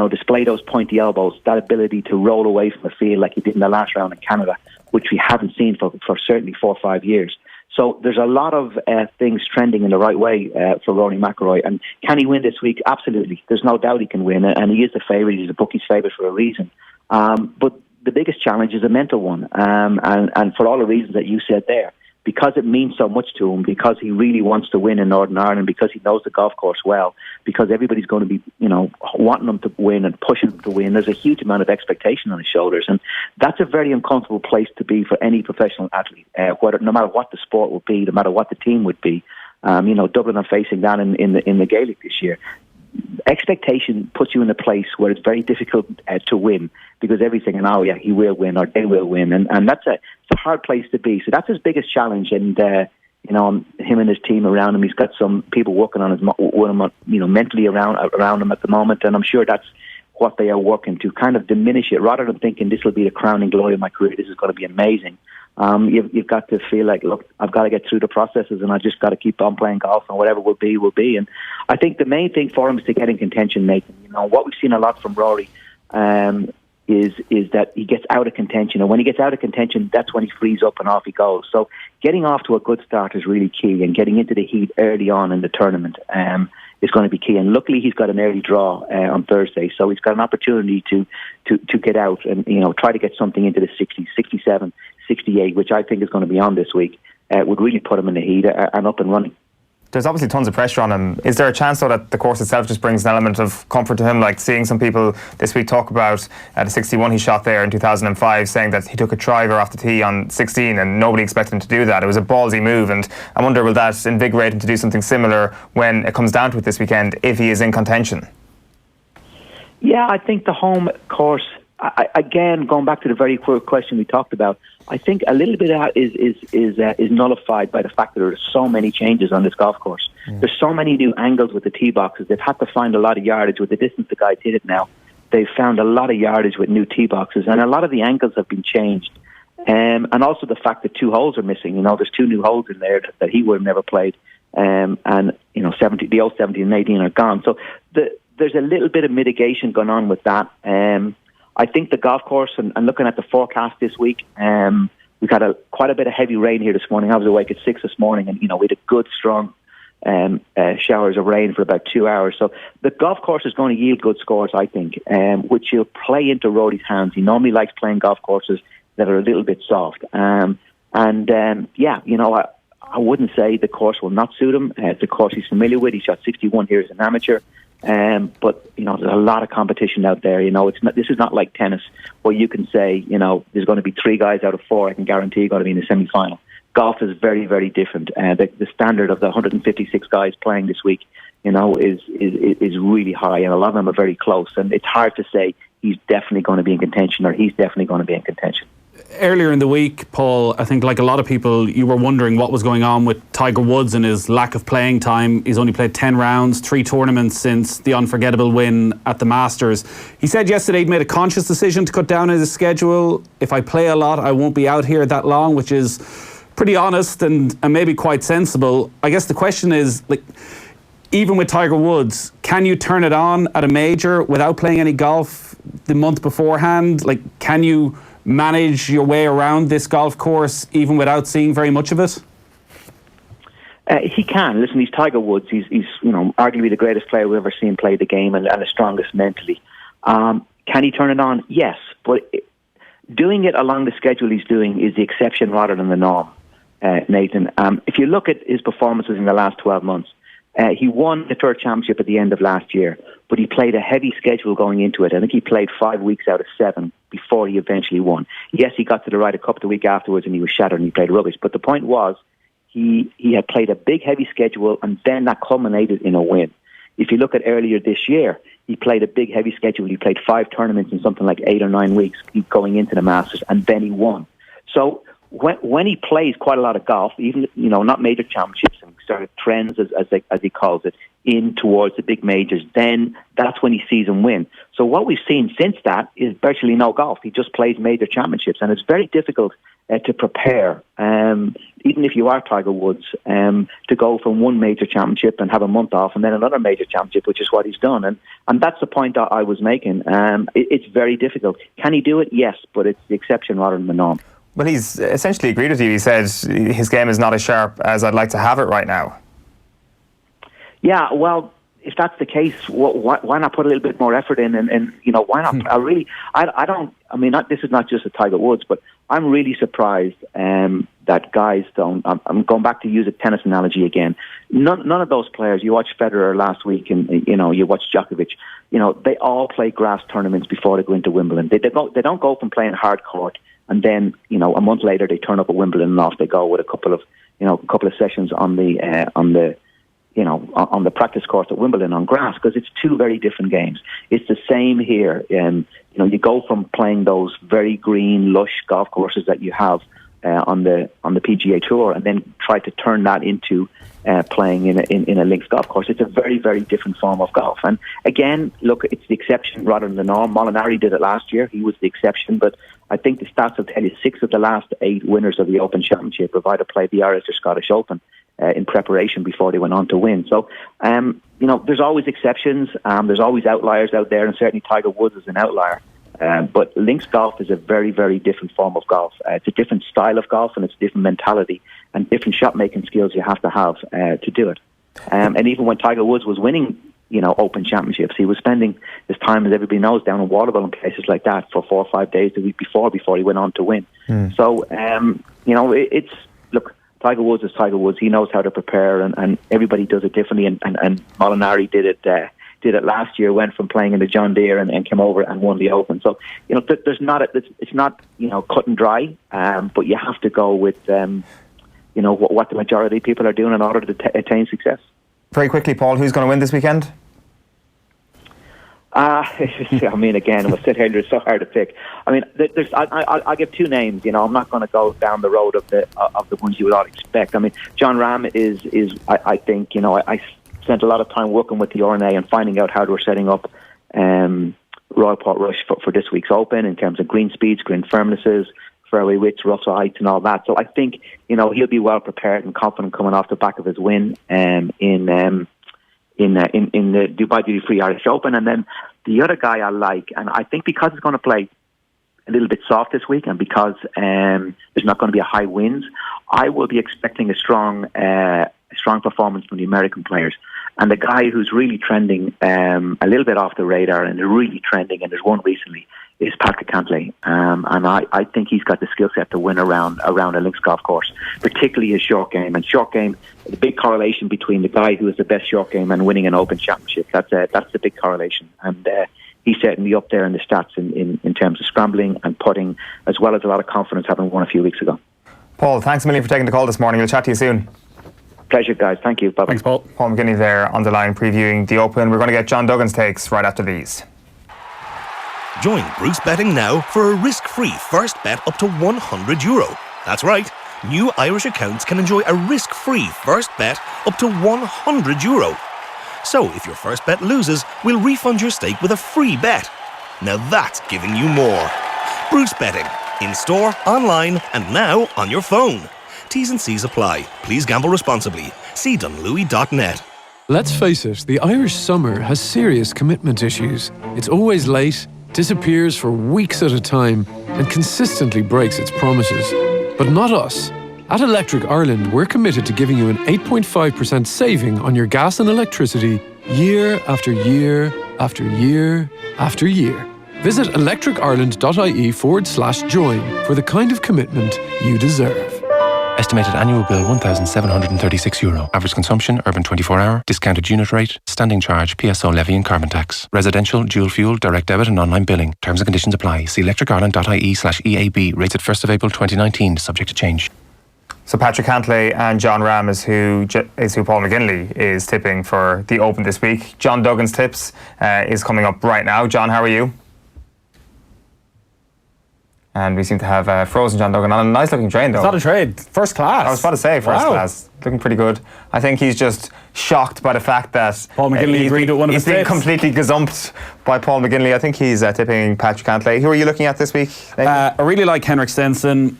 display those pointy elbows, that ability to roll away from the field like he did in the last round in Canada, which we haven't seen for certainly 4 or 5 years. So there's a lot of things trending in the right way for Rory McIlroy. And can he win this week? Absolutely. There's no doubt he can win. And he is the favourite. He's the bookie's favourite for a reason. But the biggest challenge is a mental one. And for all the reasons that you said there, because it means so much to him, because he really wants to win in Northern Ireland, because he knows the golf course well, because everybody's going to be, wanting him to win and pushing him to win. There's a huge amount of expectation on his shoulders, and that's a very uncomfortable place to be for any professional athlete. No matter what the sport would be, no matter what the team would be. Dublin are facing that in the Gaelic this year. Expectation puts you in a place where it's very difficult to win, because everything, he will win or they will win, and it's a hard place to be. So that's his biggest challenge, and him and his team around him. He's got some people working on him, mentally around him at the moment, and I'm sure that's what they are working to kind of diminish it, rather than thinking this will be the crowning glory of my career. This is going to be amazing. You've got to feel like, look, I've got to get through the processes, and I just got to keep on playing golf, and whatever will be, will be. And I think the main thing for him is to get in contention, Nathan. What we've seen a lot from Rory is that he gets out of contention, and when he gets out of contention, that's when he frees up and off he goes. So getting off to a good start is really key, and getting into the heat early on in the tournament is going to be key. And luckily, he's got an early draw on Thursday, so he's got an opportunity to get out and try to get something into the 60s, 67, 68, which I think is going to be on this week. Would really put him in the heat and up and running. There's obviously tons of pressure on him. Is there a chance, though, that the course itself just brings an element of comfort to him? Like seeing some people this week talk about the 61 he shot there in 2005, saying that he took a driver off the tee on 16 and nobody expected him to do that. It was a ballsy move, and I wonder, will that invigorate him to do something similar when it comes down to it this weekend, if he is in contention? Yeah, I think the home course, again, going back to the very quick question we talked about, I think a little bit of that is nullified by the fact that there are so many changes on this golf course. There's so many new angles with the tee boxes. They've had to find a lot of yardage with the distance the guys hit it now. They've found a lot of yardage with new tee boxes, and a lot of the angles have been changed. And also the fact that 2 holes are missing. There's 2 new holes in there that he would have never played. And the old 17 and 18 are gone. So there's a little bit of mitigation going on with that. I think the golf course, and looking at the forecast this week, we've had quite a bit of heavy rain here this morning. I was awake at 6 this morning, and we had a good, strong showers of rain for about 2 hours. So the golf course is going to yield good scores, I think, which will play into Rory's hands. He normally likes playing golf courses that are a little bit soft. I wouldn't say the course will not suit him. It's a course he's familiar with. He shot 61 here as an amateur. But there's a lot of competition out there. This is not like tennis where you can say, there's going to be 3 guys out of 4. I can guarantee you're going to be in the semi-final. Golf is very, very different. The standard of the 156 guys playing this week, is really high, and a lot of them are very close. And it's hard to say he's definitely going to be in contention or he's definitely going to be in contention. Earlier in the week, Paul, I think like a lot of people, you were wondering what was going on with Tiger Woods and his lack of playing time. He's only played 10 rounds, 3 tournaments since the unforgettable win at the Masters. He said yesterday he'd made a conscious decision to cut down his schedule. If I play a lot, I won't be out here that long, which is pretty honest and maybe quite sensible. I guess the question is, even with Tiger Woods, can you turn it on at a major without playing any golf the month beforehand? Can you manage your way around this golf course even without seeing very much of it? He can. Listen, he's Tiger Woods. He's arguably the greatest player we've ever seen play the game and the strongest mentally. Can he turn it on? Yes, but doing it along the schedule he's doing is the exception rather than the norm, Nathan. If you look at his performances in the last 12 months, he won the Tour Championship at the end of last year, but he played a heavy schedule going into it. I think he played 5 weeks out of 7 before he eventually won. Yes, he got to the Ryder Cup the week afterwards and he was shattered and he played rubbish. But the point was, he had played a big, heavy schedule and then that culminated in a win. If you look at earlier this year, he played a big, heavy schedule. He played 5 tournaments in something like 8 or 9 weeks going into the Masters, and then he won. So when he plays quite a lot of golf, even not major championships and sort of trends as he calls it, in towards the big majors, then that's when he sees him win. So what we've seen since that is virtually no golf. He just plays major championships, and it's very difficult to prepare, even if you are Tiger Woods, to go from one major championship and have a month off and then another major championship, which is what he's done. And that's the point that I was making. It's very difficult. Can he do it? Yes, but it's the exception rather than the norm. Well, he's essentially agreed with you. He said his game is not as sharp as I'd like to have it right now. Yeah, well, if that's the case, why not put a little bit more effort in? And why not? This is not just a Tiger Woods, but I'm really surprised that guys don't. I'm going back to use a tennis analogy again. None of those players. You watched Federer last week, and you watched Djokovic. They all play grass tournaments before they go into Wimbledon. They don't go from playing hard court and then a month later they turn up at Wimbledon and off they go with a couple of sessions on the practice course at Wimbledon on grass, because it's 2 very different games. It's the same here. You go from playing those very green, lush golf courses that you have on the PGA Tour, and then try to turn that into playing in a links golf course. It's a very, very different form of golf. And again, look, it's the exception rather than the norm. Molinari did it last year. He was the exception, but I think the stats will tell you 6 of the last 8 winners of the Open Championship have either played the Irish or Scottish Open in preparation before they went on to win. So, there's always exceptions. There's always outliers out there, and certainly Tiger Woods is an outlier. But links golf is a very, very different form of golf. It's a different style of golf, and it's a different mentality and different shot-making skills you have to do it. And even when Tiger Woods was winning, Open Championships, he was spending his time, as everybody knows, down in Waterville and places like that for 4 or 5 days the week before he went on to win. So, look, Tiger Woods is Tiger Woods. He knows how to prepare, and everybody does it differently. And Molinari did it last year. Went from playing in the John Deere and came over and won the Open. So it's not cut and dry. But you have to go with what the majority of people are doing in order to attain success. Very quickly, Paul, who's going to win this weekend? Again, we'll sit here and it's so hard to pick. I'll give 2 names. I'm not going to go down the road of the ones you would all expect. John Rahm is I think, I spent a lot of time working with the RNA and finding out how they were setting up Royal Portrush for this week's Open in terms of green speeds, green firmnesses, fairway widths, rough heights and all that. So I think, he'll be well prepared and confident coming off the back of his win in in the Dubai Duty Free Irish Open. And then the other guy I like, and I think because it's going to play a little bit soft this week, and because there's not going to be a high winds, I will be expecting a strong performance from the American players. And the guy who's really trending a little bit off the radar and really trending, and there's one recently, is Patrick Cantlay. And I think he's got the skill set to win around a links golf course, particularly his short game. And short game, the big correlation between the guy who has the best short game and winning an Open Championship, that's the big correlation. And he's certainly up there in the stats in terms of scrambling and putting, as well as a lot of confidence, having won a few weeks ago. Paul, thanks a million for taking the call this morning. We'll chat to you soon. Pleasure, guys. Thank you. Bye-bye. Thanks, Paul. Paul McGinley there on the line previewing the Open. We're going to get John Duggan's takes right after these. Join Bruce Betting now for a risk-free first bet up to €100. That's right. New Irish accounts can enjoy a risk-free first bet up to €100. So if your first bet loses, we'll refund your stake with a free bet. Now that's giving you more. Bruce Betting. In-store, online, and now on your phone. T's and C's apply. Please gamble responsibly. See dunlewy.net. Let's face it, the Irish summer has serious commitment issues. It's always late, disappears for weeks at a time, and consistently breaks its promises. But not us. At Electric Ireland, we're committed to giving you an 8.5% saving on your gas and electricity year after year after year after year. Visit electricireland.ie/join for the kind of commitment you deserve. Estimated annual bill €1,736. Average consumption, urban 24-hour, discounted unit rate, standing charge, PSO levy and carbon tax. Residential, dual fuel, direct debit and online billing. Terms and conditions apply. See electricireland.ie/EAB. Rates at 1st of April 2019, subject to change. So Patrick Cantlay and John Ram is who Paul McGinley is tipping for the Open this week. John Duggan's tips is coming up right now. John, how are you? And we seem to have frozen John Duggan on a nice looking train though. It's not a trade, first class. I was about to say first class. Looking pretty good. I think he's just shocked by the fact that Paul McGinley agreed with one of his tips. He's been completely gazumped by Paul McGinley. I think he's tipping Patrick Cantlay. Who are you looking at this week? I really like Henrik Stenson.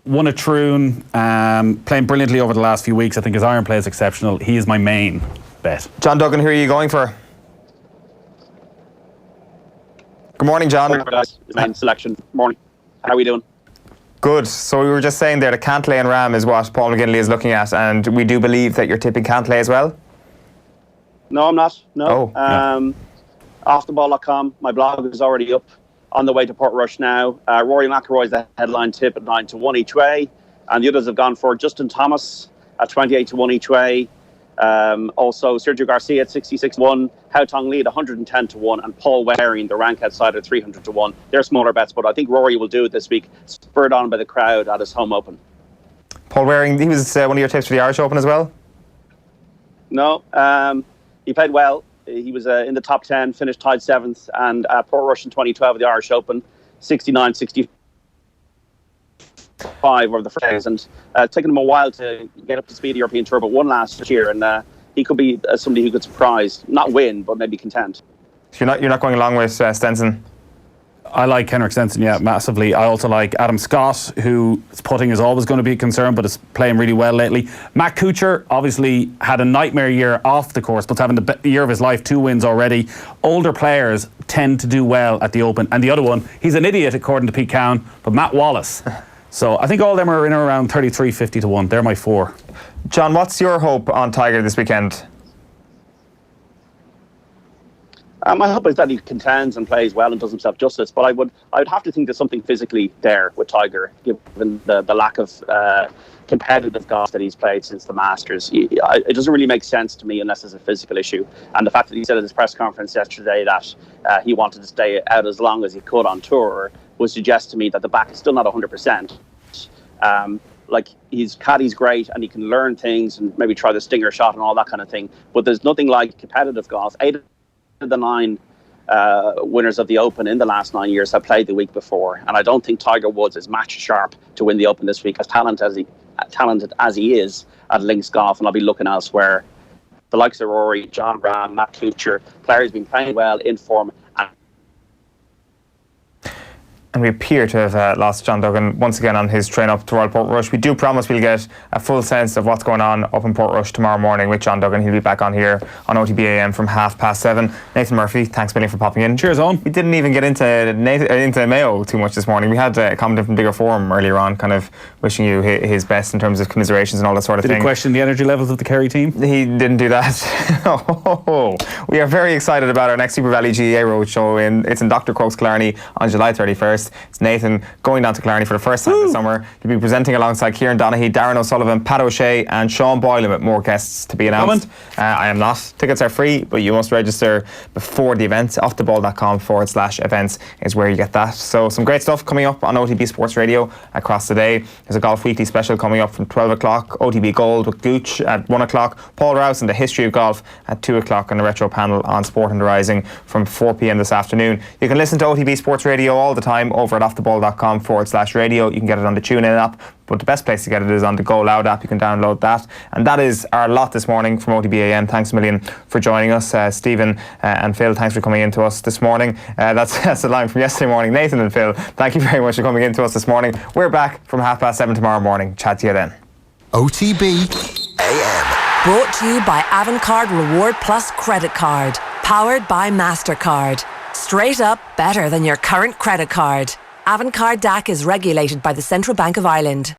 Won a Troon, playing brilliantly over the last few weeks. I think his iron play is exceptional. He is my main bet. John Duggan, who are you going for? Good morning, John. Morning, guys. Main selection. Morning. How are we doing? Good. So we were just saying there that Cantlay and Ram is what Paul McGinley is looking at, and we do believe that you're tipping Cantlay as well? No, I'm not. No. Oh, Offtheball.com. My blog is already up. On the way to Portrush now. Rory McIlroy is the headline tip at 9-1 each way, and the others have gone for Justin Thomas at 28-1 each way. Also Sergio Garcia at 66-1, Hao Tong Lee at 110-1, and Paul Waring, the rank outside at 300-1. They're smaller bets, but I think Rory will do it this week, spurred on by the crowd at his home Open. Paul Waring, he was one of your tips for the Irish Open as well? No, he played well. He was in the top 10, finished tied 7th, and Portrush in 2012 at the Irish Open, 69-65 over the phrase, and taken him a while to get up to speed of the European Tour, but won last year, and he could be somebody who could surprise, not win, but maybe contend. So you're not going along with Stenson? I like Henrik Stenson, yeah, massively. I also like Adam Scott, whose putting is always going to be a concern, but is playing really well lately. Matt Kuchar obviously had a nightmare year off the course, but having the year of his life, 2 wins already. Older players tend to do well at the Open. And the other one, he's an idiot according to Pete Cowan, but Matt Wallace. So I think all of them are in around 33-50-1. They're my 4. John, what's your hope on Tiger this weekend? My hope is that he contends and plays well and does himself justice, but I would have to think there's something physically there with Tiger, given the lack of competitive golf that he's played since the Masters. It doesn't really make sense to me unless it's a physical issue. And the fact that he said at his press conference yesterday that he wanted to stay out as long as he could on tour would suggest to me that the back is still not 100%. His caddy's great and he can learn things and maybe try the stinger shot and all that kind of thing, but there's nothing like competitive golf. 8 of the 9 winners of the Open in the last 9 years have played the week before, and I don't think Tiger Woods is match sharp to win the Open this week, as talented as he is at links golf, and I'll be looking elsewhere. The likes of Rory, John Ram, Matt Kuchar, players been playing well, in form. And we appear to have lost John Duggan once again on his train up to Royal Portrush. We do promise we'll get a full sense of what's going on up in Portrush tomorrow morning with John Duggan. He'll be back on here on OTBAM from 7:30. Nathan Murphy, thanks a million for popping in. Cheers, Owen. We didn't even get into Mayo too much this morning. We had a comment from Bigger Forum earlier on, kind of wishing you his best in terms of commiserations and all that sort of thing. Did he question the energy levels of the Kerry team? He didn't do that. We are very excited about our next Super Valley GAA Roadshow. It's in Dr. Crokes Killarney on July 31st. It's Nathan going down to Killarney for the first time this summer. He'll be presenting alongside Kieran Donaghy, Darren O'Sullivan, Pat O'Shea and Sean Boylan, with more guests to be announced. I am not. Tickets are free, but you must register before the event. offtheball.com/events is where you get that. So some great stuff coming up on OTB Sports Radio across the day. There's a Golf Weekly special coming up from 12 o'clock, OTB Gold with Gooch at 1 o'clock, Paul Rouse and the History of Golf at 2 o'clock, and a retro panel on Sport and the Rising from 4 p.m. this afternoon. You can listen to OTB Sports Radio all the time over at offtheball.com/radio. You can get it on the TuneIn app, but the best place to get it is on the Go Loud app. You can download that. And that is our lot this morning from OTBAM. Thanks a million for joining us. Stephen and Phil, thanks for coming in to us this morning. That's the line from yesterday morning. Nathan and Phil, thank you very much for coming in to us this morning. We're back from 7:30 tomorrow morning. Chat to you then. OTB AM. Brought to you by Avantcard Reward Plus Credit Card. Powered by MasterCard. Straight up better than your current credit card. Avantcard DAC is regulated by the Central Bank of Ireland.